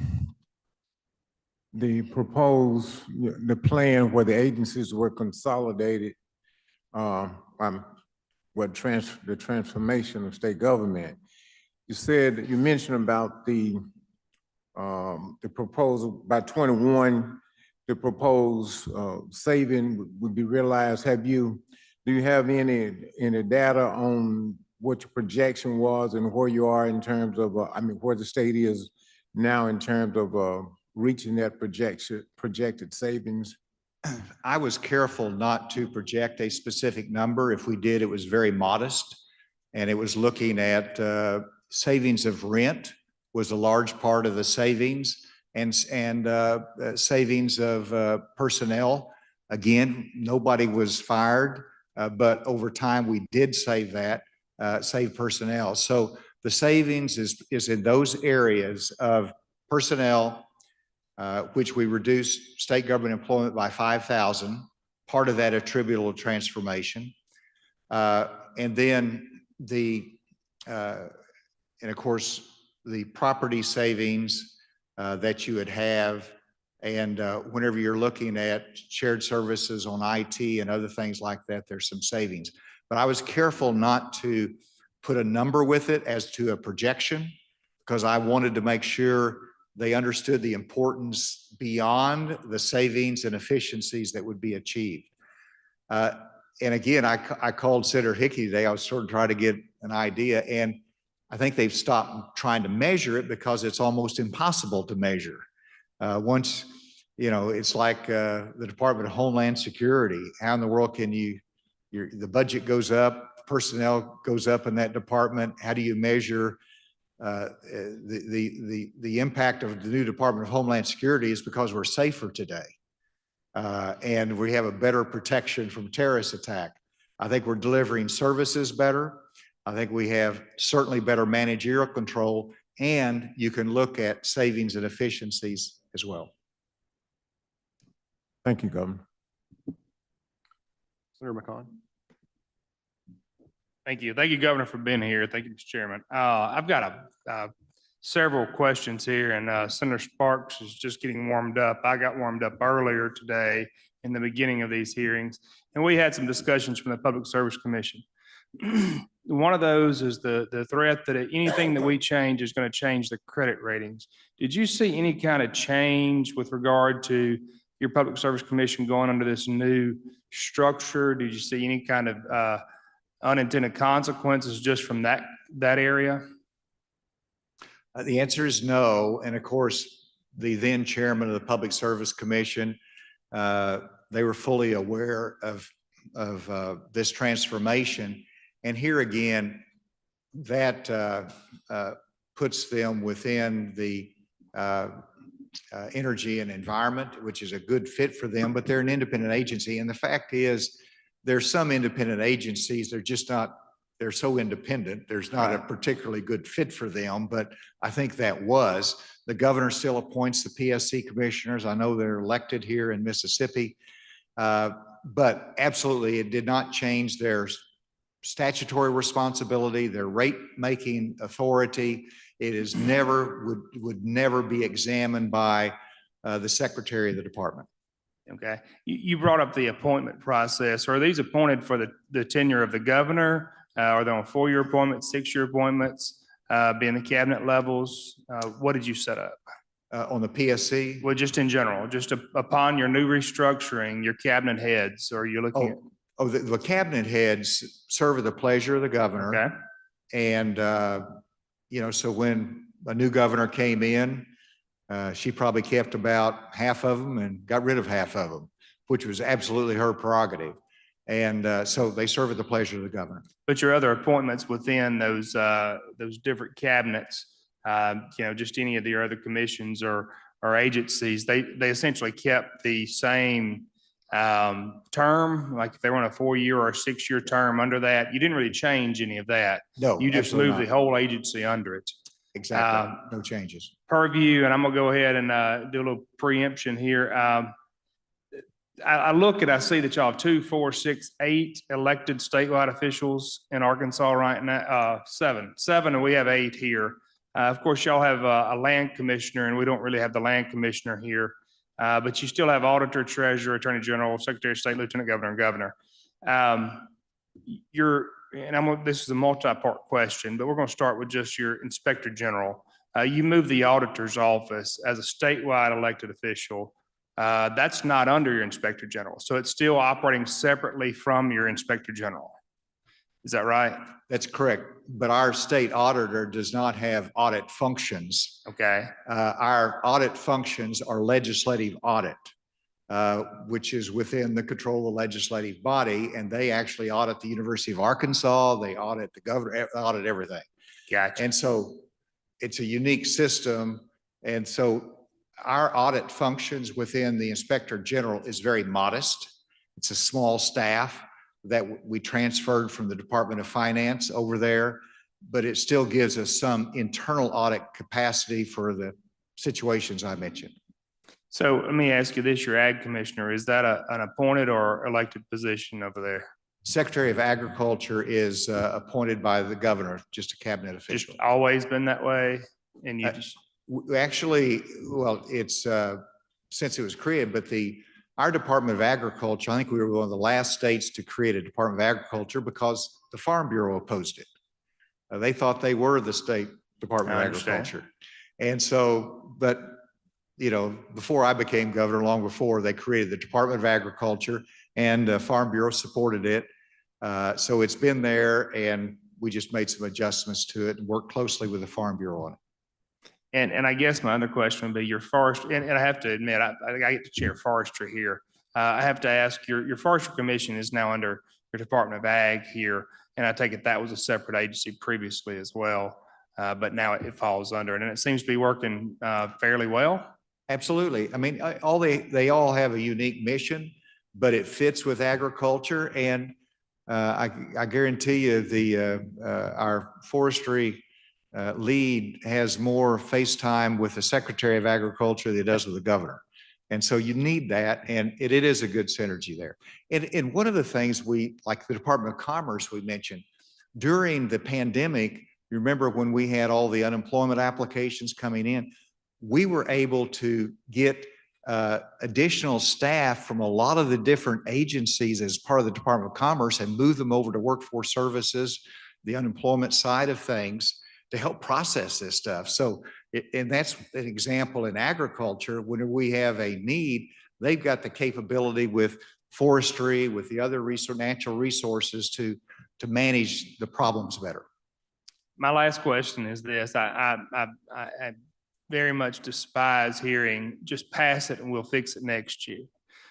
proposed, the plan where the agencies were consolidated, the transformation of state government. You mentioned about the proposal by 21, the proposed saving would be realized. Do you have any data on what your projection was and where you are in terms of, where the state is now in terms of reaching that projected savings? I was careful not to project a specific number. If we did, it was very modest. And it was looking at savings of rent was a large part of the savings, and savings of personnel. Again, nobody was fired, but over time we did save personnel. So the savings is in those areas of personnel, which we reduced state government employment by 5,000, part of that attributable to transformation. And then and of course, the property savings that you would have, and whenever you're looking at shared services on IT and other things like that, there's some savings. But I was careful not to put a number with it as to a projection, because I wanted to make sure they understood the importance beyond the savings and efficiencies that would be achieved. And again, I called Senator Hickey today. I was sort of trying to get an idea, and I think they've stopped trying to measure it because it's almost impossible to measure. Once, it's like the Department of Homeland Security. How in the world can the budget goes up, personnel goes up in that department. How do you measure the impact of the new Department of Homeland Security? Is because we're safer today. And we have a better protection from terrorist attack. I think we're delivering services better. I think we have certainly better managerial control, and you can look at savings and efficiencies as well. Thank you, Governor. Senator McCon. Thank you. Thank you, Governor, for being here. Thank you, Mr. Chairman. I've got several questions here, and Senator Sparks is just getting warmed up. I got warmed up earlier today in the beginning of these hearings, and we had some discussions from the Public Service Commission. One of those is the threat that anything that we change is going to change the credit ratings. Did you see any kind of change with regard to your Public Service Commission going under this new structure? Did you see any kind of unintended consequences just from that area? The answer is no. And of course, the then chairman of the Public Service Commission, they were fully aware of this transformation. And here again, that puts them within the energy and environment, which is a good fit for them, but they're an independent agency. And the fact is, there's some independent agencies, they're just not, they're so independent, there's not a particularly good fit for them, but I think that was. The governor still appoints the PSC commissioners. I know they're elected here in Mississippi, but absolutely it did not change their statutory responsibility, their rate-making authority. It is never, would never be examined by the secretary of the department. Okay. You brought up the appointment process. Are these appointed for the tenure of the governor? Are they on 4-year appointments, 6-year appointments, being the cabinet levels? What did you set up? On the PSC? Well, just in general, just upon your new restructuring, your cabinet heads, are you looking at? Oh, the cabinet heads serve at the pleasure of the governor. Okay. And, you know, so when a new governor came in, she probably kept about half of them and got rid of half of them, which was absolutely her prerogative. And so they serve at the pleasure of the governor. But your other appointments within those different cabinets, you know, just any of your other commissions or agencies, they essentially kept the same term, like if they were on a 4-year or a 6-year term under that, you didn't really change any of that. No, You just moved the not. whole agency under it. Exactly. No changes. Purview, and I'm gonna go ahead and do a little preemption here. I look and I see that y'all have 2, 4, 6, 8 elected statewide officials in Arkansas right now, 7, and we have 8 here. Of course, y'all have a land commissioner, and we don't really have the land commissioner here. But you still have auditor, treasurer, attorney general, secretary of state, lieutenant governor, and governor. This is a multi-part question, but we're going to start with just your inspector general. You moved the auditor's office as a statewide elected official. That's not under your inspector general. So it's still operating separately from your inspector general. Is that right? That's correct. But our state auditor does not have audit functions. Okay. Our audit functions are legislative audit, which is within the control of the legislative body, and they actually audit the University of Arkansas. They audit the governor, audit everything. Gotcha. And so it's a unique system. And so our audit functions within the inspector general is very modest. It's a small staff that we transferred from the Department of Finance over there, but it still gives us some internal audit capacity for the situations I mentioned. So let me ask you this, your ag commissioner, is that an appointed or elected position over there? Secretary of Agriculture is appointed by the governor, just a cabinet official. Just always been that way? And you just, Actually, well, it's since it was created, but our Department of Agriculture, I think we were one of the last states to create a Department of Agriculture because the Farm Bureau opposed it. They thought they were the state Department of Agriculture. And so, but, you know, before I became governor, long before, they created the Department of Agriculture, and Farm Bureau supported it. So it's been there, and we just made some adjustments to it and worked closely with the Farm Bureau on it. and I guess my other question would be your forest, and I have to admit, I get to chair forestry here. I have to ask, your forestry commission is now under your Department of Ag here, and I take it that was a separate agency previously as well, but now it falls under it, and it seems to be working fairly well. Absolutely. I mean, they all have a unique mission, but it fits with agriculture. And I guarantee you our forestry lead has more face time with the Secretary of Agriculture than it does with the governor. And so you need that, and it is a good synergy there. And one of the things like the Department of Commerce we mentioned, during the pandemic, you remember when we had all the unemployment applications coming in, we were able to get additional staff from a lot of the different agencies as part of the Department of Commerce and move them over to workforce services, the unemployment side of things, to help process this stuff. So, and that's an example in agriculture. When we have a need, they've got the capability with forestry, with the other natural resources to manage the problems better. My last question is this. I very much despise hearing just pass it and we'll fix it next year.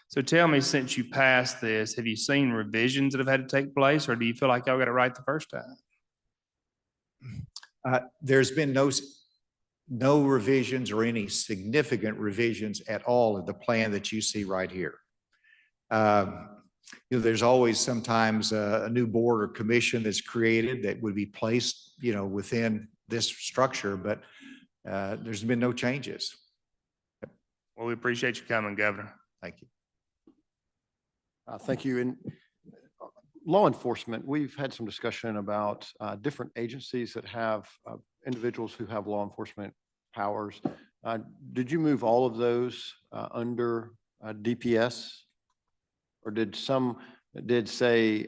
So tell me, since you passed this, have you seen revisions that have had to take place, or do you feel like y'all got it right the first time? There's been no revisions or any significant revisions at all in the plan that you see right here. You know, there's always sometimes a new board or commission that's created that would be placed, you know, within this structure, but there's been no changes. Well, we appreciate you coming, Governor. Thank you. Thank you. In law enforcement, we've had some discussion about different agencies that have individuals who have law enforcement powers. Did you move all of those under DPS? Or did say,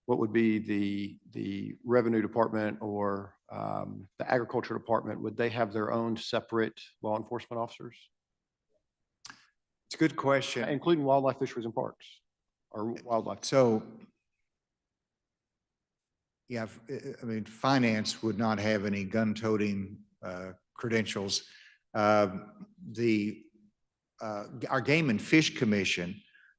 what would be the revenue department or the agriculture department, would they have their own separate law enforcement officers? It's a good question. Including wildlife, fisheries, and parks, or wildlife? So, yeah, I mean, finance would not have any gun-toting credentials. Our Game and Fish Commission,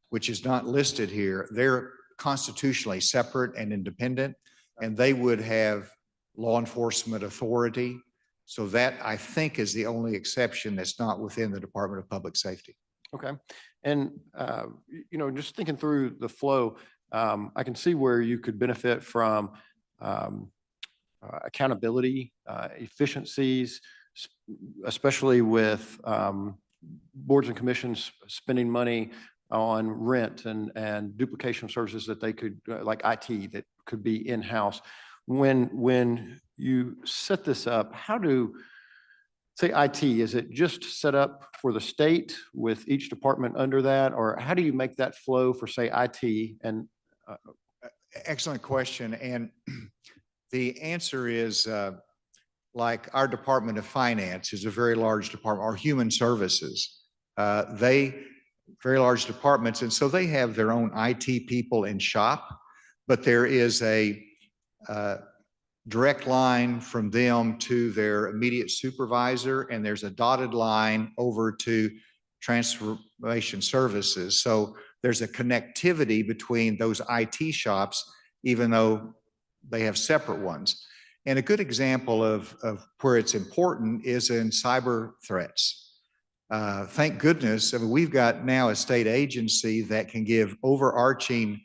which is not listed here, they're constitutionally separate and independent, and they would have law enforcement authority. So that, I think, is the only exception that's not within the Department of Public Safety. Okay. And, you know, just thinking through the flow, I can see where you could benefit from accountability, efficiencies, especially with boards and commissions spending money on rent and duplication of services that they could, like IT, that could be in-house. When you set this up, how do, say IT, is it just set up for the state with each department under that? Or how do you make that flow for, say, IT? And excellent question. And the answer is, like our Department of Finance is a very large department, or Human Services. Very large departments, and so they have their own IT people in shop, but there is a direct line from them to their immediate supervisor, and there's a dotted line over to transformation services. So there's a connectivity between those IT shops, even though they have separate ones. And a good example of where it's important is in cyber threats. Thank goodness, I mean, we've got now a state agency that can give overarching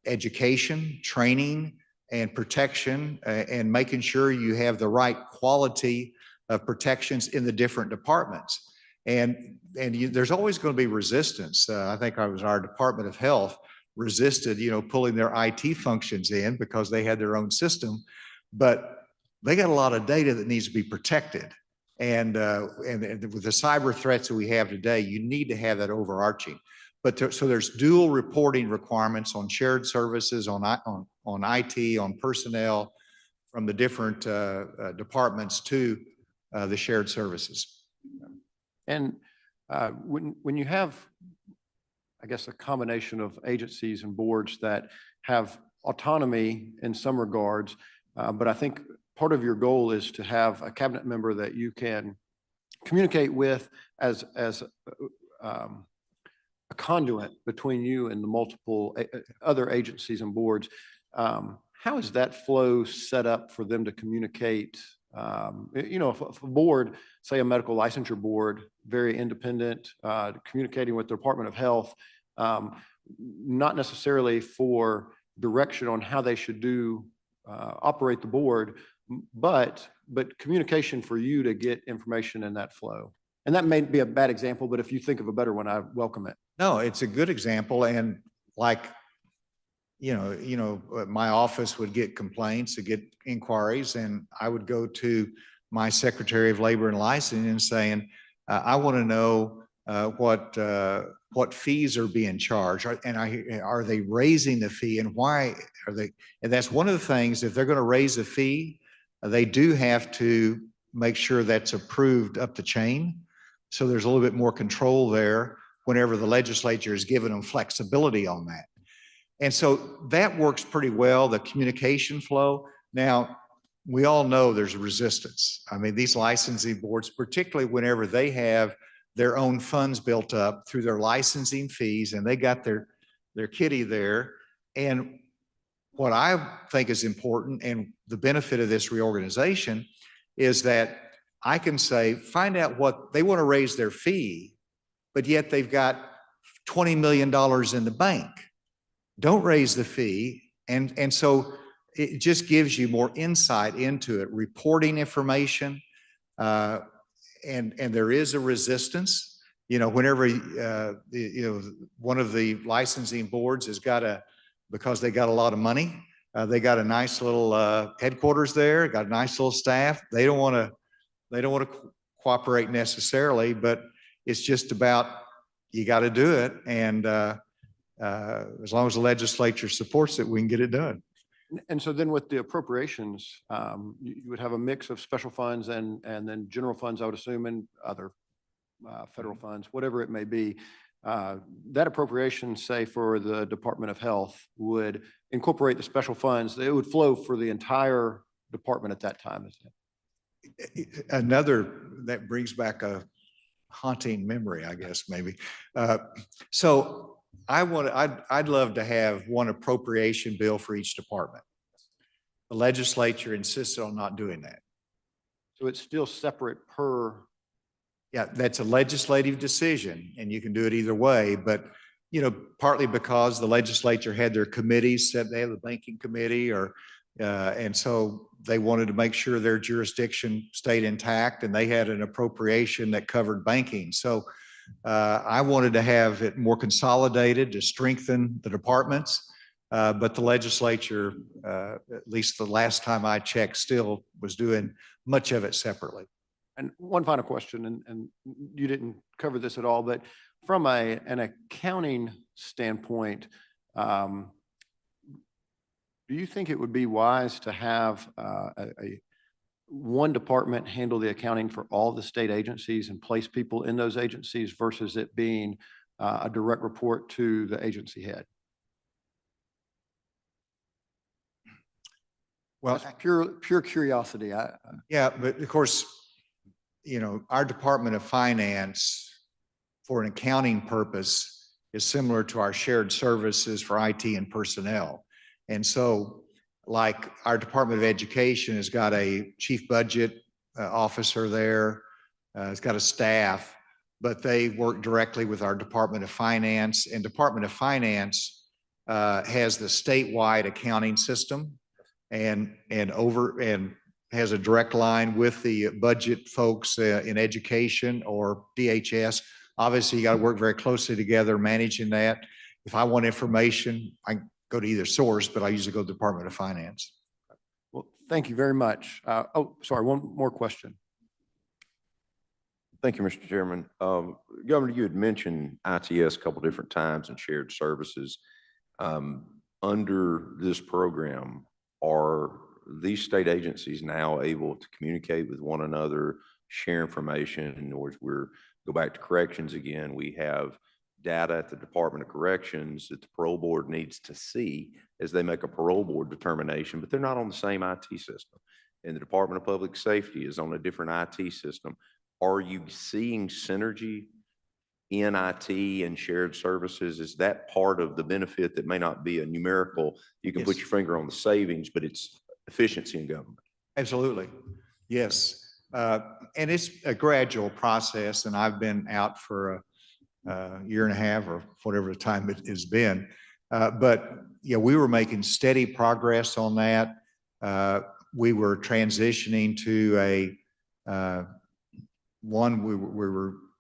education, training, and protection, and making sure you have the right quality of protections in the different departments. And there's always going to be resistance. I think our Department of Health resisted, you know, pulling their IT functions in because they had their own system, but they got a lot of data that needs to be protected. And with the cyber threats that we have today, you need to have that overarching. But so there's dual reporting requirements on shared services, on IT, on personnel from the different departments to the shared services. And when you have, I guess, a combination of agencies and boards that have autonomy in some regards, but I think part of your goal is to have a cabinet member that you can communicate with as a conduit between you and the multiple other agencies and boards. How is that flow set up for them to communicate? You know, if a board, say a medical licensure board, very independent, communicating with the Department of Health, not necessarily for direction on how they should operate the board, but communication for you to get information in that flow. And that may be a bad example, but if you think of a better one, I welcome it. No, it's a good example. And like my office would get complaints, would get inquiries, and I would go to my Secretary of Labor and Licensing and saying, I want to know what fees are being charged, and are they raising the fee, and why are they? And that's one of the things. If they're going to raise a fee, they do have to make sure that's approved up the chain. So there's a little bit more control there whenever the legislature is giving them flexibility on that. And so that works pretty well, the communication flow. Now, we all know there's resistance. I mean, these licensing boards, particularly whenever they have their own funds built up through their licensing fees, and they got their kitty there. And what I think is important, and the benefit of this reorganization, is that I can say, find out what they want to raise their fee, but yet they've got $20 million in the bank. Don't raise the fee. And so it just gives you more insight into it, reporting information. And there is a resistance, whenever, one of the licensing boards has got because they got a lot of money, they got a nice little headquarters there, got a nice little staff. They don't want to cooperate necessarily, but it's just about, you got to do it. And as long as the legislature supports it, we can get it done. And so then with the appropriations, you would have a mix of special funds and then general funds, I would assume, and other federal funds, whatever it may be. That appropriation, say for the Department of Health, would incorporate the special funds. It would flow for the entire department at that time, isn't it? That brings back a haunting memory, I guess, maybe. So I'd love to have one appropriation bill for each department. The legislature insisted on not doing that. So it's still separate per. Yeah, that's a legislative decision, and you can do it either way. But partly because the legislature had their committees set, they have the banking committee, and so they wanted to make sure their jurisdiction stayed intact, and they had an appropriation that covered banking. So I wanted to have it more consolidated to strengthen the departments, but the legislature, at least the last time I checked, still was doing much of it separately. And one final question, and you didn't cover this at all, but from an accounting standpoint, do you think it would be wise to have one department handle the accounting for all the state agencies and place people in those agencies versus it being a direct report to the agency head? Well, that's pure curiosity. Yeah, but of course, our Department of Finance, for an accounting purpose, is similar to our shared services for IT and personnel. And so, like, our Department of Education has got a chief budget officer there, it's got a staff, but they work directly with our Department of Finance, and Department of Finance has the statewide accounting system and has a direct line with the budget folks in education or DHS. Obviously, you got to work very closely together managing that. If I want information, I go to either source, but I usually go to the Department of Finance. Well, thank you very much. Sorry, one more question. Thank you, Mr. Chairman. Governor, you had mentioned ITS a couple different times and shared services. Under this program, are these state agencies now able to communicate with one another, share information? In other words, go back to corrections again. We have data at the Department of Corrections that the parole board needs to see as they make a parole board determination, but they're not on the same IT system. And the Department of Public Safety is on a different IT system. Are you seeing synergy in IT and shared services? Is that part of the benefit that may not be a numerical, you can put your finger on the savings, but it's efficiency in government? Absolutely. Yes. And it's a gradual process, and I've been out for a year and a half or whatever the time it has been. But yeah, we were making steady progress on that. We were transitioning to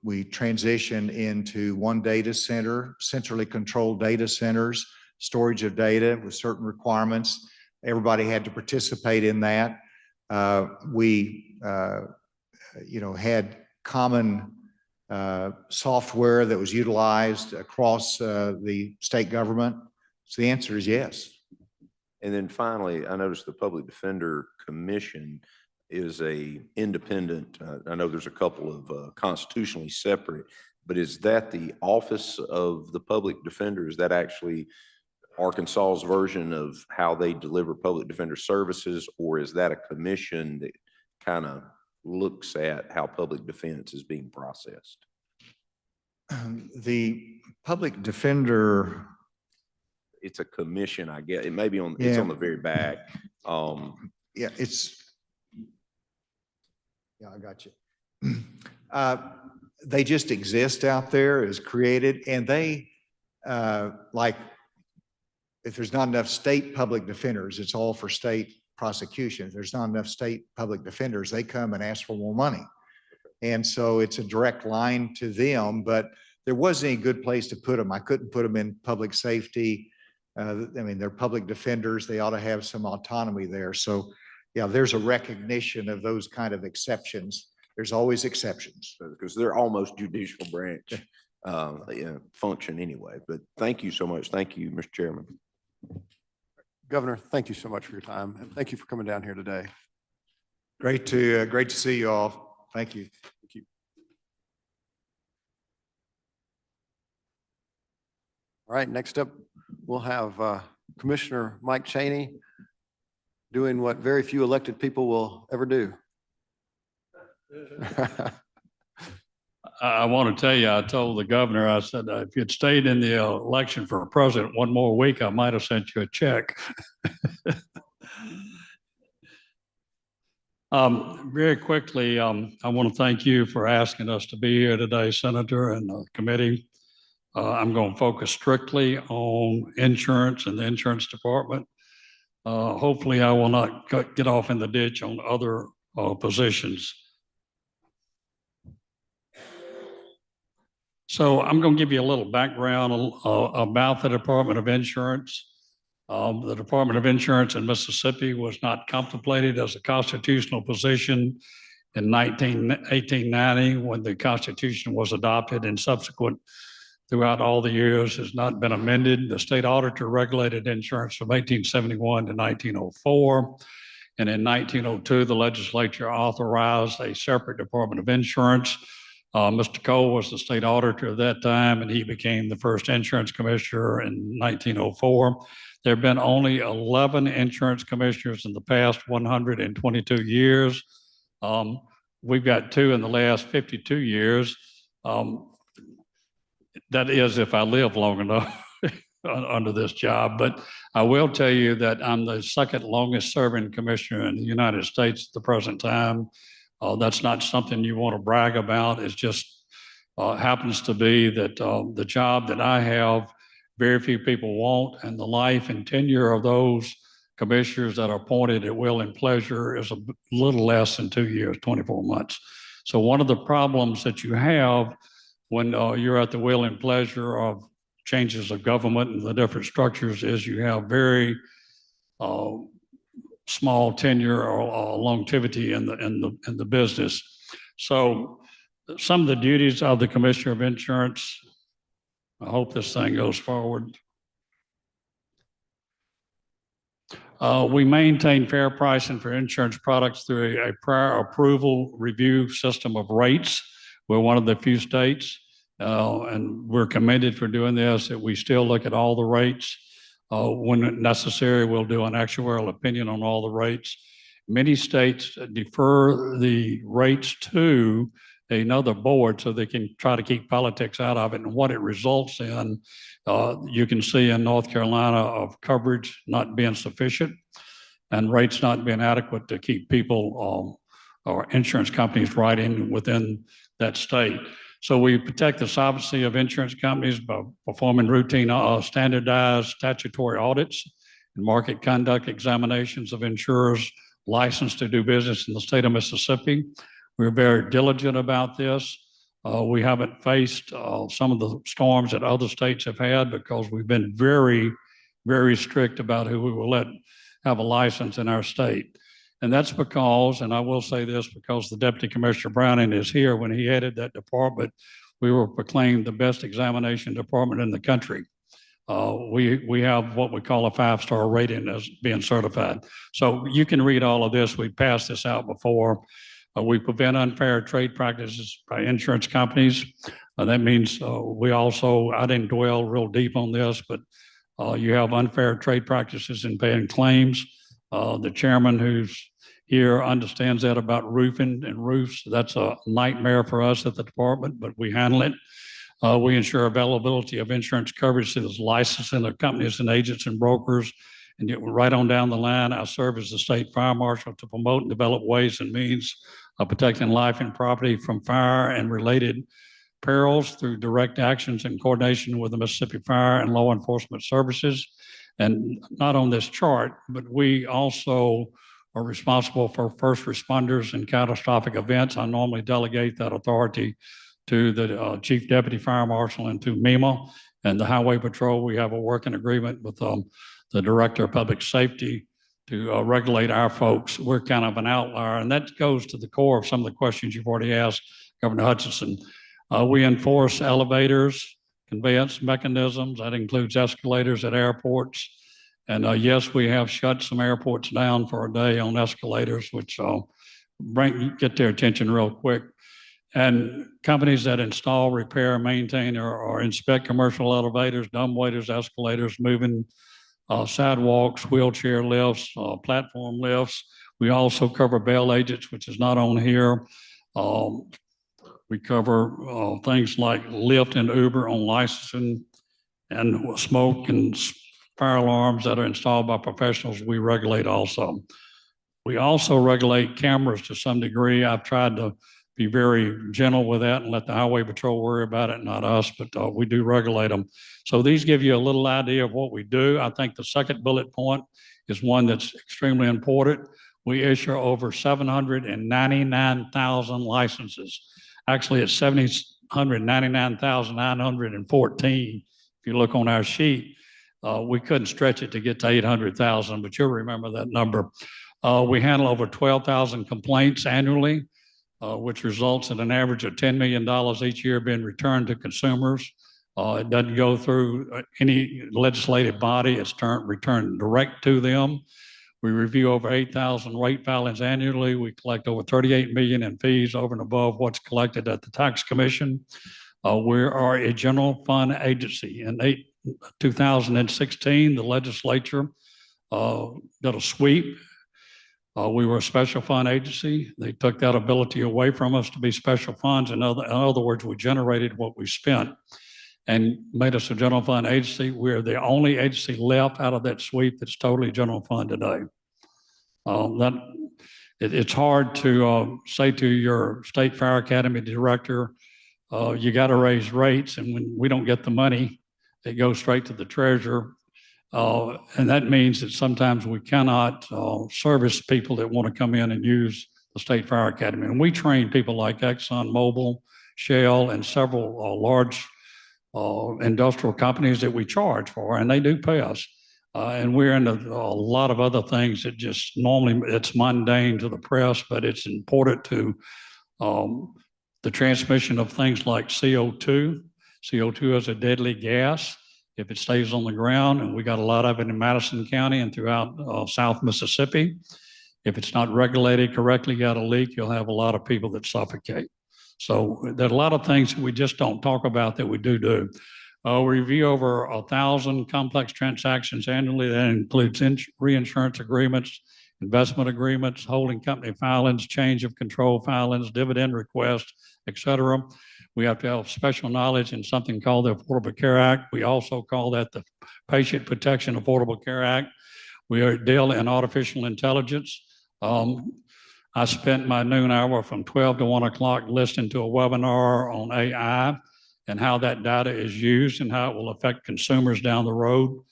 we transitioned into one data center, centrally controlled data centers storage of data with certain requirements. Everybody had to participate in that. We had common software that was utilized across the state government. So the answer is yes. And then finally, I noticed the Public Defender Commission is a independent, I know there's a couple of constitutionally separate, but is that the office of the public defender? Is that actually Arkansas's version of how they deliver public defender services? Or is that a commission that kind of looks at how public defense is being processed? The public defender, it's a commission, I guess. It may be on, it's on the very back. yeah, I got you. They just exist out there as created, and they, like, if there's not enough state public defenders, it's all for state prosecution. If there's not enough state public defenders, they come and ask for more money. And so it's a direct line to them, but there wasn't any good place to put them. I couldn't put them in public safety. I mean, they're public defenders. They ought to have some autonomy there. So yeah, there's a recognition of those kind of exceptions. There's always exceptions. Because they're almost judicial branch function anyway. But thank you so much. Thank you, Mr. Chairman. Governor, thank you so much for your time, and thank you for coming down here today. Great to see you all. Thank you. Thank you. All right, next up, we'll have Commissioner Mike Chaney doing what very few elected people will ever do. I want to tell you, I told the governor, I said, if you'd stayed in the election for president one more week, I might have sent you a check. Very quickly, I want to thank you for asking us to be here today, Senator, and the committee. I'm going to focus strictly on insurance and the insurance department. Hopefully, I will not get off in the ditch on other positions. So I'm going to give you a little background about the Department of Insurance. The Department of Insurance in Mississippi was not contemplated as a constitutional position in 1890 when the Constitution was adopted, and subsequent throughout all the years has not been amended. The state auditor regulated insurance from 1871 to 1904. And in 1902, the legislature authorized a separate Department of Insurance. Mr. Cole was the state auditor at that time, and he became the first insurance commissioner in 1904. There have been only 11 insurance commissioners in the past 122 years. We've got 2 in the last 52 years. That is if I live long enough under this job. But I will tell you that I'm the second longest serving commissioner in the United States at the present time. That's not something you want to brag about. It just happens to be that the job that I have, very few people want, and the life and tenure of those commissioners that are appointed at will and pleasure is a little less than 2 years, 24 months. So one of the problems that you have when you're at the will and pleasure of changes of government and the different structures is you have very small tenure or longevity in the business. So some of the duties of the Commissioner of Insurance, I hope this thing goes forward. We maintain fair pricing for insurance products through a prior approval review system of rates. We're one of the few states, and we're commended for doing this, that we still look at all the rates. When necessary, we'll do an actuarial opinion on all the rates. Many states defer the rates to another board so they can try to keep politics out of it. And what it results in, you can see in North Carolina of coverage not being sufficient and rates not being adequate to keep people or insurance companies writing within that state. So we protect the solvency of insurance companies by performing routine standardized statutory audits and market conduct examinations of insurers licensed to do business in the state of Mississippi. We're very diligent about this. We haven't faced some of the storms that other states have had because we've been very very strict about who we will let have a license in our state. And that's because, and I will say this because the Deputy Commissioner Browning is here, when he headed that department, we were proclaimed the best examination department in the country. We have what we call a 5-star rating as being certified. So you can read all of this. We passed this out before. We prevent unfair trade practices by insurance companies. That means we also, I didn't dwell real deep on this, but you have unfair trade practices in paying claims. The chairman who's here understands that about roofing and roofs. That's a nightmare for us at the department, but we handle it. We ensure availability of insurance coverage to those licensing of companies and agents and brokers. And yet right on down the line, I serve as the state fire marshal to promote and develop ways and means of protecting life and property from fire and related perils through direct actions in coordination with the Mississippi Fire and Law Enforcement Services. And not on this chart, but we also are responsible for first responders and catastrophic events. I normally delegate that authority to the Chief Deputy Fire Marshal and to MEMA and the Highway Patrol. We have a working agreement with the Director of Public Safety to regulate our folks. We're kind of an outlier, and that goes to the core of some of the questions you've already asked, Governor Hutchinson. We enforce elevators, conveyance mechanisms. That includes escalators at airports. And yes, we have shut some airports down for a day on escalators, which get their attention real quick. And companies that install, repair, maintain, or inspect commercial elevators, dumbwaiters, escalators, moving sidewalks, wheelchair lifts, platform lifts. We also cover bail agents, which is not on here. We cover things like Lyft and Uber on licensing, and smoke and fire alarms that are installed by professionals we regulate also. We also regulate cameras to some degree. I've tried to be very gentle with that and let the Highway Patrol worry about it, not us, but we do regulate them. So these give you a little idea of what we do. I think the second bullet point is one that's extremely important. We issue over 799,000 licenses. Actually, it's 799,914. If you look on our sheet, we couldn't stretch it to get to 800,000, but you'll remember that number. We handle over 12,000 complaints annually, which results in an average of $10 million each year being returned to consumers. It doesn't go through any legislative body. It's returned direct to them. We review over 8,000 rate filings annually. We collect over 38 million in fees over and above what's collected at the Tax Commission. We are a general fund agency. In 2016, the legislature did a sweep. We were a special fund agency. They took that ability away from us to be special funds. In other words, we generated what we spent and made us a general fund agency. We're the only agency left out of that sweep that's totally general fund today. It's hard to say to your State Fire Academy director, you got to raise rates, and when we don't get the money, it goes straight to the treasurer. And that means that sometimes we cannot service people that want to come in and use the State Fire Academy. And we train people like ExxonMobil, Shell, and several large industrial companies that we charge for, and they do pay us. And we're into a lot of other things that just normally it's mundane to the press, but it's important to the transmission of things like CO2. CO2 is a deadly gas if it stays on the ground, and we got a lot of it in Madison County and throughout South Mississippi. If it's not regulated correctly, you got a leak, you'll have a lot of people that suffocate. So there are a lot of things that we just don't talk about that we do. We review over 1,000 complex transactions annually. That includes reinsurance agreements, investment agreements, holding company filings, change of control filings, dividend requests, et cetera. We have to have special knowledge in something called the Affordable Care Act. We also call that the Patient Protection Affordable Care Act. We deal in artificial intelligence. I spent my noon hour from 12 to 1 o'clock listening to a webinar on AI and how that data is used and how it will affect consumers down the road.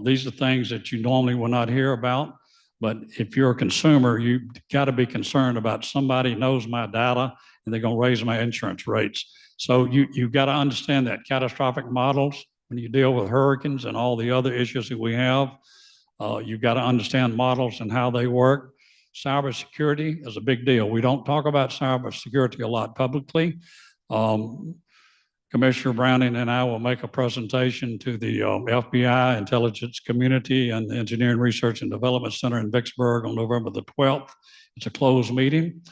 These are things that you normally will not hear about. But if you're a consumer, you've got to be concerned about somebody knows my data and they're going to raise my insurance rates. So you've got to understand that catastrophic models. when you deal with hurricanes and all the other issues that we have. You've got to understand models and how they work. Cybersecurity is a big deal. We don't talk about cybersecurity a lot publicly. Commissioner Browning and I will make a presentation to the FBI intelligence community and the Engineering Research and Development Center in Vicksburg on November the 12th. It's a closed meeting.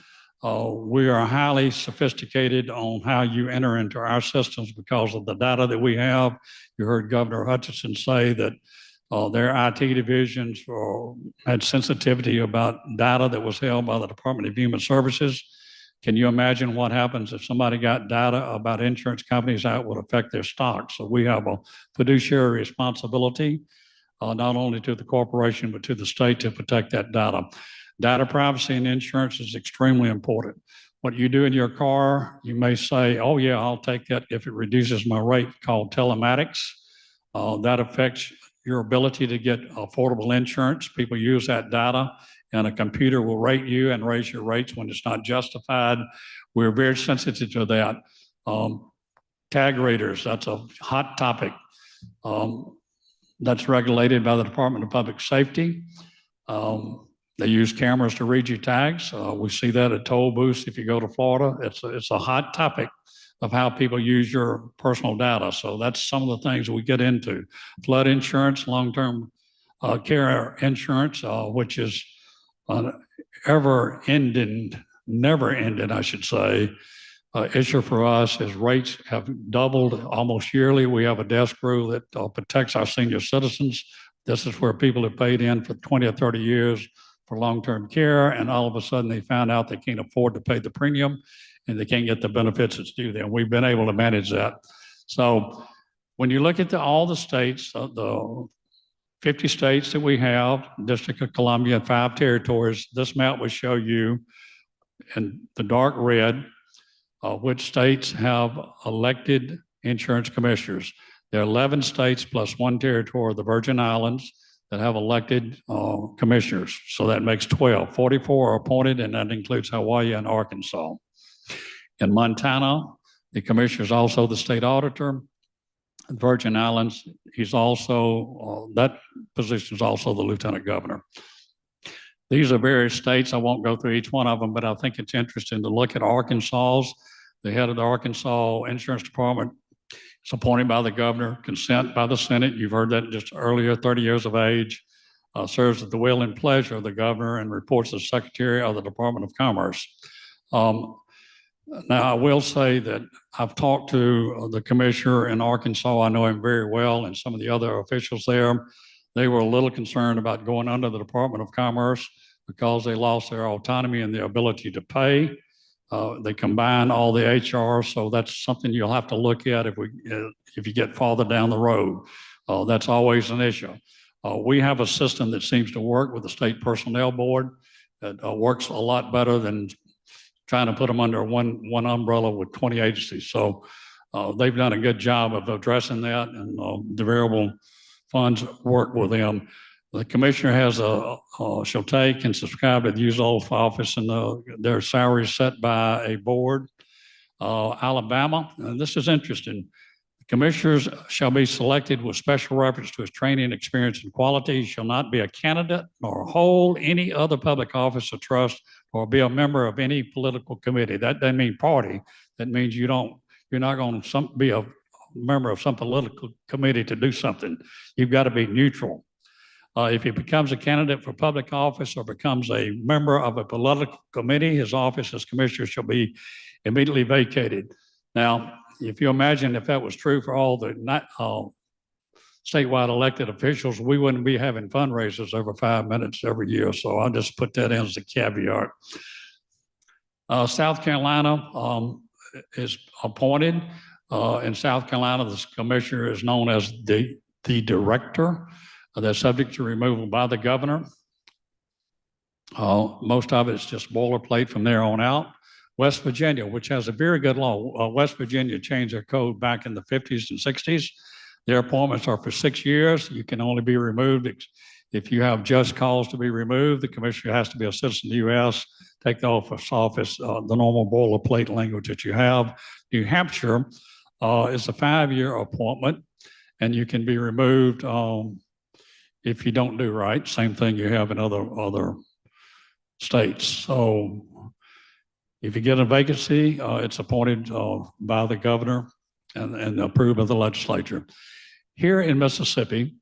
We are highly sophisticated on how you enter into our systems because of the data that we have. You heard Governor Hutchinson say that their IT divisions had sensitivity about data that was held by the Department of Human Services. Can you imagine what happens if somebody got data about insurance companies that would affect their stock? So we have a fiduciary responsibility, not only to the corporation, but to the state to protect that data. Data privacy in insurance is extremely important. What you do in your car, you may say, oh yeah, I'll take that if it reduces my rate, called telematics. That affects your ability to get affordable insurance. People use that data and a computer will rate you and raise your rates when it's not justified. We're very sensitive to that. Tag readers, that's a hot topic. That's regulated by the Department of Public Safety. They use cameras to read your tags. We see that at toll booths if you go to Florida. It's a hot topic of how people use your personal data. So that's some of the things we get into. Flood insurance, long-term care insurance, which is an never-ending, I should say, issue for us as rates have doubled almost yearly. We have a desk crew that protects our senior citizens. This is where people have paid in for 20 or 30 years for long-term care, and all of a sudden they found out they can't afford to pay the premium and they can't get the benefits that's due them. We've been able to manage that. So when you look at all the states, the 50 states that we have, District of Columbia, 5 territories, this map will show you in the dark red which states have elected insurance commissioners. There are 11 states plus 1 territory, the Virgin Islands, that have elected commissioners. So that makes 12. 44 are appointed, and that includes Hawaii and Arkansas. In Montana, the commissioner is also the state auditor. The Virgin Islands, he's also, that position is also the lieutenant governor. These are various states. I won't go through each one of them, but I think it's interesting to look at Arkansas's. The head of the Arkansas Insurance Department is appointed by the governor, consent by the Senate. You've heard that just earlier, 30 years of age, serves at the will and pleasure of the governor and reports as Secretary of the Department of Commerce. Now, I will say that I've talked to the commissioner in Arkansas. I know him very well, and some of the other officials there. They were a little concerned about going under the Department of Commerce because they lost their autonomy and their ability to pay. They combine all the HR, so that's something you'll have to look at if you get farther down the road. That's always an issue. We have a system that seems to work with the State Personnel Board. It works a lot better than trying to put them under one umbrella with 20 agencies. So they've done a good job of addressing that, and the variable funds work with them. The commissioner has shall take and subscribe to the use oath of office, and their salary is set by a board. Alabama, and this is interesting. Commissioners shall be selected with special reference to his training, experience, and quality. He shall not be a candidate nor hold any other public office or trust or be a member of any political committee. That doesn't mean party. That means you're not going to be a member of some political committee to do something. You've got to be neutral. If he becomes a candidate for public office or becomes a member of a political committee, his office as commissioner shall be immediately vacated. Now, if you imagine if that was true for all the statewide elected officials, we wouldn't be having fundraisers every 5 minutes every year. So I'll just put that in as a caveat. South Carolina is appointed. In South Carolina, this commissioner is known as the director. They're subject to removal by the governor. Most of it's just boilerplate from there on out. West Virginia, which has a very good law. West Virginia changed their code back in the 50s and 60s. Their appointments are for 6 years. You can only be removed if you have just cause to be removed. The commissioner has to be a citizen of the U.S., take the office, the normal boilerplate language that you have. New Hampshire is a 5-year appointment, and you can be removed if you don't do right. Same thing you have in other states. So if you get a vacancy, it's appointed by the governor and approved by the legislature. Here in Mississippi,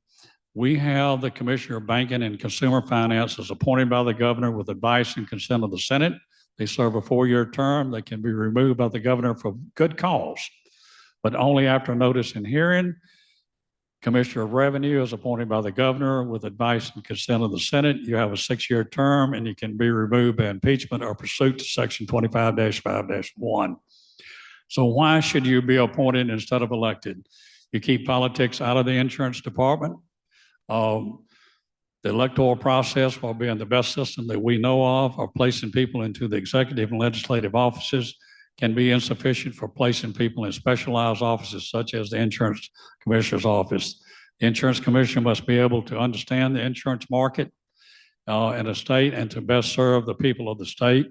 we have the Commissioner of Banking and Consumer Finance is appointed by the governor with advice and consent of the Senate. They serve a 4-year term. They can be removed by the governor for good cause, but only after notice and hearing. Commissioner of Revenue is appointed by the governor with advice and consent of the Senate. You have a 6-year term and you can be removed by impeachment or pursuant to section 25-5-1. So why should you be appointed instead of elected? You keep politics out of the insurance department. The electoral process, while being the best system that we know of, or placing people into the executive and legislative offices, can be insufficient for placing people in specialized offices such as the insurance commissioner's office. The insurance commissioner must be able to understand the insurance market in a state and to best serve the people of the state.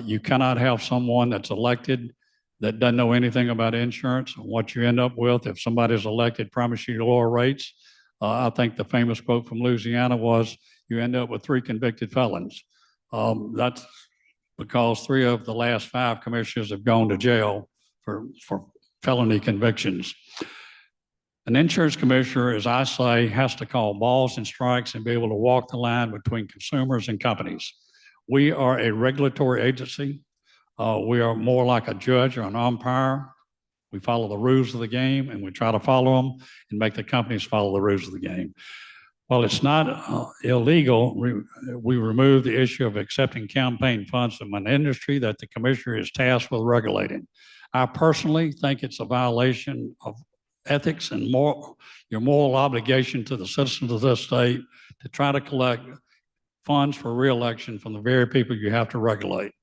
You cannot have someone that's elected that doesn't know anything about insurance. What you end up with, if somebody's elected, promise you lower rates. I think the famous quote from Louisiana was, you end up with 3 convicted felons. That's because 3 of the last 5 commissioners have gone to jail for felony convictions. An insurance commissioner, as I say, has to call balls and strikes and be able to walk the line between consumers and companies. We are a regulatory agency. We are more like a judge or an umpire. We follow the rules of the game and we try to follow them and make the companies follow the rules of the game. While it's not illegal, we remove the issue of accepting campaign funds from an industry that the commissioner is tasked with regulating. I personally think it's a violation of ethics and your moral obligation to the citizens of this state to try to collect funds for re-election from the very people you have to regulate.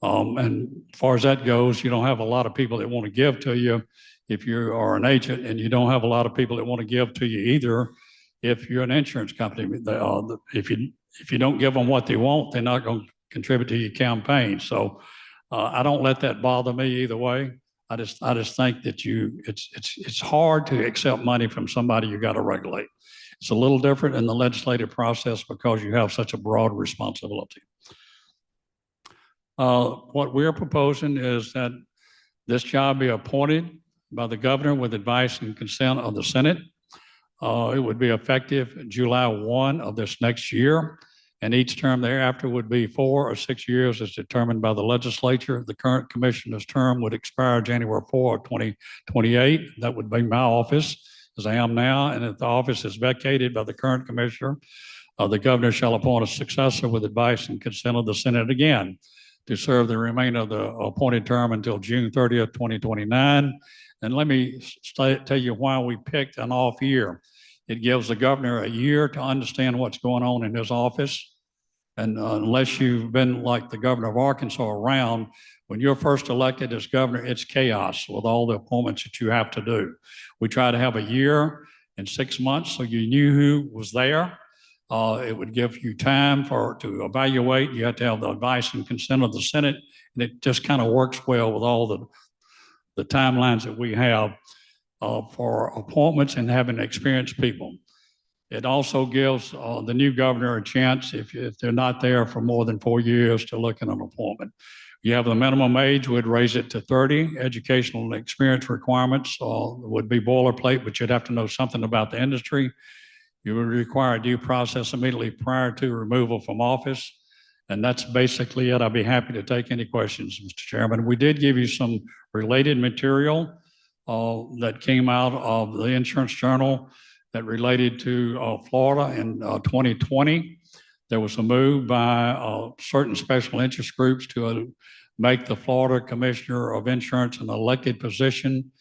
And as far as that goes, you don't have a lot of people that want to give to you if you are an agent, and you don't have a lot of people that want to give to you either if you're an insurance company. If you don't give them what they want, they're not going to contribute to your campaign. So I don't let that bother me either way. I just think that it's hard to accept money from somebody you got to regulate. It's a little different in the legislative process because you have such a broad responsibility. What we're proposing is that this job be appointed by the governor with advice and consent of the Senate. It would be effective July 1 of this next year, and each term thereafter would be 4 or 6 years as determined by the legislature. The current commissioner's term would expire January 4 of 2028. That would be my office, as I am now, and if the office is vacated by the current commissioner, the governor shall appoint a successor with advice and consent of the Senate again to serve the remainder of the appointed term until June 30th, 2029. And let me tell you why we picked an off year. It gives the governor a year to understand what's going on in his office. And unless you've been like the governor of Arkansas around, when you're first elected as governor, it's chaos with all the appointments that you have to do. We try to have a year and 6 months so you knew who was there. It would give you time to evaluate. You have to have the advice and consent of the Senate, and it just kind of works well with all the timelines that we have for appointments and having experienced people. It also gives the new governor a chance, if they're not there for more than 4 years, to look at an appointment. You have the minimum age, we'd raise it to 30. Educational and experience requirements would be boilerplate, but you'd have to know something about the industry. You would require due process immediately prior to removal from office. And that's basically it. I'd be happy to take any questions, Mr. Chairman. We did give you some related material that came out of the Insurance Journal that related to Florida in 2020. There was a move by certain special interest groups to make the Florida Commissioner of Insurance an elected position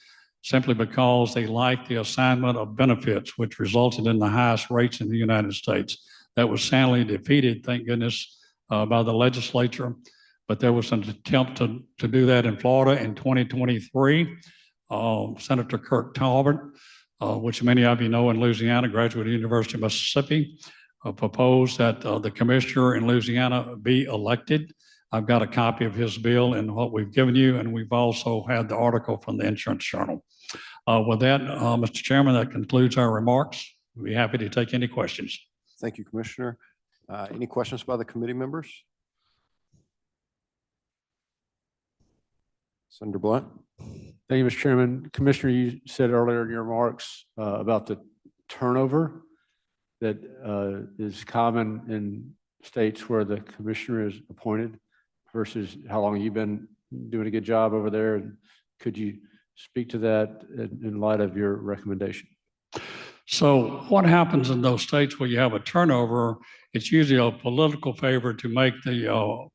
simply because they liked the assignment of benefits, which resulted in the highest rates in the United States. That was soundly defeated, thank goodness, by the legislature. But there was an attempt to do that in Florida in 2023. Senator Kirk Talbot, which many of you know in Louisiana, graduate of the University of Mississippi, proposed that the commissioner in Louisiana be elected. I've got a copy of his bill and what we've given you, and we've also had the article from the Insurance Journal. With that, Mr. Chairman, that concludes our remarks. We'd be happy to take any questions. Thank you, Commissioner. Any questions by the committee members? Senator Blunt? Thank you, Mr. Chairman. Commissioner, you said earlier in your remarks about the turnover that is common in states where the commissioner is appointed versus how long you've been doing a good job over there. And could you speak to that in light of your recommendation? So what happens in those states where you have a turnover, it's usually a political favor to make the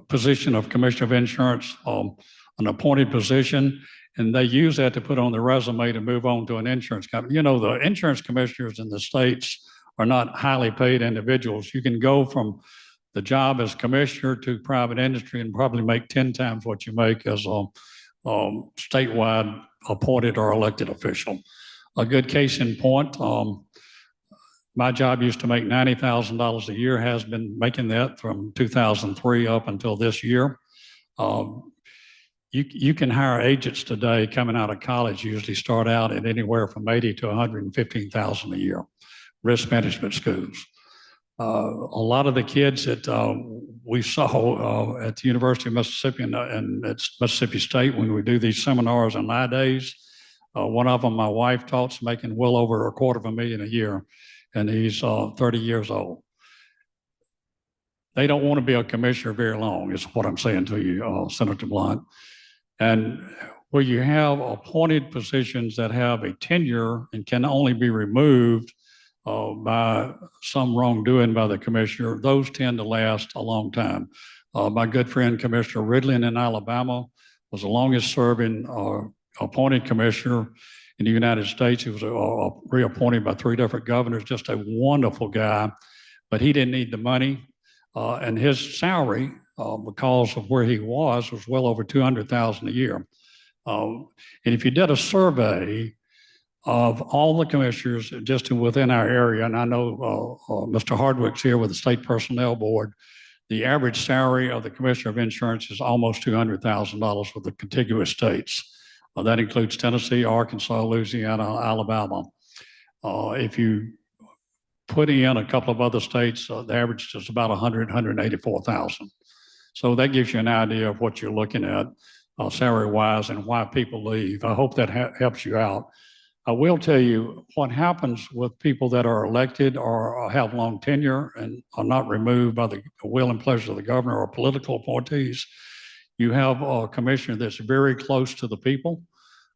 position of Commissioner of Insurance an appointed position, and they use that to put on their resume to move on to an insurance company. You know, the insurance commissioners in the states are not highly paid individuals. You can go from the job as commissioner to private industry and probably make 10 times what you make as a statewide appointed or elected official. A good case in point, my job used to make $90,000 a year, has been making that from 2003 up until this year. You can hire agents today coming out of college, usually start out at anywhere from 80 to 115,000 a year, risk management schools. A lot of the kids that we saw at the University of Mississippi and at Mississippi State when we do these seminars on my days, one of them, my wife taught's making well over $250,000 a year, and he's 30 years old. They don't want to be a commissioner very long, is what I'm saying to you, Senator Blunt. And where you have appointed positions that have a tenure and can only be removed by some wrongdoing by the commissioner, those tend to last a long time. My good friend, Commissioner Ridley in Alabama, was the longest serving appointed commissioner in the United States. He was reappointed by 3 different governors, just a wonderful guy, but he didn't need the money. And his salary, because of where he was well over $200,000 a year. And if you did a survey of all the commissioners just within our area, and I know Mr. Hardwick's here with the State Personnel Board, the average salary of the Commissioner of Insurance is almost $200,000 for the contiguous states. That includes Tennessee, Arkansas, Louisiana, Alabama. If you put in a couple of other states, the average is about 184,000. So that gives you an idea of what you're looking at salary-wise and why people leave. I hope that helps you out. I will tell you what happens with people that are elected or have long tenure and are not removed by the will and pleasure of the governor or political appointees. You have a commissioner that's very close to the people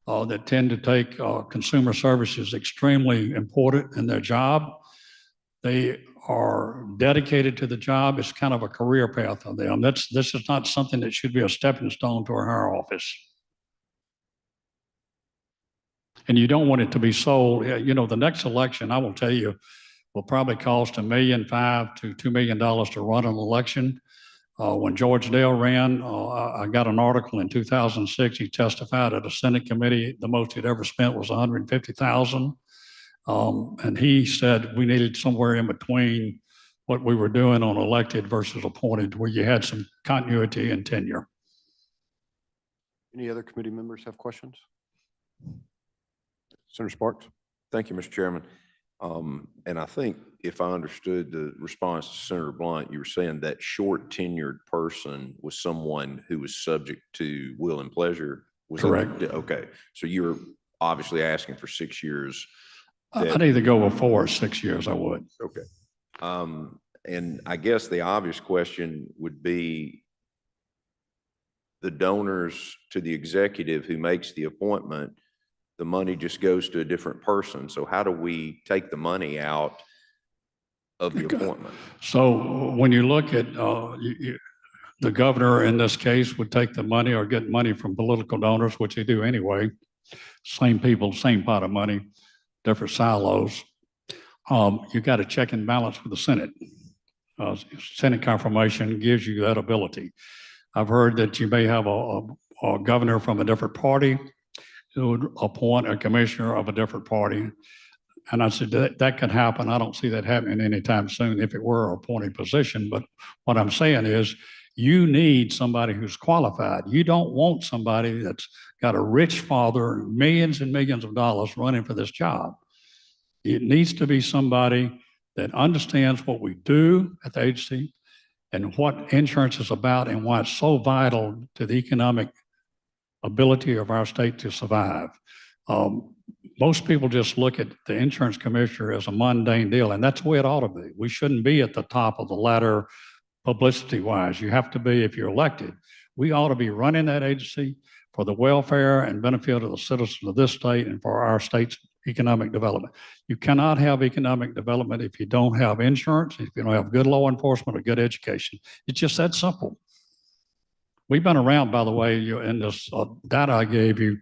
that tend to take consumer services extremely important in their job. They are dedicated to the job. It's kind of a career path for them. This is not something that should be a stepping stone to a higher office. And you don't want it to be sold. You know, the next election, I will tell you, will probably cost $1.5 million to $2 million to run an election. When George Dale ran, I got an article in 2006. He testified at a Senate committee. The most he'd ever spent was $150,000. And he said we needed somewhere in between what we were doing on elected versus appointed, where you had some continuity and tenure. Any other committee members have questions? Senator Sparks? Thank you, Mr. Chairman. And I think if I understood the response to Senator Blunt, you were saying that short tenured person was someone who was subject to will and pleasure. Was correct? Okay. So you're obviously asking for 6 years. I'd either go with 4 or 6 years, I would. Okay. And I guess the obvious question would be the donors to the executive who makes the appointment, the money just goes to a different person. So how do we take the money out of the appointment? So when you look at the governor in this case would take the money or get money from political donors, which they do anyway. Same people, same pot of money, different silos. You got a check and balance with the Senate. Senate confirmation gives you that ability. I've heard that you may have a governor from a different party who would appoint a commissioner of a different party. And I said that could happen. I don't see that happening anytime soon if it were an appointed position. But what I'm saying is You need somebody who's qualified. You don't want somebody that's got a rich father, millions and millions of dollars running for this job. It needs to be somebody that understands what we do at the agency and what insurance is about and why it's so vital to the economic ability of our state to survive. Most people just look at the insurance commissioner as a mundane deal, and that's the way it ought to be. We shouldn't be at the top of the ladder publicity wise. You have to be if you're elected. We ought to be running that agency for the welfare and benefit of the citizens of this state and for our state's economic development. You cannot have economic development if you don't have insurance, if you don't have good law enforcement or good education. It's just that simple. We've been around, by the way, in this data I gave you,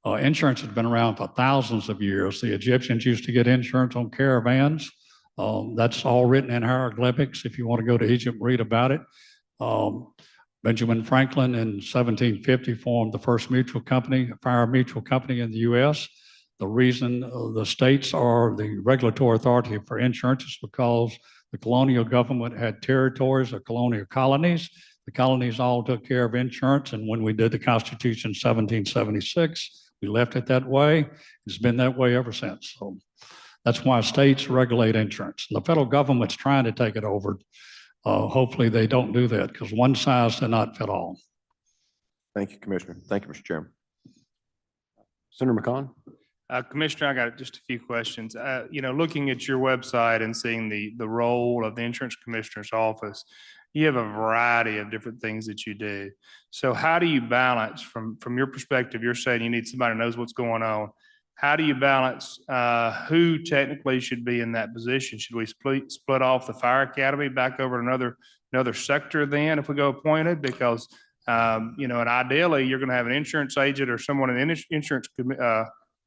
insurance has been around for thousands of years. The Egyptians used to get insurance on caravans. That's all written in hieroglyphics. If you want to go to Egypt, read about it. Benjamin Franklin in 1750 formed the first mutual company, fire mutual company in the U.S. The reason the states are the regulatory authority for insurance is because the colonial government had territories or colonial colonies. The colonies all took care of insurance, and when we did the Constitution in 1776, we left it that way. It's been that way ever since. So that's why states regulate insurance. The federal government's trying to take it over. Hopefully they don't do that because one size does not fit all. Thank you, Commissioner. Thank you, Mr. Chairman. Senator McCon? Commissioner, I got just a few questions. Looking at your website and seeing the role of the insurance commissioner's office, you have a variety of different things that you do. So how do you balance from your perspective? You're saying you need somebody who knows what's going on. How do you balance who technically should be in that position? Should we split off the fire academy back over another sector then if we go appointed? Because and ideally you're going to have an insurance agent or someone in the insurance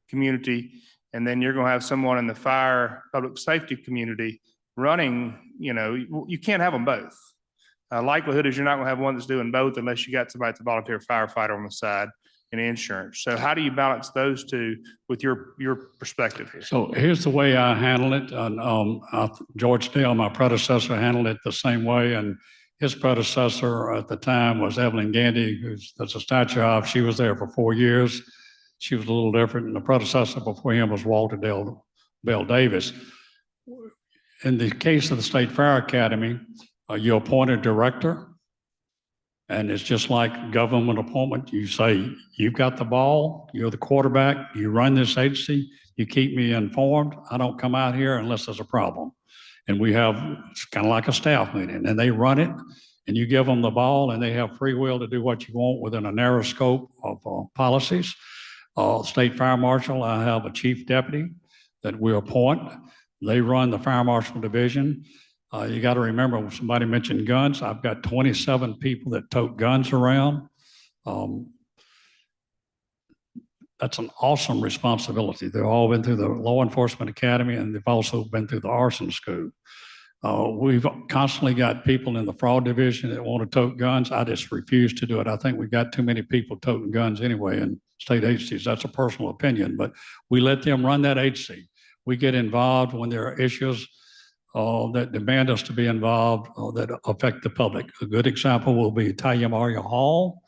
community, and then you're going to have someone in the fire public safety community running. You can't have them both. Likelihood is you're not going to have one that's doing both unless you got somebody that's a volunteer firefighter on the side in insurance. So how do you balance those two with your perspective here? So here's the way I handle it. George Dale, my predecessor, handled it the same way, and his predecessor at the time was Evelyn Gandy, that's a statue of. She was there for 4 years. She was a little different, and the predecessor before him was Walter Bell Davis. In the case of the State Fire Academy, you appoint a director, and it's just like government appointment. You say, you've got the ball, you're the quarterback, you run this agency, you keep me informed. I don't come out here unless there's a problem. And it's kind of like a staff meeting, and they run it, and you give them the ball, and they have free will to do what you want within a narrow scope of policies. State Fire Marshal, I have a chief deputy that we appoint. They run the Fire Marshal Division. You got to remember, when somebody mentioned guns, I've got 27 people that tote guns around. That's an awesome responsibility. They've all been through the Law Enforcement Academy, and they've also been through the arson school. We've constantly got people in the fraud division that want to tote guns. I just refuse to do it. I think we've got too many people toting guns anyway in state agencies. That's a personal opinion, but we let them run that agency. We get involved when there are issues that demand us to be involved that affect the public. A good example will be Tayamaria Hall.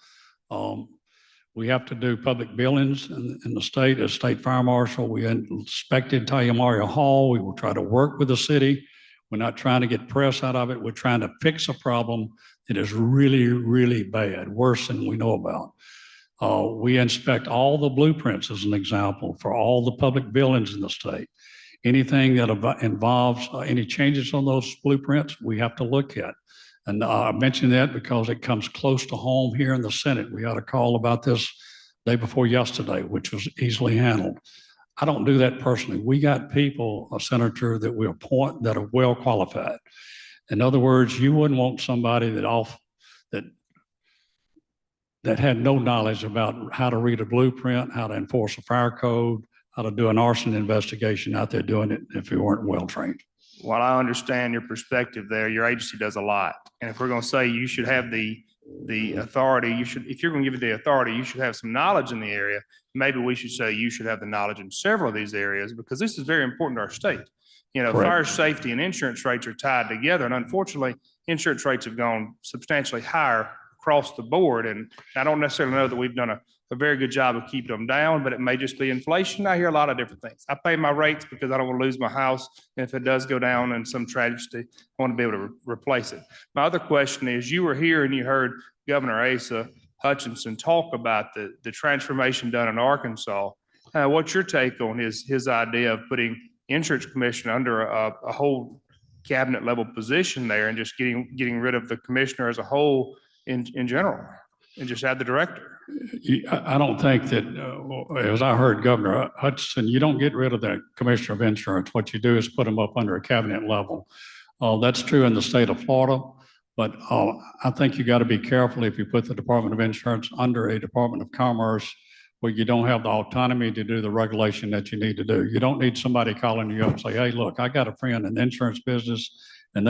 We have to do public buildings in the state. As state fire marshal, we inspected Tayamaria Hall. We will try to work with the city. We're not trying to get press out of it. We're trying to fix a problem that is really, really bad, worse than we know about. We inspect all the blueprints, as an example, for all the public buildings in the state. Anything that involves any changes on those blueprints, we have to look at. And I mention that because it comes close to home here in the Senate. We had a call about this day before yesterday, which was easily handled. I don't do that personally. We got people, a senator, that we appoint that are well qualified. In other words, you wouldn't want somebody that had no knowledge about how to read a blueprint, how to enforce a fire code, how to do an arson investigation out there doing it if you weren't well trained. While I understand your perspective there, your agency does a lot. And if we're going to say you should have the authority, if you're going to give it the authority, you should have some knowledge in the area. Maybe we should say you should have the knowledge in several of these areas, because this is very important to our state. You know, Correct. fire safety and insurance rates are tied together. And unfortunately, insurance rates have gone substantially higher across the board. And I don't necessarily know that we've done a very good job of keeping them down, but it may just be inflation. I hear a lot of different things. I pay my rates because I don't want to lose my house. And if it does go down in some tragedy, I want to be able to replace it. My other question is, you were here and you heard Governor Asa Hutchinson talk about the transformation done in Arkansas. What's your take on his idea of putting insurance commissioner under a whole cabinet level position there and just getting rid of the commissioner as a whole in general and just add the director? I don't think that, as I heard Governor Hutchinson, you don't get rid of the commissioner of insurance. What you do is put them up under a cabinet level. That's true in the state of Florida, but I think you got to be careful if you put the Department of Insurance under a Department of Commerce where you don't have the autonomy to do the regulation that you need to do. You don't need somebody calling you up and say, hey, look, I got a friend in the insurance business and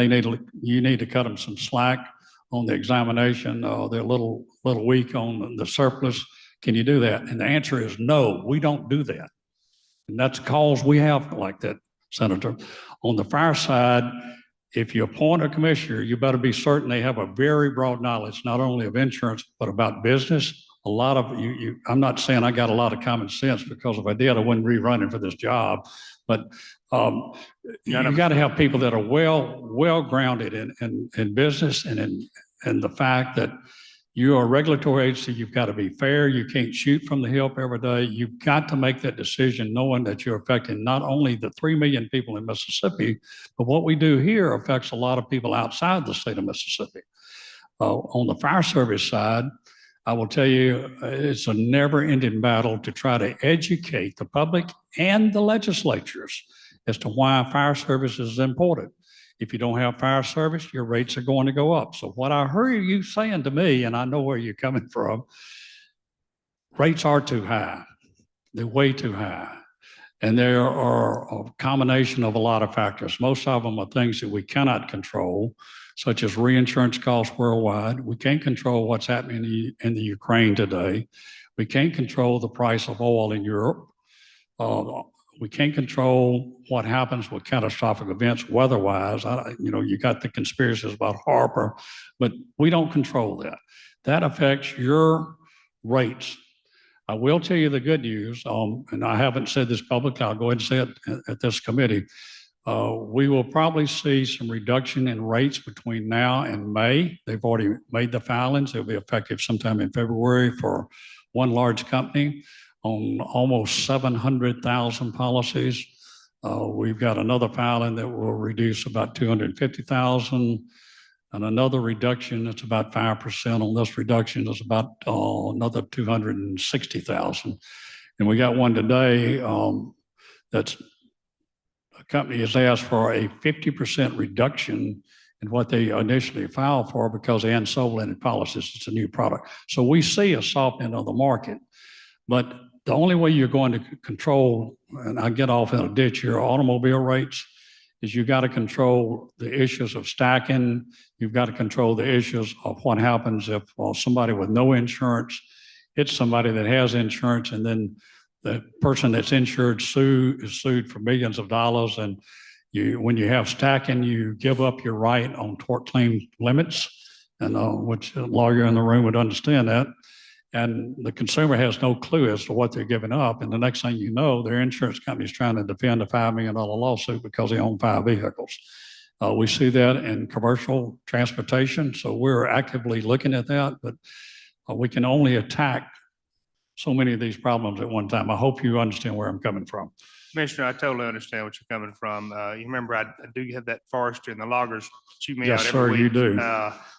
you need to cut them some slack on the examination. They're a little weak on the surplus. Can you do that? And the answer is no, we don't do that. And that's calls we have like that, Senator. On the fire side, if you appoint a commissioner, you better be certain they have a very broad knowledge, not only of insurance, but about business. A lot of I'm not saying I got a lot of common sense, because if I did, I wouldn't be running for this job. But you got to have people that are well grounded in business and in the fact that you are a regulatory agency. You've got to be fair. You can't shoot from the hip every day. You've got to make that decision knowing that you're affecting not only the 3 million people in Mississippi, but what we do here affects a lot of people outside the state of Mississippi. On the fire service side, I will tell you, it's a never-ending battle to try to educate the public and the legislatures as to why fire service is important. If you don't have fire service, your rates are going to go up. So what I heard you saying to me, and I know where you're coming from, rates are too high. They're way too high. And there are a combination of a lot of factors. Most of them are things that we cannot control, such as reinsurance costs worldwide. We can't control what's happening in the Ukraine today. We can't control the price of oil in Europe. We can't control what happens with catastrophic events weather-wise. You got the conspiracies about Harper, but we don't control that. That affects your rates. I will tell you the good news, and I haven't said this publicly. I'll go ahead and say it at this committee. We will probably see some reduction in rates between now and May. They've already made the filings. They'll be effective sometime in February for one large company on almost 700,000 policies. We've got another filing that will reduce about 250,000, and another reduction that's about 5% on this reduction is about another 260,000. And we got one today that's a company has asked for a 50% reduction in what they initially filed for because they hadn't sold any policies. It's a new product. So we see a softening of the market, but the only way you're going to control, and I get off in a ditch here, automobile rates, is you got to control the issues of stacking. You've got to control the issues of what happens if somebody with no insurance hits somebody that has insurance, and then the person that's insured is sued for millions of dollars. And when you have stacking, you give up your right on tort claim limits, and which a lawyer in the room would understand that. And the consumer has no clue as to what they're giving up. And the next thing you know, their insurance company is trying to defend a $5 million lawsuit because they own 5 vehicles. We see that in commercial transportation. So we're actively looking at that, but we can only attack so many of these problems at one time. I hope you understand where I'm coming from. Commissioner, I totally understand what you're coming from. You remember, I do have that forester and the loggers chew me out Yes, every sir, week. you do.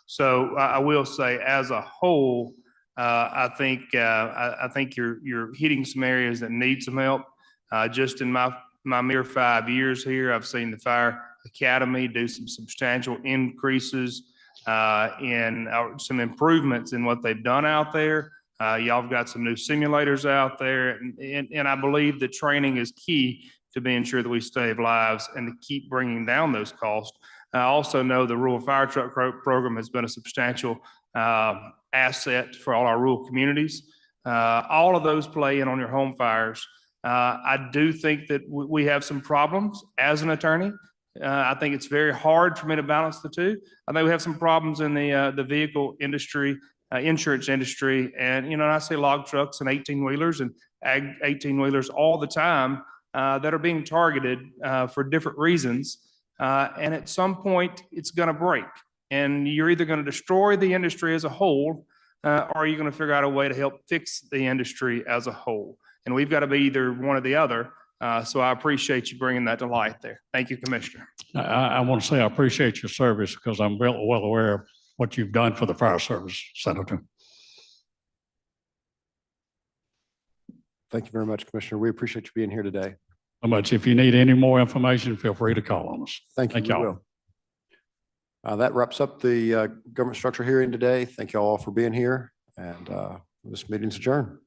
So I will say, as a whole, I think you're hitting some areas that need some help. Just in my mere 5 years here, I've seen the Fire Academy do some substantial increases in some improvements in what they've done out there. Y'all have got some new simulators out there, and I believe that training is key to being sure that we save lives and to keep bringing down those costs. I also know the rural fire truck program has been a substantial asset for all our rural communities. All of those play in on your home fires. I do think that we have some problems as an attorney. I think it's very hard for me to balance the two. I think we have some problems in the vehicle industry, insurance industry, and I say log trucks and 18-wheelers and ag 18-wheelers all the time that are being targeted for different reasons. And at some point, it's going to break. And you're either going to destroy the industry as a whole, or you're going to figure out a way to help fix the industry as a whole. And we've got to be either one or the other. So I appreciate you bringing that to light there. Thank you, Commissioner. I want to say I appreciate your service because I'm well aware of what you've done for the fire service, Senator. Thank you very much, Commissioner. We appreciate you being here today. So much. If you need any more information, feel free to call on us. Thank you. Thank We y'all. will. That wraps up the government structure hearing today. Thank you all for being here, and this meeting's adjourned.